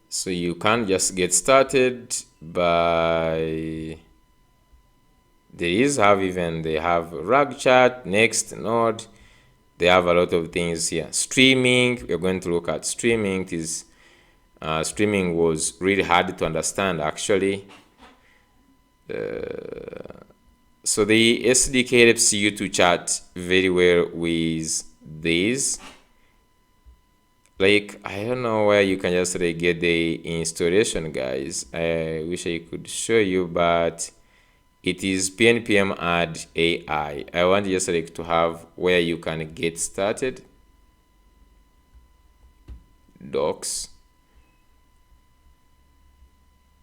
So you can just get started by they have rag chat, next node. They have a lot of things here. Streaming, we're going to look at streaming. It is streaming was really hard to understand actually. So the SDK helps you to chat very well with these. Like, I don't know where you can just like get the installation, guys. I wish I could show you, but it is PNPM add AI. I want just like to have where you can get started. Docs.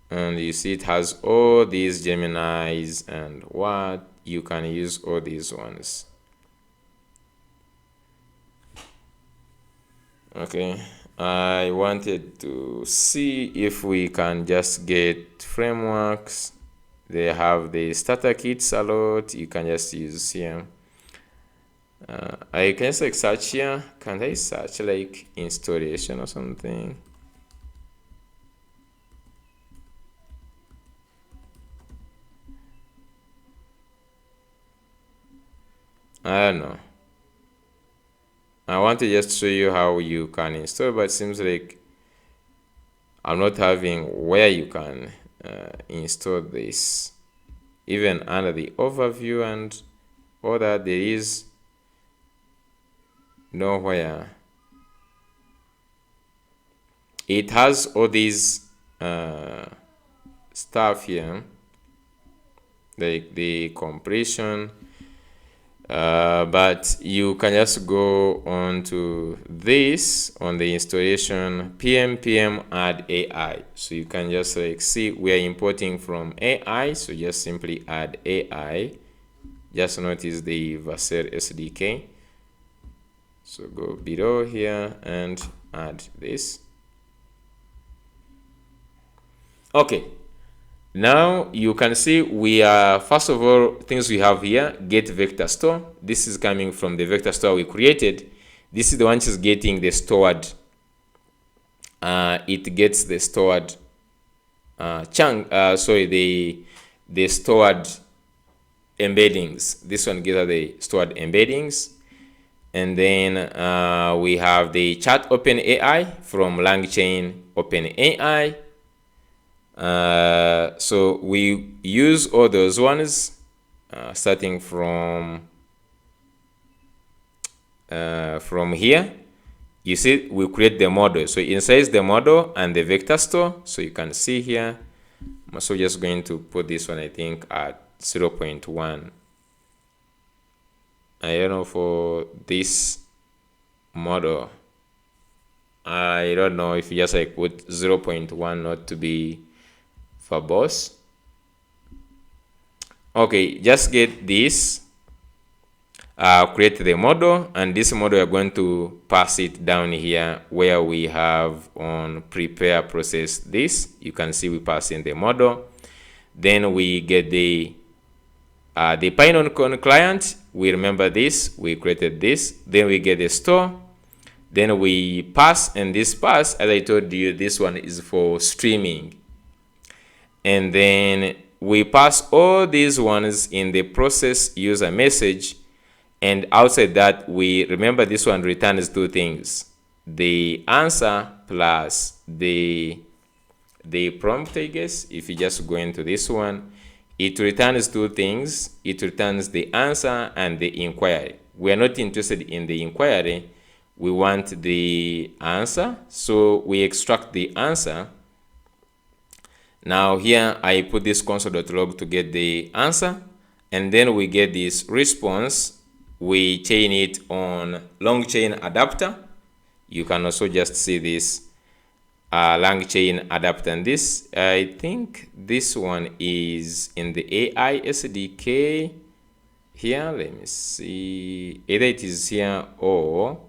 And you see it has all these Geminis and what you can use all these ones. Okay, I wanted to see if we can just get frameworks. They have the starter kits a lot. You can just use here. I can just like search here. Can I search like installation or something? I don't know. I want to just show you how you can install, but it seems like I'm not having where you can install this. Even under the overview and all that, there is nowhere. It has all these stuff here, like the compression. But you can just go on to this on the installation PNPM add AI. So you can just like see we are importing from AI. So just simply add AI. Just notice the Vassar SDK. So go below here and add this. Okay. Now you can see we are, first of all, things we have here, get vector store. This is coming from the vector store we created. This is the one which is getting the stored, it gets the stored chunk, the stored embeddings. This one gets the stored embeddings. And then we have the chat OpenAI from Langchain OpenAI. So we use all those ones starting from here. You see we create the model, so inside the model and the vector store. So you can see here, I'm also just going to put this one I think at 0.1. I don't know for this model, I don't know if you just like put 0.1 not to be verbose. Okay, just get this, create the model, and this model we are going to pass it down here where we have on prepare process this. You can see we pass in the model. Then we get the Pinecone client. We remember this, we created this. Then we get the store. Then we pass, and this pass, as I told you, this one is for streaming. And then we pass all these ones in the process user message. And outside that, we remember this one returns two things: the answer plus the prompt, I guess. If you just go into this one, it returns two things. It returns the answer and the inquiry. We are not interested in the inquiry. We want the answer. So we extract the answer. Now here I put this console.log to get the answer, and then we get this response. We chain it on Langchain adapter. You can also just see this Langchain adapter, and this, I think this one is in the AI SDK here. Let me see, either it is here or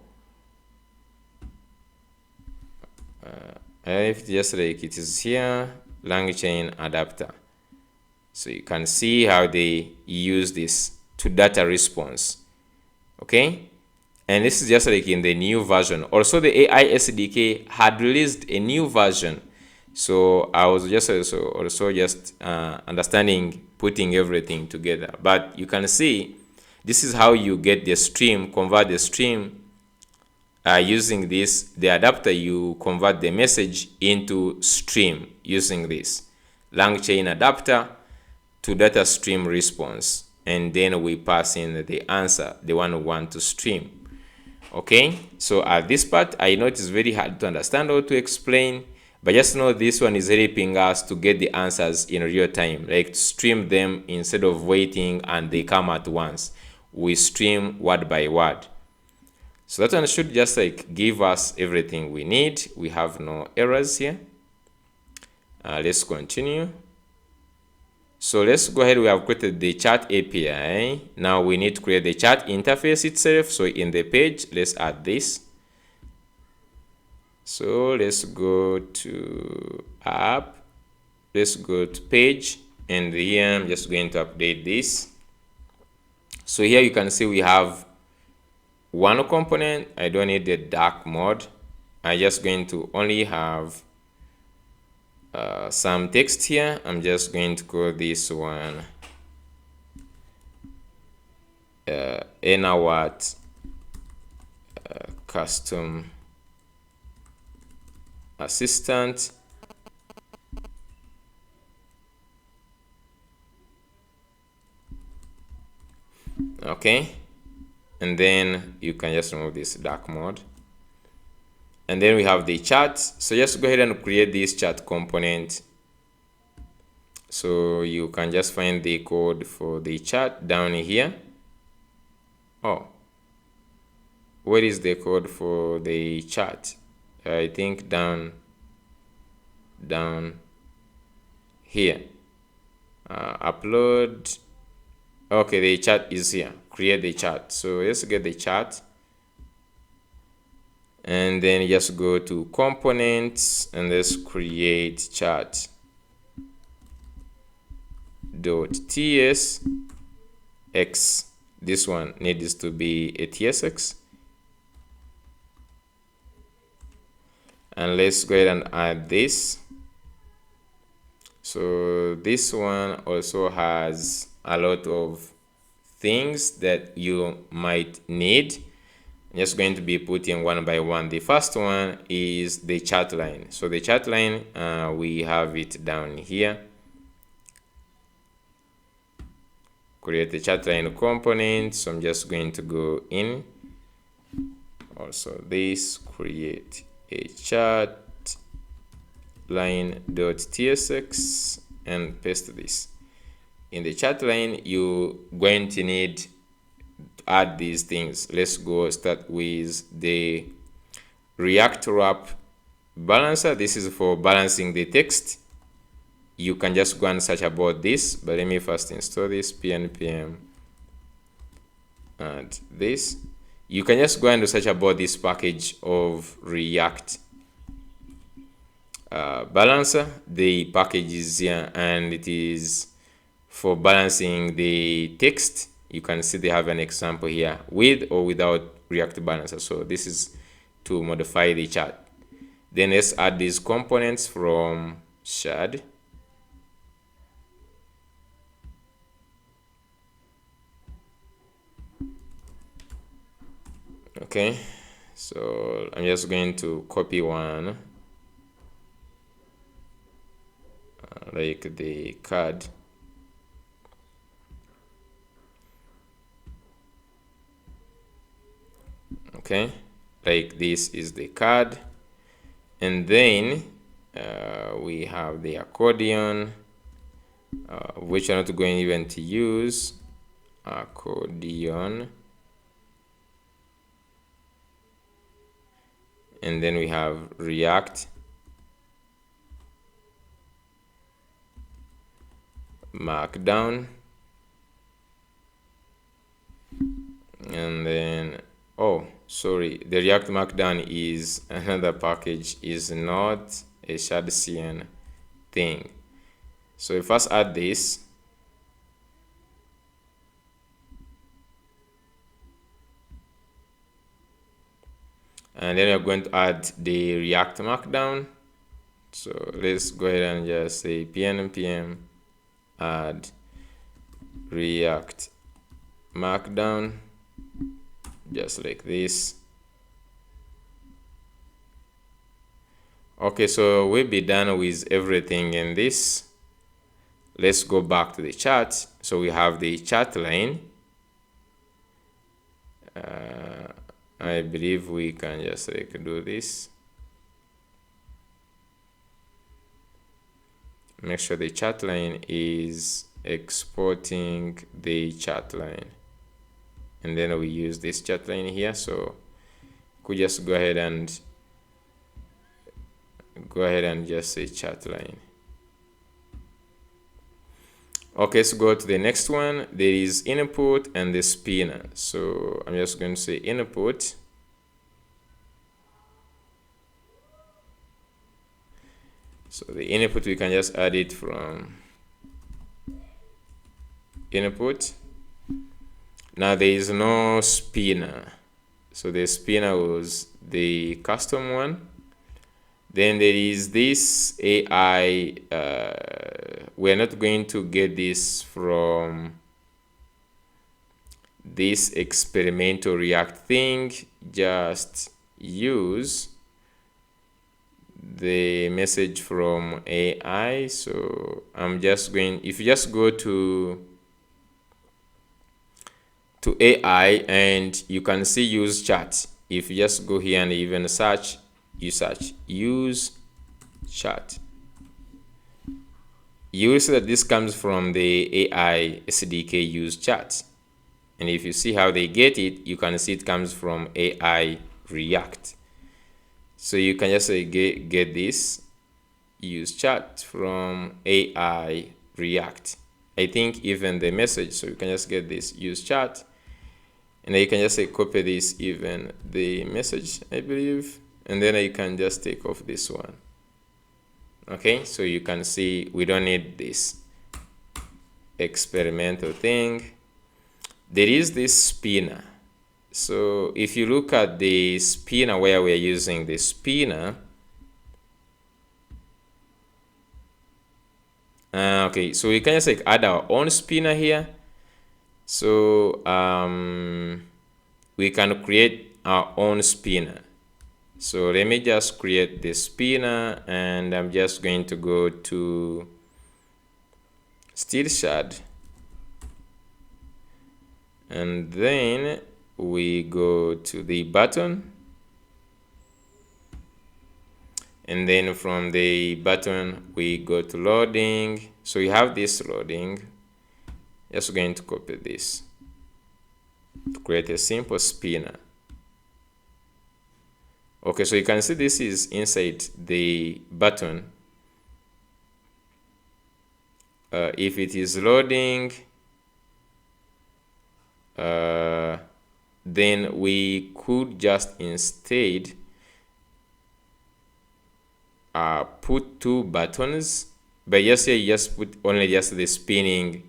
if just like it is here, Langchain adapter. So you can see how they use this to data response. Okay, and this is just like in the new version. Also, the AI SDK had released a new version. So I was just also just understanding, putting everything together. But you can see this is how you get the stream, convert the stream. Using the adapter, you convert the message into stream using this Langchain adapter to data stream response, and then we pass in the answer, the one we want to stream. Okay, so at this part, I know it is very hard to understand or to explain, but just know this one is helping us to get the answers in real time, like to stream them instead of waiting and they come at once. We stream word by word. So that one should just like give us everything we need. We have no errors here. Let's continue. So let's go ahead. We have created the chat API. Now we need to create the chat interface itself. So in the page, let's add this. So let's go to app. Let's go to page, and here I'm just going to update this. So here you can see we have one component. I don't need the dark mode. I'm just going to only have some text here. I'm just going to call this one NWAT custom assistant. Okay, and then you can just remove this dark mode. And then we have the chat. So just go ahead and create this chat component. So you can just find the code for the chat down here. Oh, where is the code for the chat? I think down here. Upload. Okay, the chat is here. Create the chat. So let's get the chat. And then just go to components and let's create chat .tsx. This one needs to be a tsx. And let's go ahead and add this. So this one also has a lot of things that you might need. I'm just going to be putting one by one. The first one is the chat line. So the chat line, we have it down here. Create the chat line component. So I'm just going to go in. Also this, create a chat line.tsx and paste this. In the chat line, you're going to need to add these things. Let's go start with the React wrap balancer. This is for balancing the text. You can just go and search about this, but let me first install this pnpm and this. You can just go and search about this package of React balancer. The package is here and it is for balancing the text. You can see they have an example here with or without React balancer. So this is to modify the chat. Then let's add these components from shad. Okay, so I'm just going to copy one, like the card. Okay, like this is the card, and then we have the accordion, which I'm not going even to use accordion, and then we have React Markdown, and then oh, sorry, the React Markdown is another package, is not a shadcn thing. So we first add this. And then we're going to add the React Markdown. So let's go ahead and just say npm add React Markdown, just like this. Okay, so we'll be done with everything in this. Let's go back to the chat. So we have the chat line. I believe we can just like do this. Make sure the chat line is exporting the chat line, and then we use this chat line here. So could just go ahead and just say chat line. Okay, let's go to the next one. There is input and the spinner. So I'm just going to say input. So the input, we can just add it from input. Now there is no spinner. So the spinner was the custom one. Then there is this AI. We're not going to get this from this experimental React thing. Just use the message from AI. So I'm just going, if you just go to AI and you can see use chat. If you just go here and even search, you search use chat, you will see that this comes from the AI SDK use chat. And if you see how they get it, you can see it comes from AI React. So you can just say get this use chat from AI React. I think even the message, so you can just get this use chat, and then you can just say copy this, even the message, I believe, and then you can just take off this one. Okay, so you can see we don't need this experimental thing. There is this spinner. So if you look at the spinner where we're using the spinner, okay, so we can just like add our own spinner here. So we can create our own spinner. So let me just create the spinner, and I'm just going to go to shad, and then we go to the button, and then from the button we go to loading. So we have this loading. Just going to copy this to create a simple spinner. Okay, so you can see this is inside the button. If it is loading, then we could just instead put two buttons, but yes, here you just put only just the spinning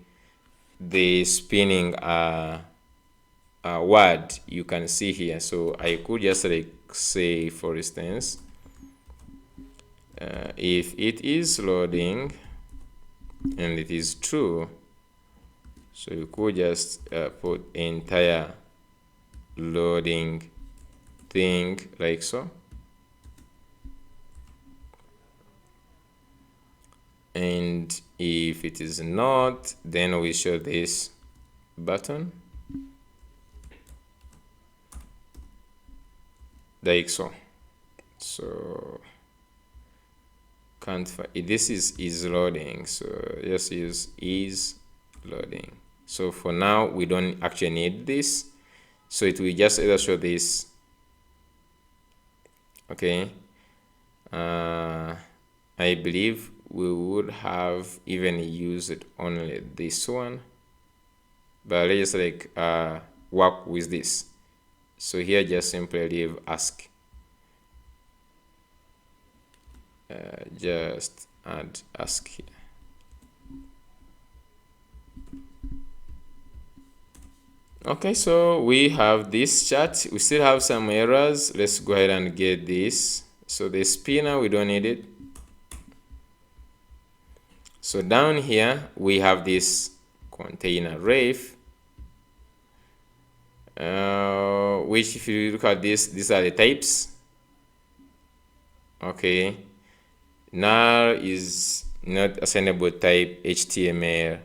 word you can see here. So I could just like say, for instance, if it is loading and it is true, so you could just put entire loading thing like so. And if it is not, then we show this button like so. So can't find it. This is loading, so just use is loading. So for now we don't actually need this, so it will just either show this. Okay, I believe we would have even used only this one, but let's like work with this. So here just simply leave ask. Just add ask here. Okay, so we have this chat. We still have some errors. Let's go ahead and get this. So the spinner, we don't need it. So down here, we have this container ref, which if you look at this, these are the types. Okay. Nar is not assignable type HTML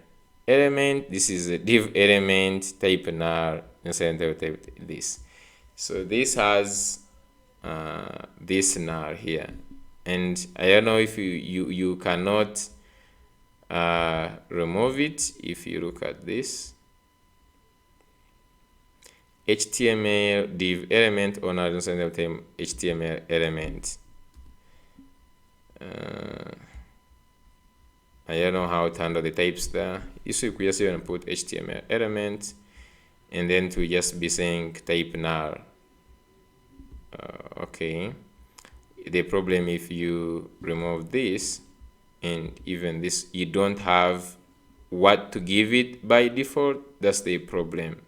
element. This is a div element type nar, assignable type this. So this has this nar here, and I don't know if you cannot remove it. If you look at this HTML div element or not assignable type HTML element. I don't know how to handle the types there. So we just even put HTML element, and then to just be saying type nar. Okay. The problem if you remove this and even this, you don't have what to give it by default. That's the problem.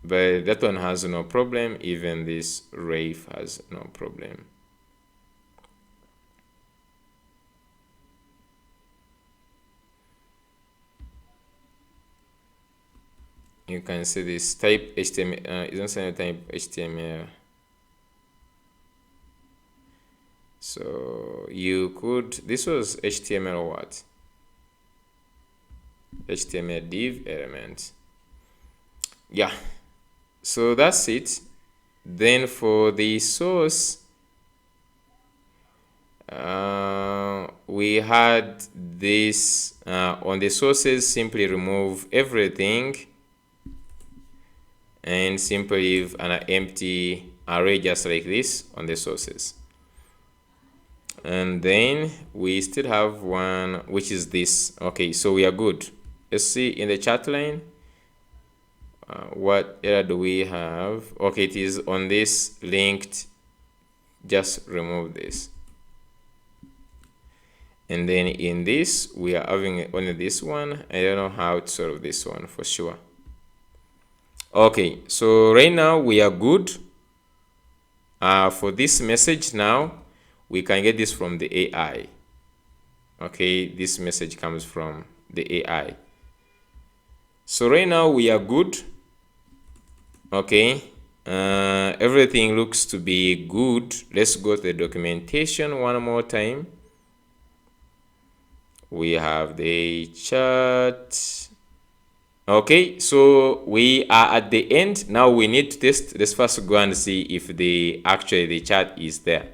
But that one has no problem. Even this ref has no problem. You can see this type HTML isn't saying type HTML. So you could, this was HTML what? HTML div element. Yeah. So that's it. Then for the source, we had this on the sources, simply remove everything and simply leave an empty array just like this on the sources. And then we still have one, which is this. Okay, so we are good. Let's see in the chat line. What error do we have? Okay, it is on this linked. Just remove this. And then in this, we are having only this one. I don't know how to solve this one for sure. Okay, so right now we are good. For this message now, we can get this from the AI. Okay, this message comes from the AI. So right now we are good. Okay, everything looks to be good. Let's go to the documentation one more time. We have the chat. Okay, so we are at the end. Now we need to test. Let's first go and see if the chat is there.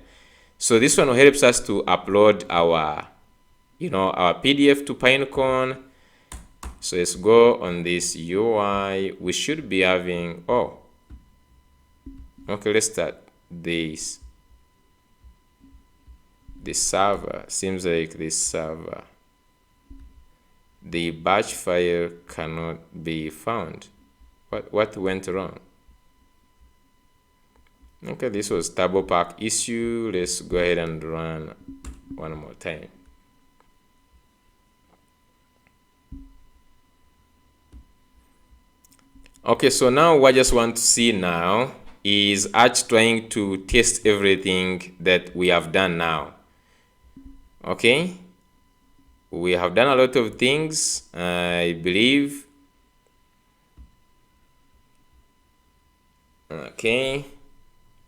So this one helps us to upload our PDF to Pinecone. So let's go on this UI. We should be having, oh, okay, let's start this. The server seems like this server. The batch file cannot be found. What went wrong? Okay, this was Turbo Pack issue. Let's go ahead and run one more time. Okay, so now what I just want to see now is Arch trying to test everything that we have done now. Okay, we have done a lot of things, I believe.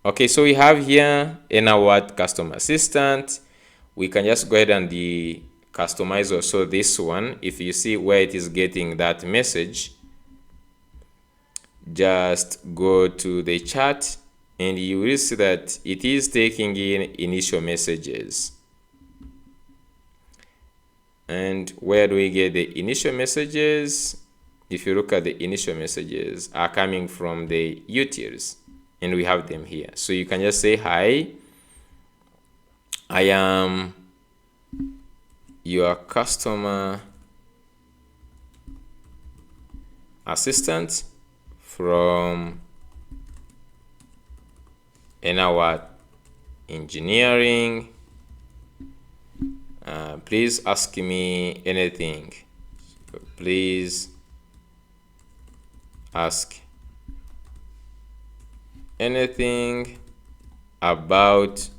Okay, so we have here in our custom assistant. We can just go ahead and customize also this one. If you see where it is getting that message, just go to the chat and you will see that it is taking in initial messages. And where do we get the initial messages? If you look at the initial messages are coming from the utils, and we have them here. So you can just say, hi, I am your customer assistant from engineering. Please ask me anything. So please ask anything about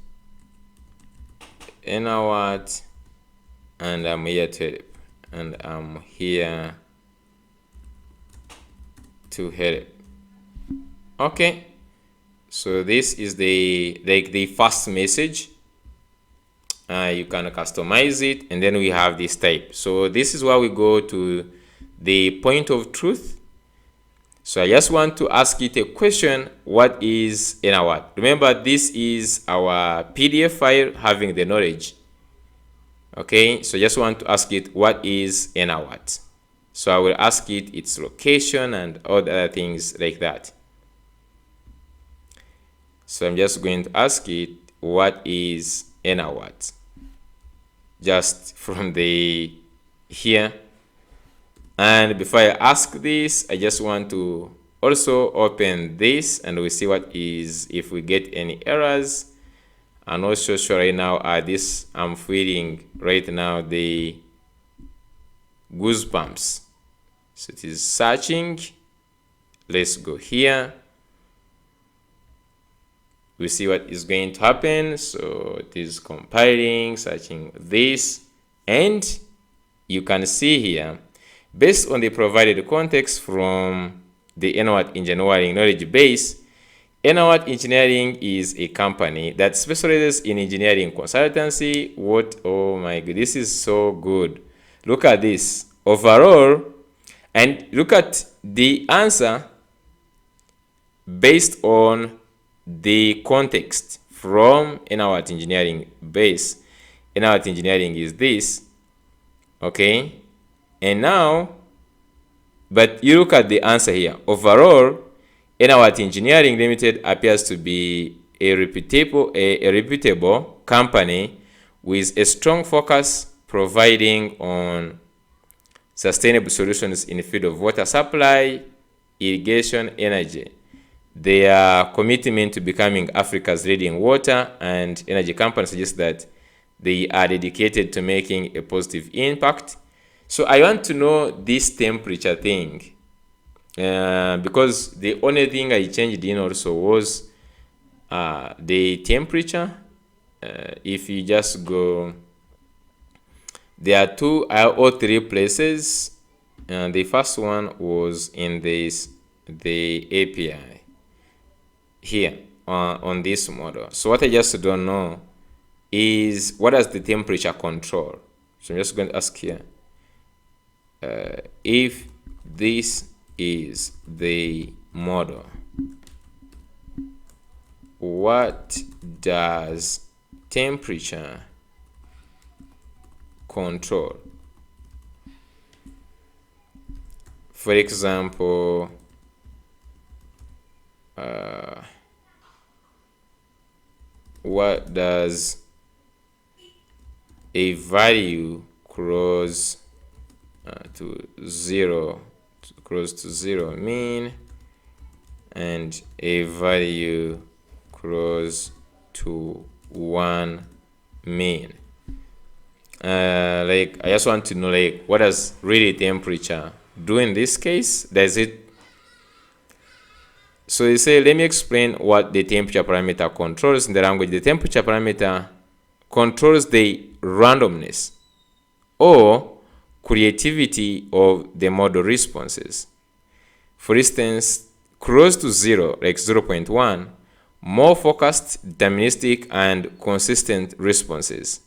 what, and I'm here to help, and I'm here to help. Okay, so this is the first message. You can customize it, and then we have this type. So this is where we go to the point of truth. So I just want to ask it a question. What is what? Remember, this is our PDF file having the knowledge. Okay, so just want to ask it what is what. So I will ask it its location and all the other things like that. So I'm just going to ask it what is what, just from the here. And before I ask this, I just want to also open this, and we see what is, if we get any errors. I'm not so sure right now. This I'm feeling right now the goosebumps. So it is searching. Let's go here. We see what is going to happen. So it is compiling, searching this, and you can see here, based on the provided context from the engineering knowledge base, Engineering is a company that specializes in engineering consultancy. Oh my god, this is so good. Look at this overall, and look at the answer based on the context from engineering base. Engineering is this, okay? And now, but you look at the answer here. Overall, Engineering Limited appears to be a reputable company with a strong focus providing on sustainable solutions in the field of water supply, irrigation, energy. Their commitment to becoming Africa's leading water and energy company suggests that they are dedicated to making a positive impact. So I want to know this temperature thing, because the only thing I changed in also was the temperature. If you just go, there are two or three places. The first one was in the API here on this model. So what I just don't know is what does the temperature control. So I'm just going to ask here, if this is the model, what does temperature control? For example, what does a value close to zero mean, and a value close to 1 mean? Like, I just want to know, like, what does really temperature do in this case? Does it, so you say, let me explain what the temperature parameter controls in the language. The temperature parameter controls the randomness or creativity of the model responses. For instance, close to 0, like 0.1, more focused, deterministic, and consistent responses,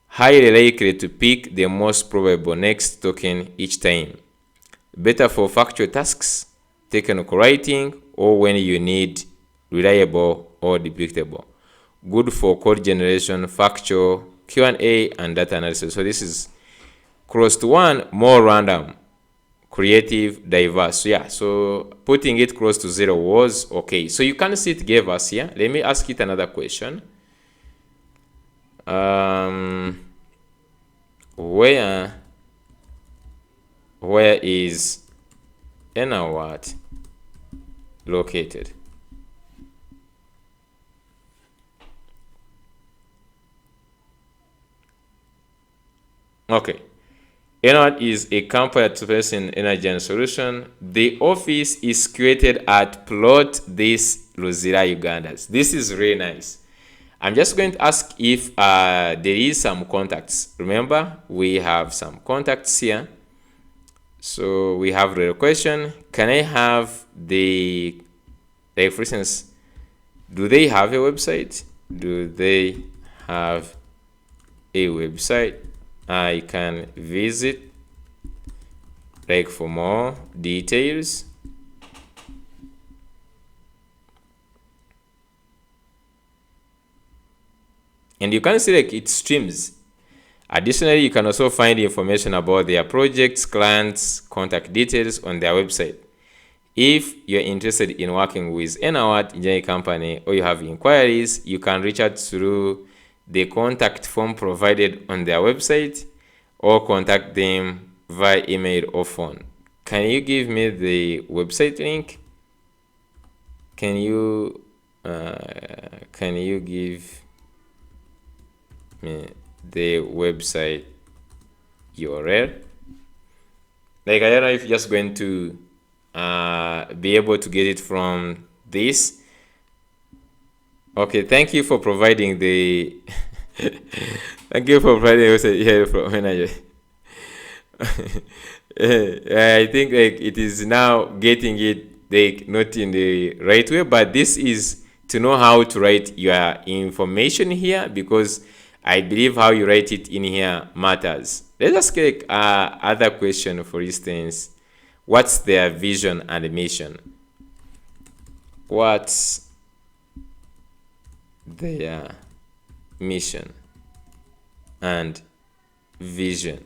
highly likely to pick the most probable next token each time. Better for factual tasks, technical writing, or when you need reliable or depictable. Good for code generation, factual, Q&A, and data analysis. So this is close to 1, more random, creative, diverse. So yeah, so putting it close to 0 was okay. So you can see it gave us here. Let me ask it another question. Where is what located. Okay. Enowat is a company that specializes in energy and solution. The office is created at Plot This Luzira, Uganda. This is really nice. I'm just going to ask if there is some contacts. Remember, we have some contacts here. So we have the question, can I have the, like for instance, do they have a website? Do they have a website I can visit, like for more details? And you can see like it streams. Additionally, you can also find information about their projects, clients, contact details on their website. If you're interested in working with Enowat engineering company or you have inquiries, you can reach out through the contact form provided on their website or contact them via email or phone. Can you give me the website link? Can you give me the website URL? Like, I don't know if you're just going to be able to get it from this. Okay, thank you for providing the thank you for providing the website here from manager. I think like it is now getting it like not in the right way, but this is to know how to write your information here, because I believe how you write it in here matters. Let's ask like other question, for instance, what's their vision and mission? What's their mission and vision?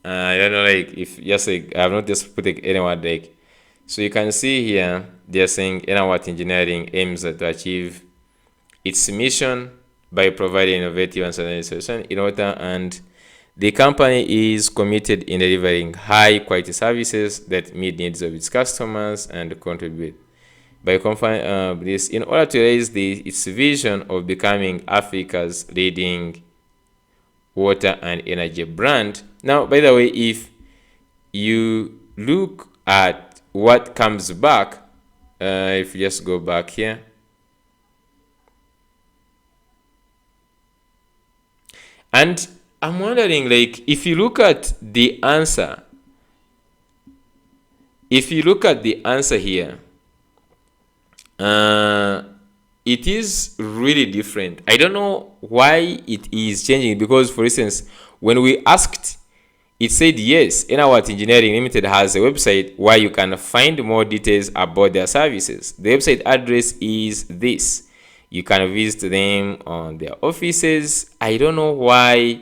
I don't know, like if just like I've not just put like anyone like, so you can see here they're saying Enowat Engineering aims to achieve its mission by providing innovative and sustainable solutions in order, and the company is committed in delivering high quality services that meet needs of its customers and contribute by combining this in order to raise its vision of becoming Africa's leading water and energy brand. Now, by the way, if you look at what comes back, if you just go back here, and I'm wondering, like, if you look at the answer, here, it is really different. I don't know why it is changing, because for instance, when we asked, it said yes, Enowat Engineering Limited has a website where you can find more details about their services. The website address is this. You can visit them on their offices. I don't know why.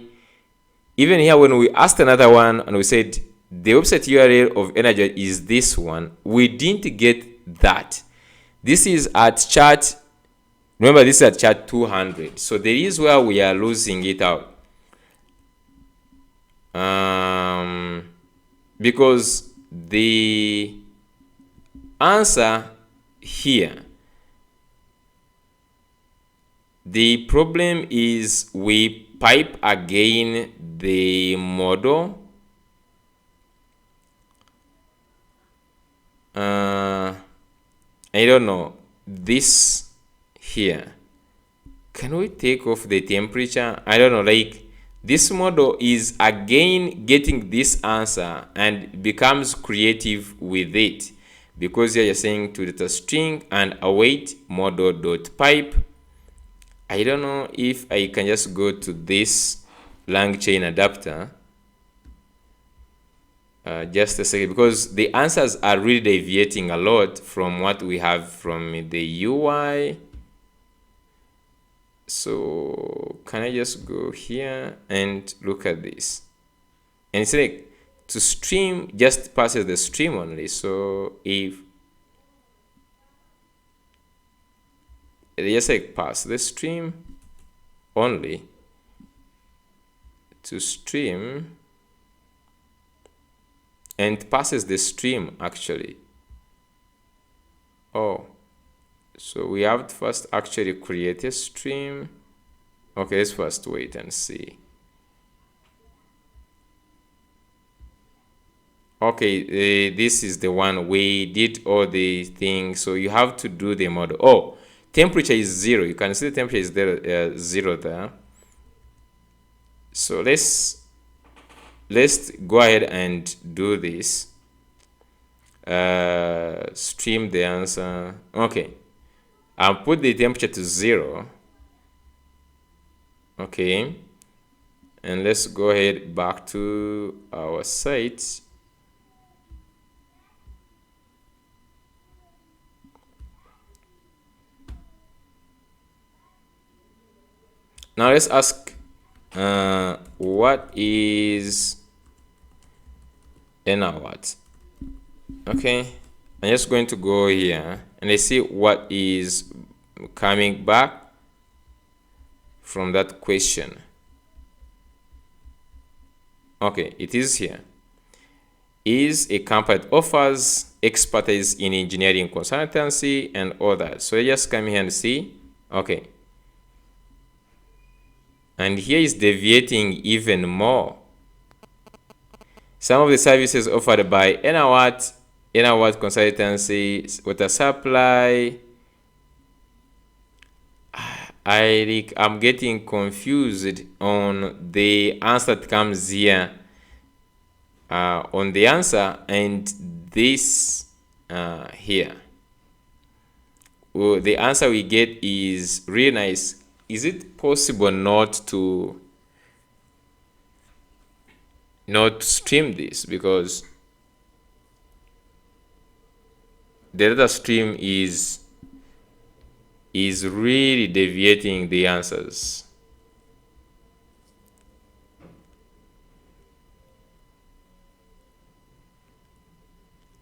Even here, when we asked another one and we said the website URL of Energy is this one, we didn't get that. This is at chat. Remember, this is at chat 200. So there is where we are losing it out. Because the answer here, the problem is we pipe again the model. I don't know, this here, can we take off the temperature? I don't know, like this model is again getting this answer and becomes creative with it, because you're saying to data string and await model.pipe. I don't know if I can just go to this Langchain adapter. Just a second, because the answers are really deviating a lot from what we have from the UI. So can I just go here and look at this? And it's like to stream just passes the stream only. So if it just like pass the stream only, to stream and passes the stream actually. Oh, so we have to first actually create a stream. Okay, let's first wait and see. Okay, this is the one we did all the things. So you have to do the model. Oh, temperature is 0. You can see the temperature is there, 0 there. So let's go ahead and do this. Stream the answer. Okay, I'll put the temperature to 0. Okay, and let's go ahead back to our site. Now let's ask what is an award. Okay, I'm just going to go here and let's see what is coming back from that question. Okay, it is here. Is a company that offers expertise in engineering consultancy and others. So just come here and see. Okay, and here is deviating even more. Some of the services offered by Enawat Consultancy, water supply. I'm getting confused on the answer that comes here. On the answer and this here. Well, the answer we get is really nice. Is it possible not to stream this? Because the data stream is really deviating the answers.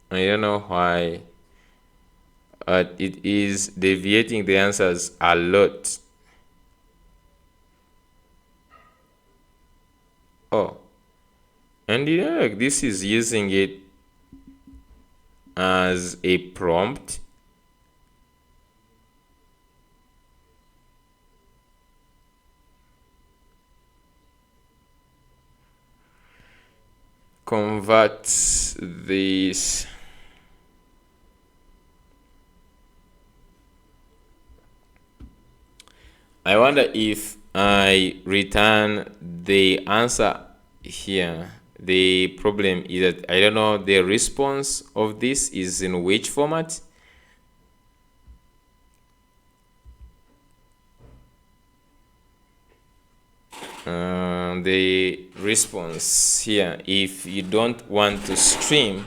I don't know why. It is deviating the answers a lot. Oh, and you know, like this is using it as a prompt. Convert this. I wonder if I return the answer here. The problem is that I don't know the response of this is in which format. The response here, if you don't want to stream,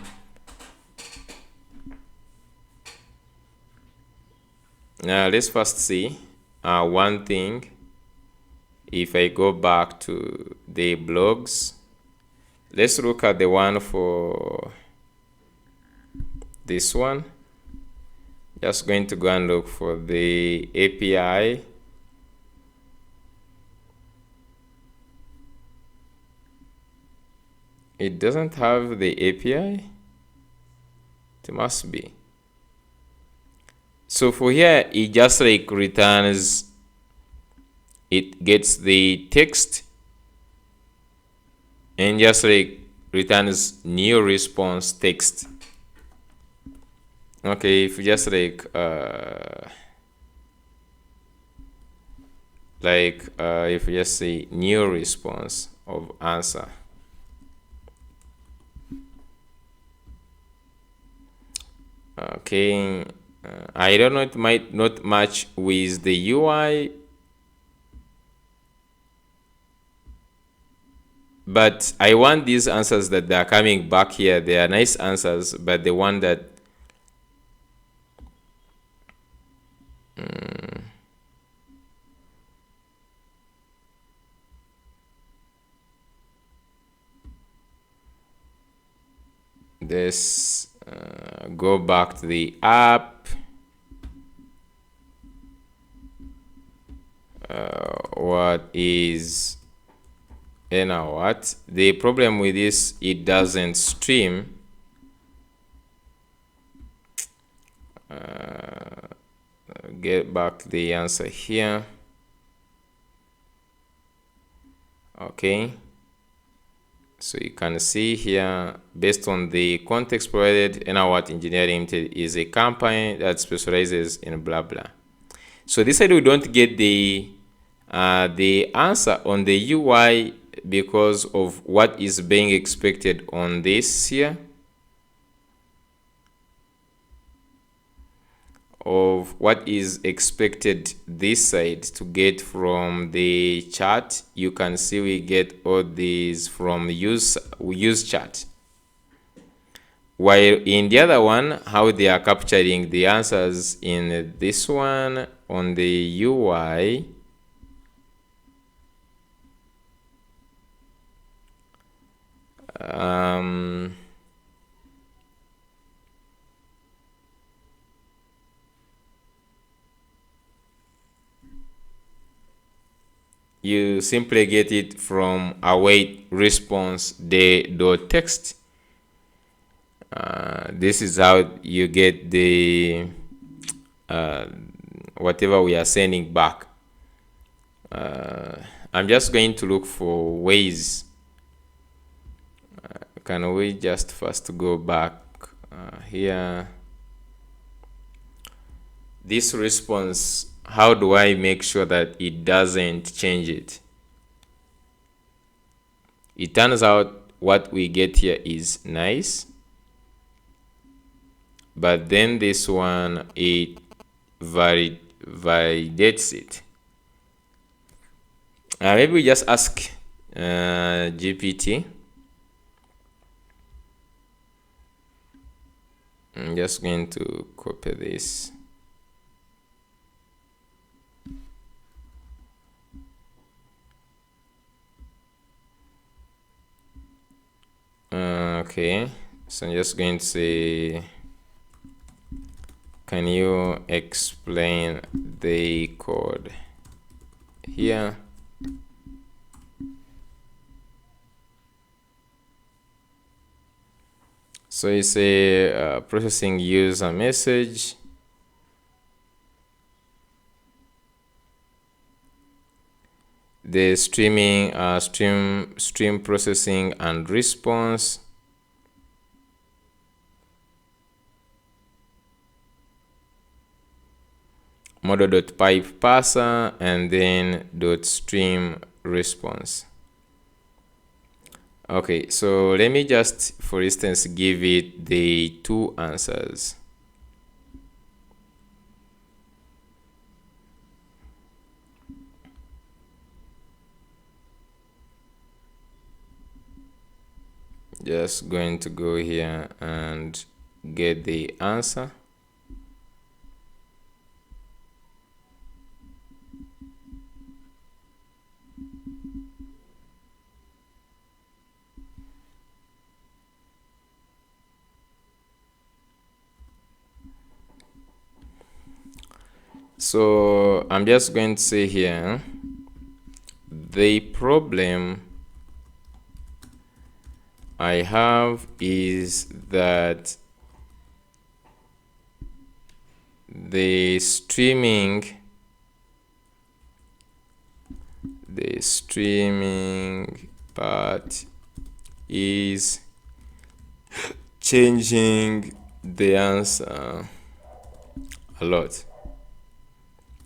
now let's first see one thing. If I go back to the blogs, let's look at the one for this one. Just going to go and look for the API. It doesn't have the API. It must be. So for here, it just like returns, it gets the text and just like returns new response text. Okay, if you just like if you just say new response of answer. Okay, I don't know, it might not match with the UI, but I want these answers that they are coming back here. They are nice answers, but the one that this go back to the app. What is And now what? The problem with this, it doesn't stream. Get back the answer here. Okay. So you can see here, based on the context provided, NRWatt Engineering Limited is a company that specializes in blah blah. So this side we don't get the answer on the UI because of what is being expected on this here, of what is expected this side to get from the chat. You can see we get all these from use chat, while in the other one, how they are capturing the answers in this one on the UI, you simply get it from await response day.text. This is how you get the whatever we are sending back. I'm just going to look for ways. Can we just first go back here? This response, how do I make sure that it doesn't change it? It turns out what we get here is nice, but then this one, it validates it. Maybe we just ask GPT. I'm just going to copy this. Okay, so I'm just going to say, can you explain the code here? So you say processing user message. The streaming, stream processing and response. Model.pipe parser and then .stream response. Okay, so let me just, for instance, give it the two answers. Just going to go here and get the answer. So I'm just going to say here, the problem I have is that the streaming part is changing the answer a lot.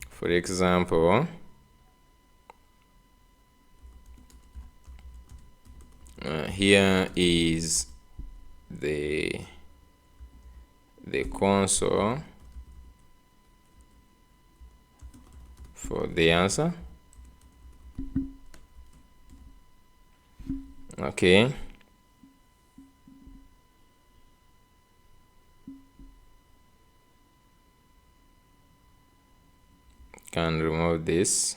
For example, here is the console for the answer. Okay. Can remove this.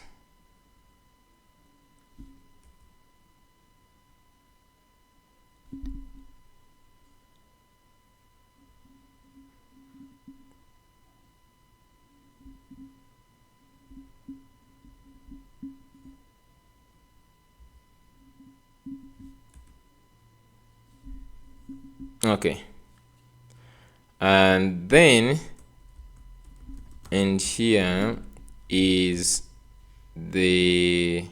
Okay, and then and here is the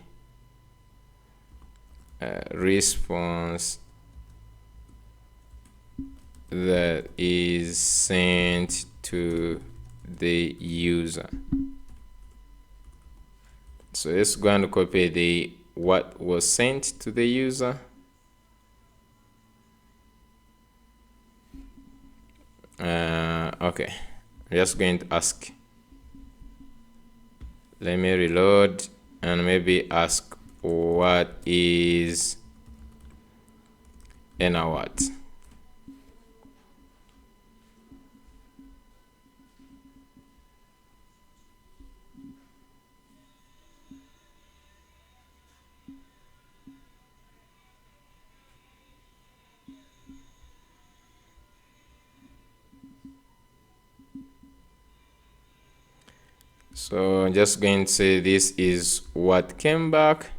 response that is sent to the user. So let's go and copy the what was sent to the user. Okay, I'm just going to ask. Let me reload and maybe ask what is an award. So I'm just going to say this is what came back.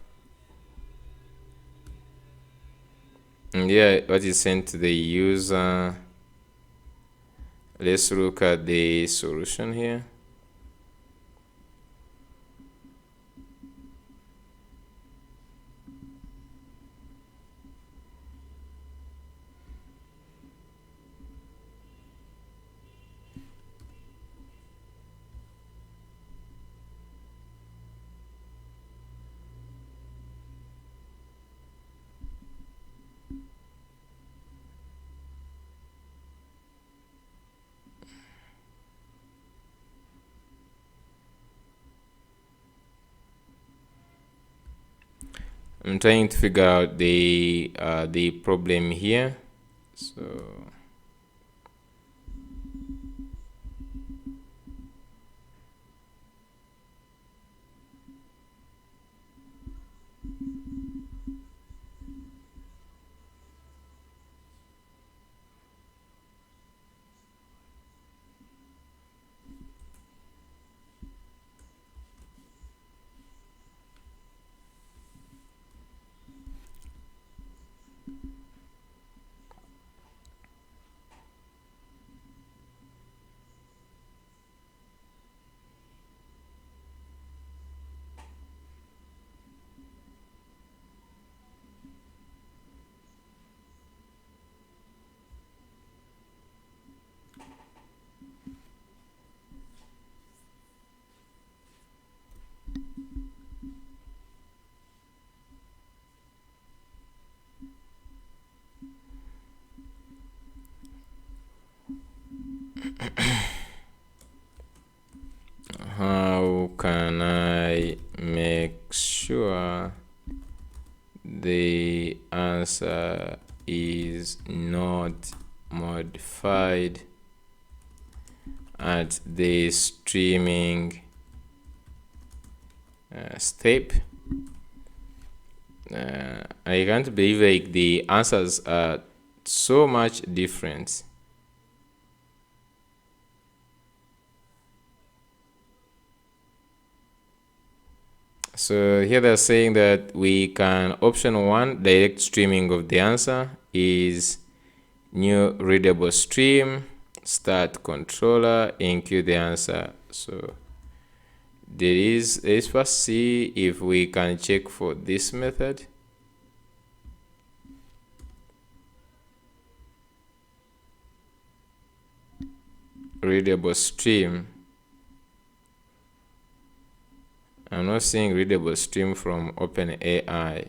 And yeah, what is sent to the user. Let's look at the solution here. I'm trying to figure out the problem here. So how can I make sure the answer is not modified at the streaming step? I can't believe like the answers are so much different. So here they're saying that we can option 1 direct streaming of the answer is new readable stream, start controller, enqueue the answer. So let's first see if we can check for this method. Readable stream. I'm not seeing readable stream from OpenAI.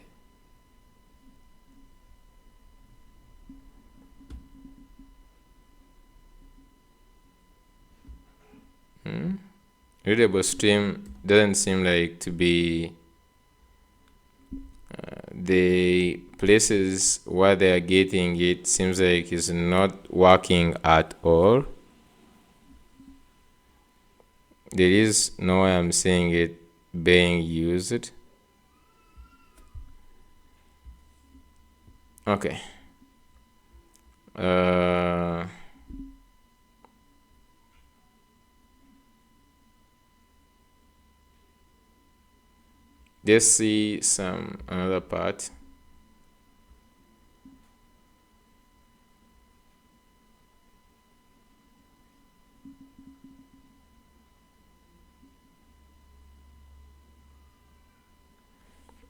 Readable stream doesn't seem like to be the places where they are getting it seems like it's not working at all. There is no way I'm seeing it being used. Okay. Let's see another part.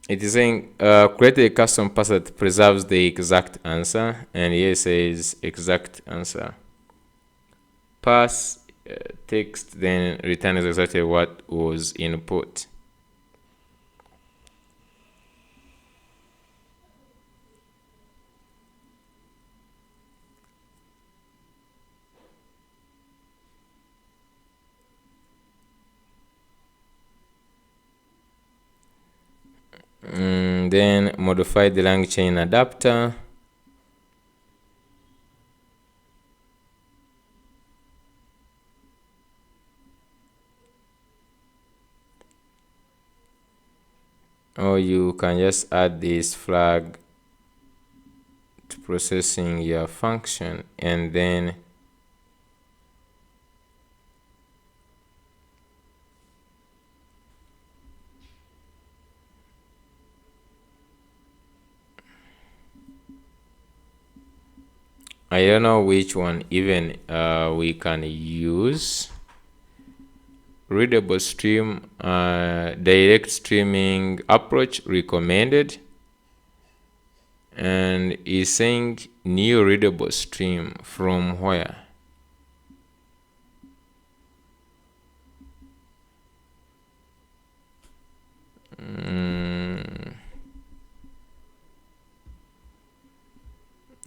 it is saying create a custom pass that preserves the exact answer, and here it says exact answer. Pass text, then returns exactly what was input. Then modify the Langchain adapter. Or you can just add this flag to processing your function, and then I don't know which one even we can use. Readable stream, direct streaming approach recommended, and is saying new readable stream from where?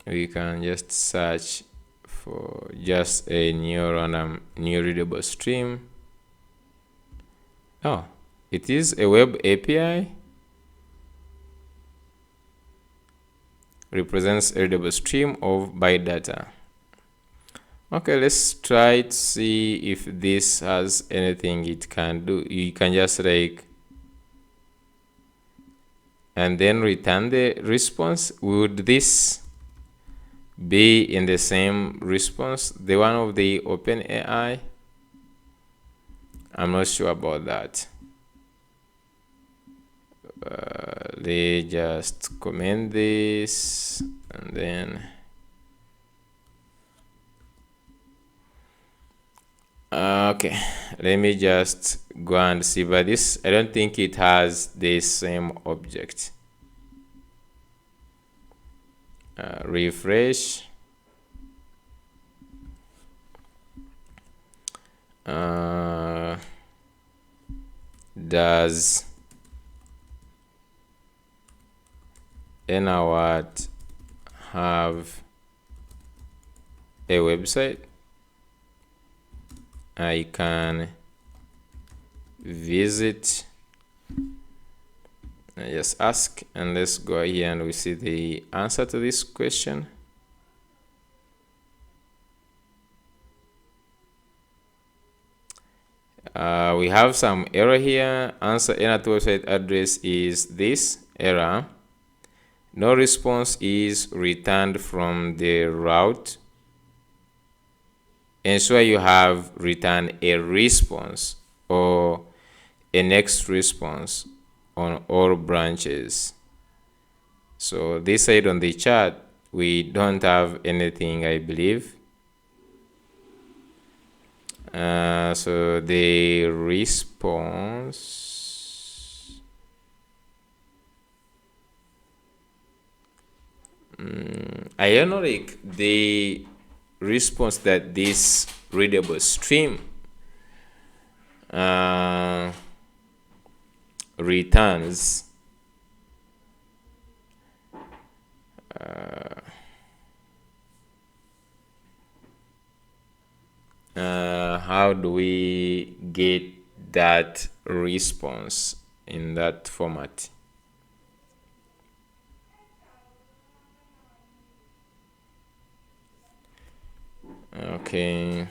We can just search for just a new random new readable stream. Oh, it is a web API. Represents a readable stream of byte data. Okay, let's try to see if this has anything it can do. You can just like and then return the response. Would this be in the same response, the one of the OpenAI? I'm not sure about that. They just comment this, and then okay, let me just go and see. But this, I don't think it has the same object. Refresh. Does NWAT have a website? I can visit. I just ask, and let's go here and we see the answer to this question. We have some error here. Answer NWAT website address is this error. No response is returned from the route. Ensure you have returned a response or a next response on all branches. So this side on the chart, we don't have anything, I believe. So the response, I don't know, like the response that this readable stream returns. How do we get that response in that format? Okay.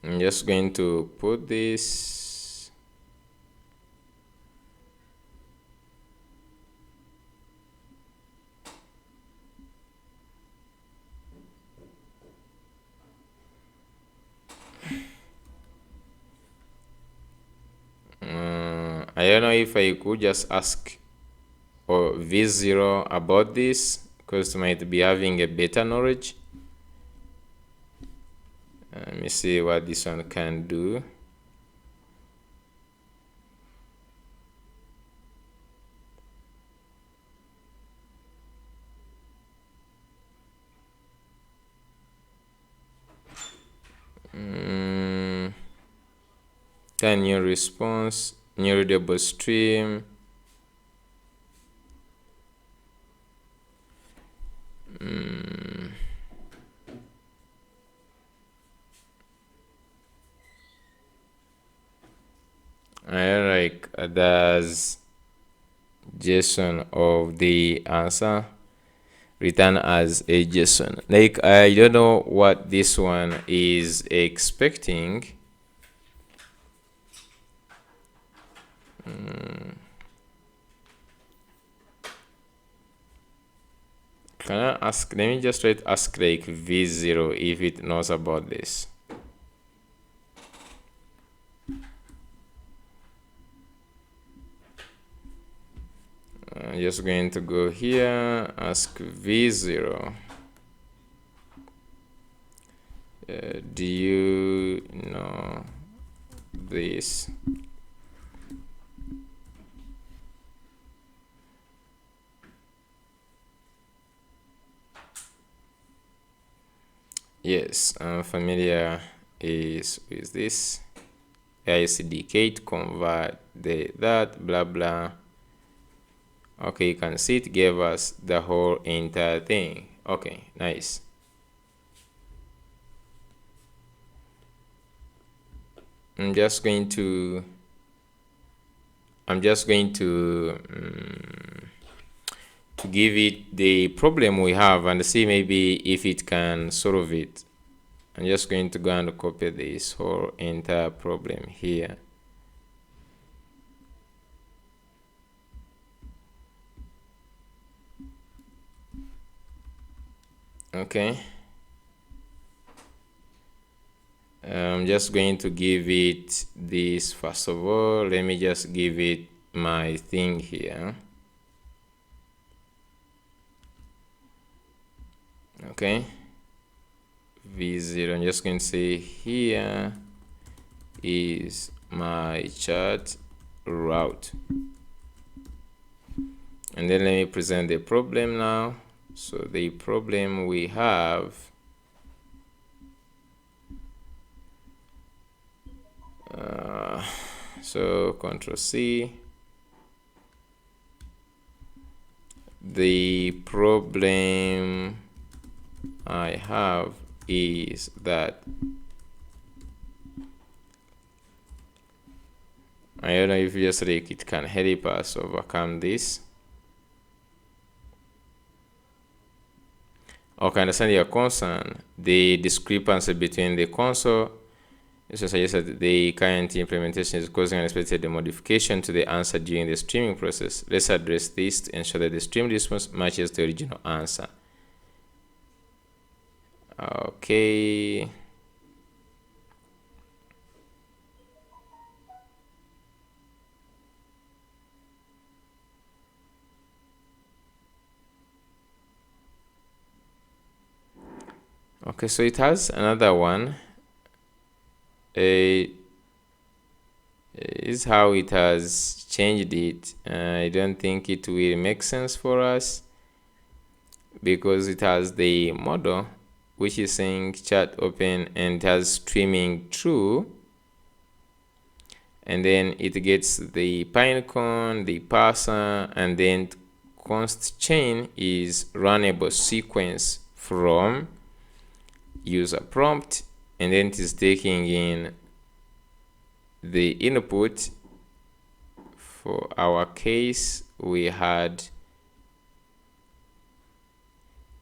I'm just going to put this. I don't know if I could just ask or V0 about this, because it might be having a better knowledge. Let me see what this one can do. Then new response, new readable stream. I like there's JSON of the answer return as a JSON. Like I don't know what this one is expecting. Can I ask? Let me just try to ask like v0 if it knows about this. I'm just going to go here, ask v0. Do you know this? Yes, I'm familiar with this. SDK to convert that blah blah. Okay, you can see it gave us the whole entire thing. Okay, nice. I'm just going to give it the problem we have and see maybe if it can solve it. I'm just going to go and copy this whole entire problem here. Okay. I'm just going to give it this first of all. Let me just give it my thing here. Okay. v0. I'm just going to say here is my chat route. And then let me present the problem now. So the problem we have so Control C. The problem I have is that I don't know if just like it can help us overcome this. Okay, I understand your concern. The discrepancy between the console suggests that the current implementation is causing unexpected modification to the answer during the streaming process. Let's address this to ensure that the streamed response matches the original answer. Okay. Okay, so it has another one. Is how it has changed it. I don't think it will make sense for us because it has the model which is saying chat open and it has streaming true, and then it gets the Pinecone, the parser, and then const chain is runnable sequence from user prompt, and then it is taking in the input. For our case, we had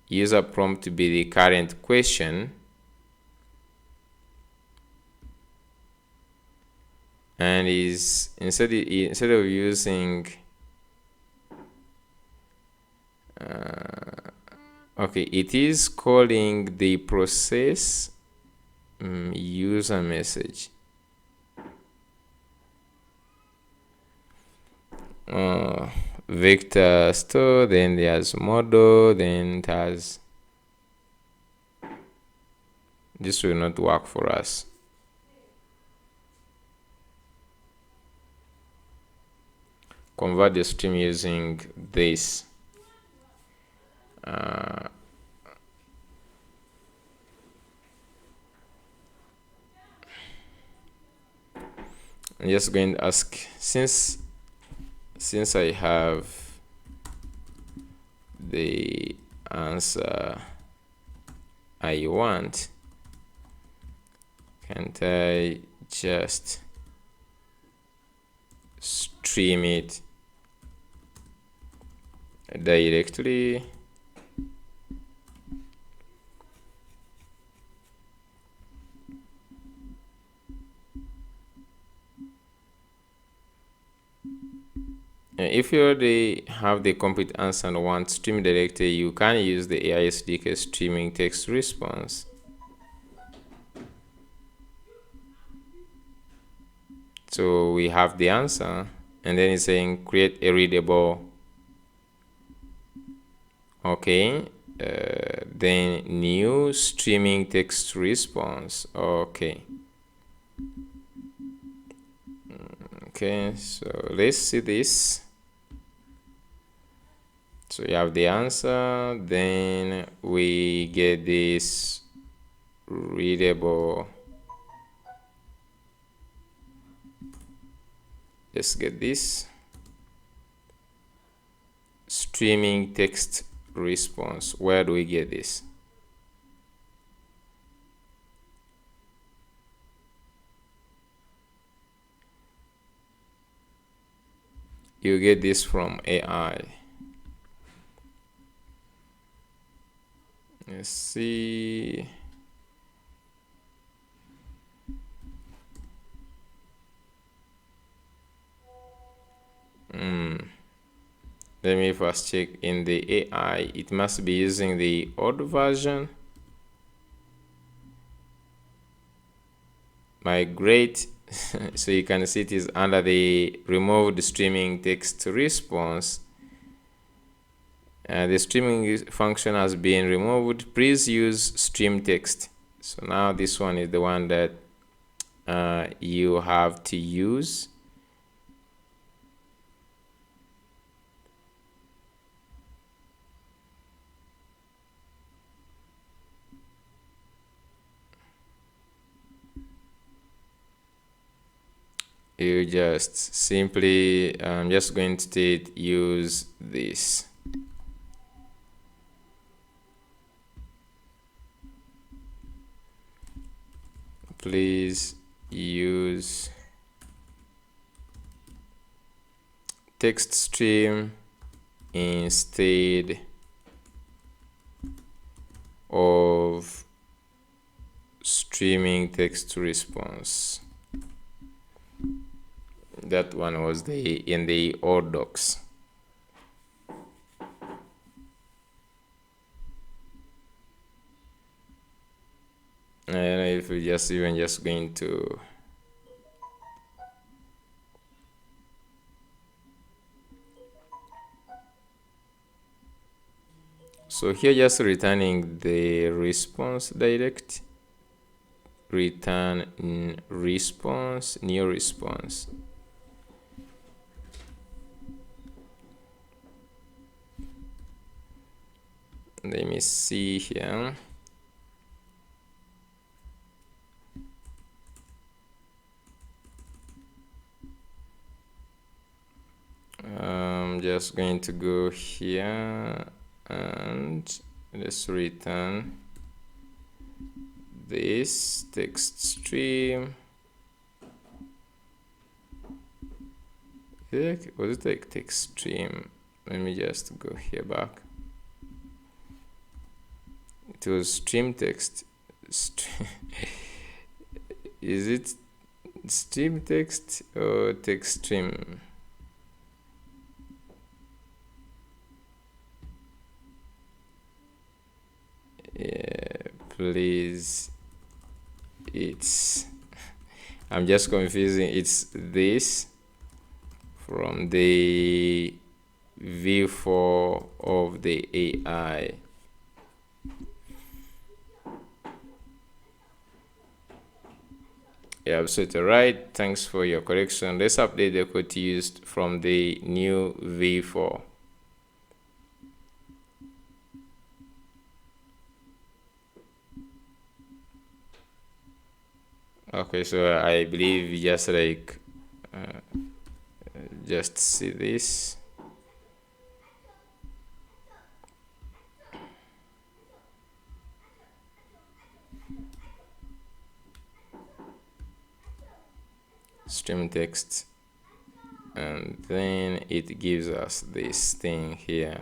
user prompt to be the current question, and is instead of using okay, it is calling the process user message. Vector store, then there's model, then it has, this will not work for us. Convert the stream using this. I'm just going to ask, since I have the answer I want, can't I just stream it directly? If you already have the complete answer and want stream directly, you can use the AI SDK streaming text response. So we have the answer, and then it's saying create a readable. Okay, then new streaming text response. Okay. Okay, so let's see this. So you have the answer, then we get this readable. Let's get this streaming text response. Where do we get this? You get this from AI. Let's see. Let me first check in the AI. It must be using the old version. Migrate. So you can see it is under the removed streaming text response. The streaming function has been removed. Please use stream text. So now this one is the one that you have to use. You just simply, I'm just going to state use this. Please use text stream instead of streaming text response. That one was in the old docs. I don't know if we're just going to so here just returning the response direct, return response, new response. Let me see here. I'm just going to go here and let's return this text stream. Was it like text stream? Let me just go here back. It was stream text. Is it stream text or text stream? Yeah, please. It's I'm just confusing. It's this from the v4 of the AI. You're absolutely right. Thanks for your correction. Let's update the code used from the new v4. Okay, so I believe just like just see this. Stream text, and then it gives us this thing here.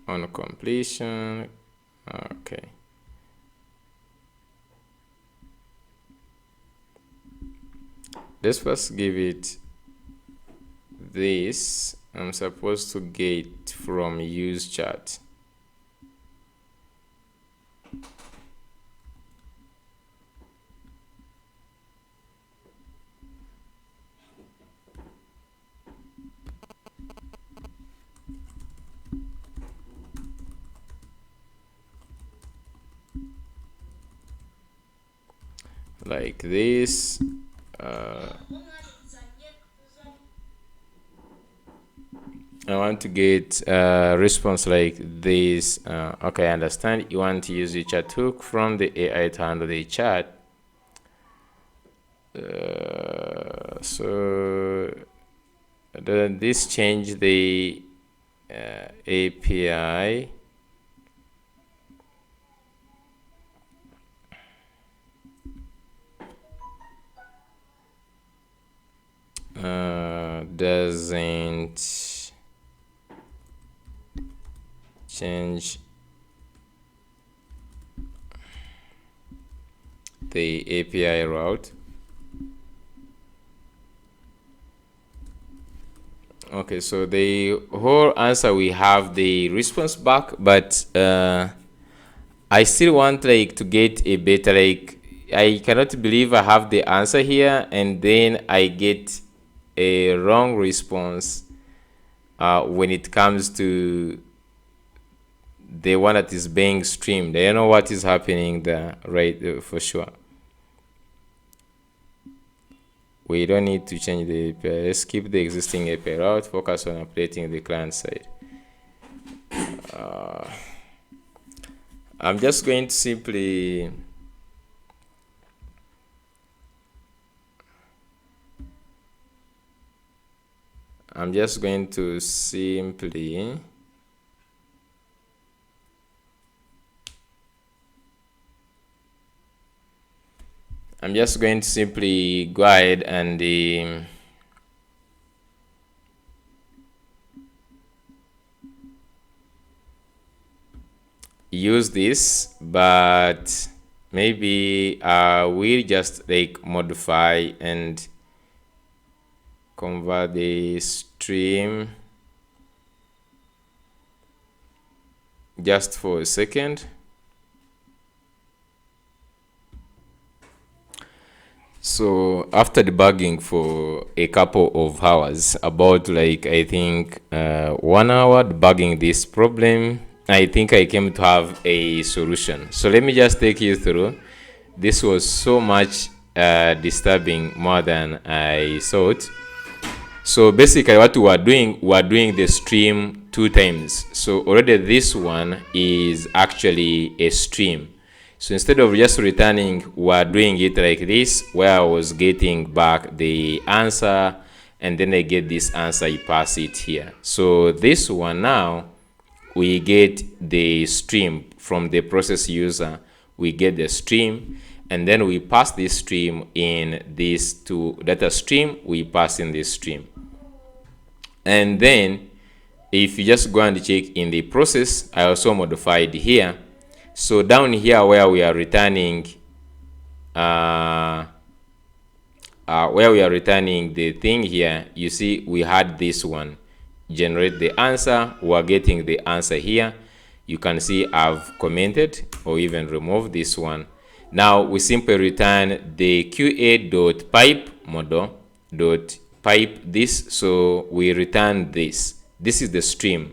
On completion, okay. Let's first give it this. I'm supposed to get from use chat. Like this. I want to get a response like this. Okay, I understand. You want to use the chat hook from the AI to handle the chat. So does this change the API? Doesn't change the API route. Okay, so the whole answer, we have the response back, but I still want like to get a better, like I cannot believe I have the answer here and then I get a wrong response when it comes to the one that is being streamed. I don't know what is happening there, right? For sure. We don't need to change the API. Let's keep the existing API route, focus on updating the client side. I'm just going to simply I'm just going to simply go ahead and use this, but maybe we'll just like modify and convert the stream just for a second. So after debugging for a couple of hours, about like I think 1 hour debugging this problem, I think I came to have a solution. So let me just take you through. This was so much disturbing, more than I thought. So basically what we are doing the stream 2 times. So already this one is actually a stream. So instead of just returning, we are doing it like this, where I was getting back the answer, and then I get this answer, I pass it here. So this one now, we get the stream from the process user. We get the stream, and then we pass this stream in this to data stream. We pass in this stream. And then if you just go and check in the process, I also modified here. So down here where we are returning the thing here, you see we had this one, generate the answer. We are getting the answer here. You can see I've commented or even removed this one. Now we simply return the qa.pipe model.pipe this. So we return this. This is the stream.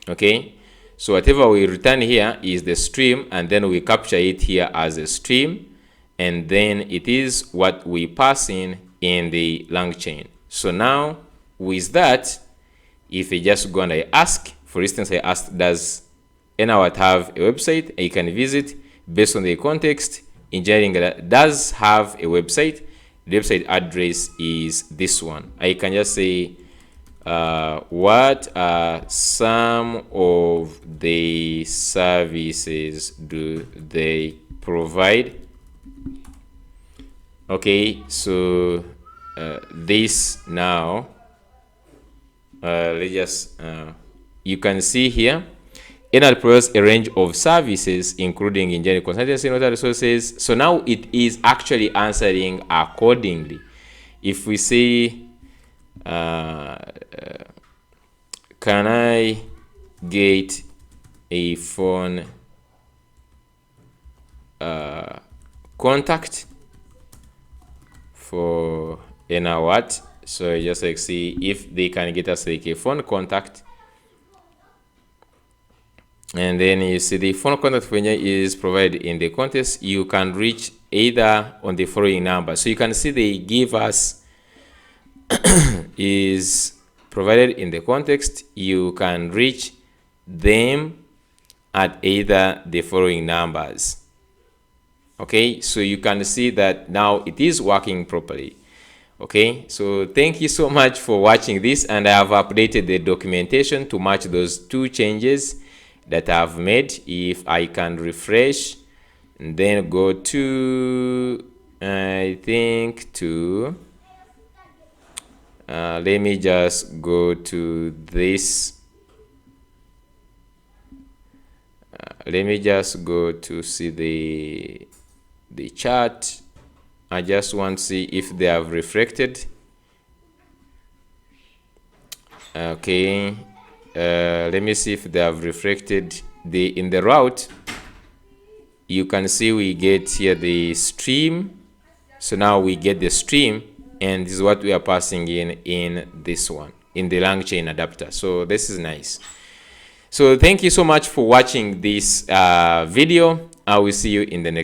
Okay. So whatever we return here is the stream, and then we capture it here as a stream, and then it is what we pass in the Langchain. So now with that, if I just go and I ask, for instance, I ask, does NWhat have a website I can visit? Based on the context, engineering does have a website. The website address is this one. I can just say, what are some of the services do they provide? Okay, so this now, let's just, you can see here, NWhat provides a range of services, including engineering consultancy and other resources. So now it is actually answering accordingly. If we say, can I get a phone contact for NWhat? So just like see if they can get us like a phone contact. And then you see the phone contact for is provided in the context. You can reach either on the following number. So you can see they give us is provided in the context. You can reach them at either the following numbers. Okay, so you can see that now it is working properly. Okay, so thank you so much for watching this, and I have updated the documentation to match those two changes that I've made. If I can refresh and then go to, I think to, let me just go to this. Let me just go to see the chart. I just want to see if they have reflected. Okay, let me see if they have reflected in the route. You can see we get here the stream. So now we get the stream, and this is what we are passing in this one, in the Langchain adapter. So this is nice. So thank you so much for watching this video. I will see you in the next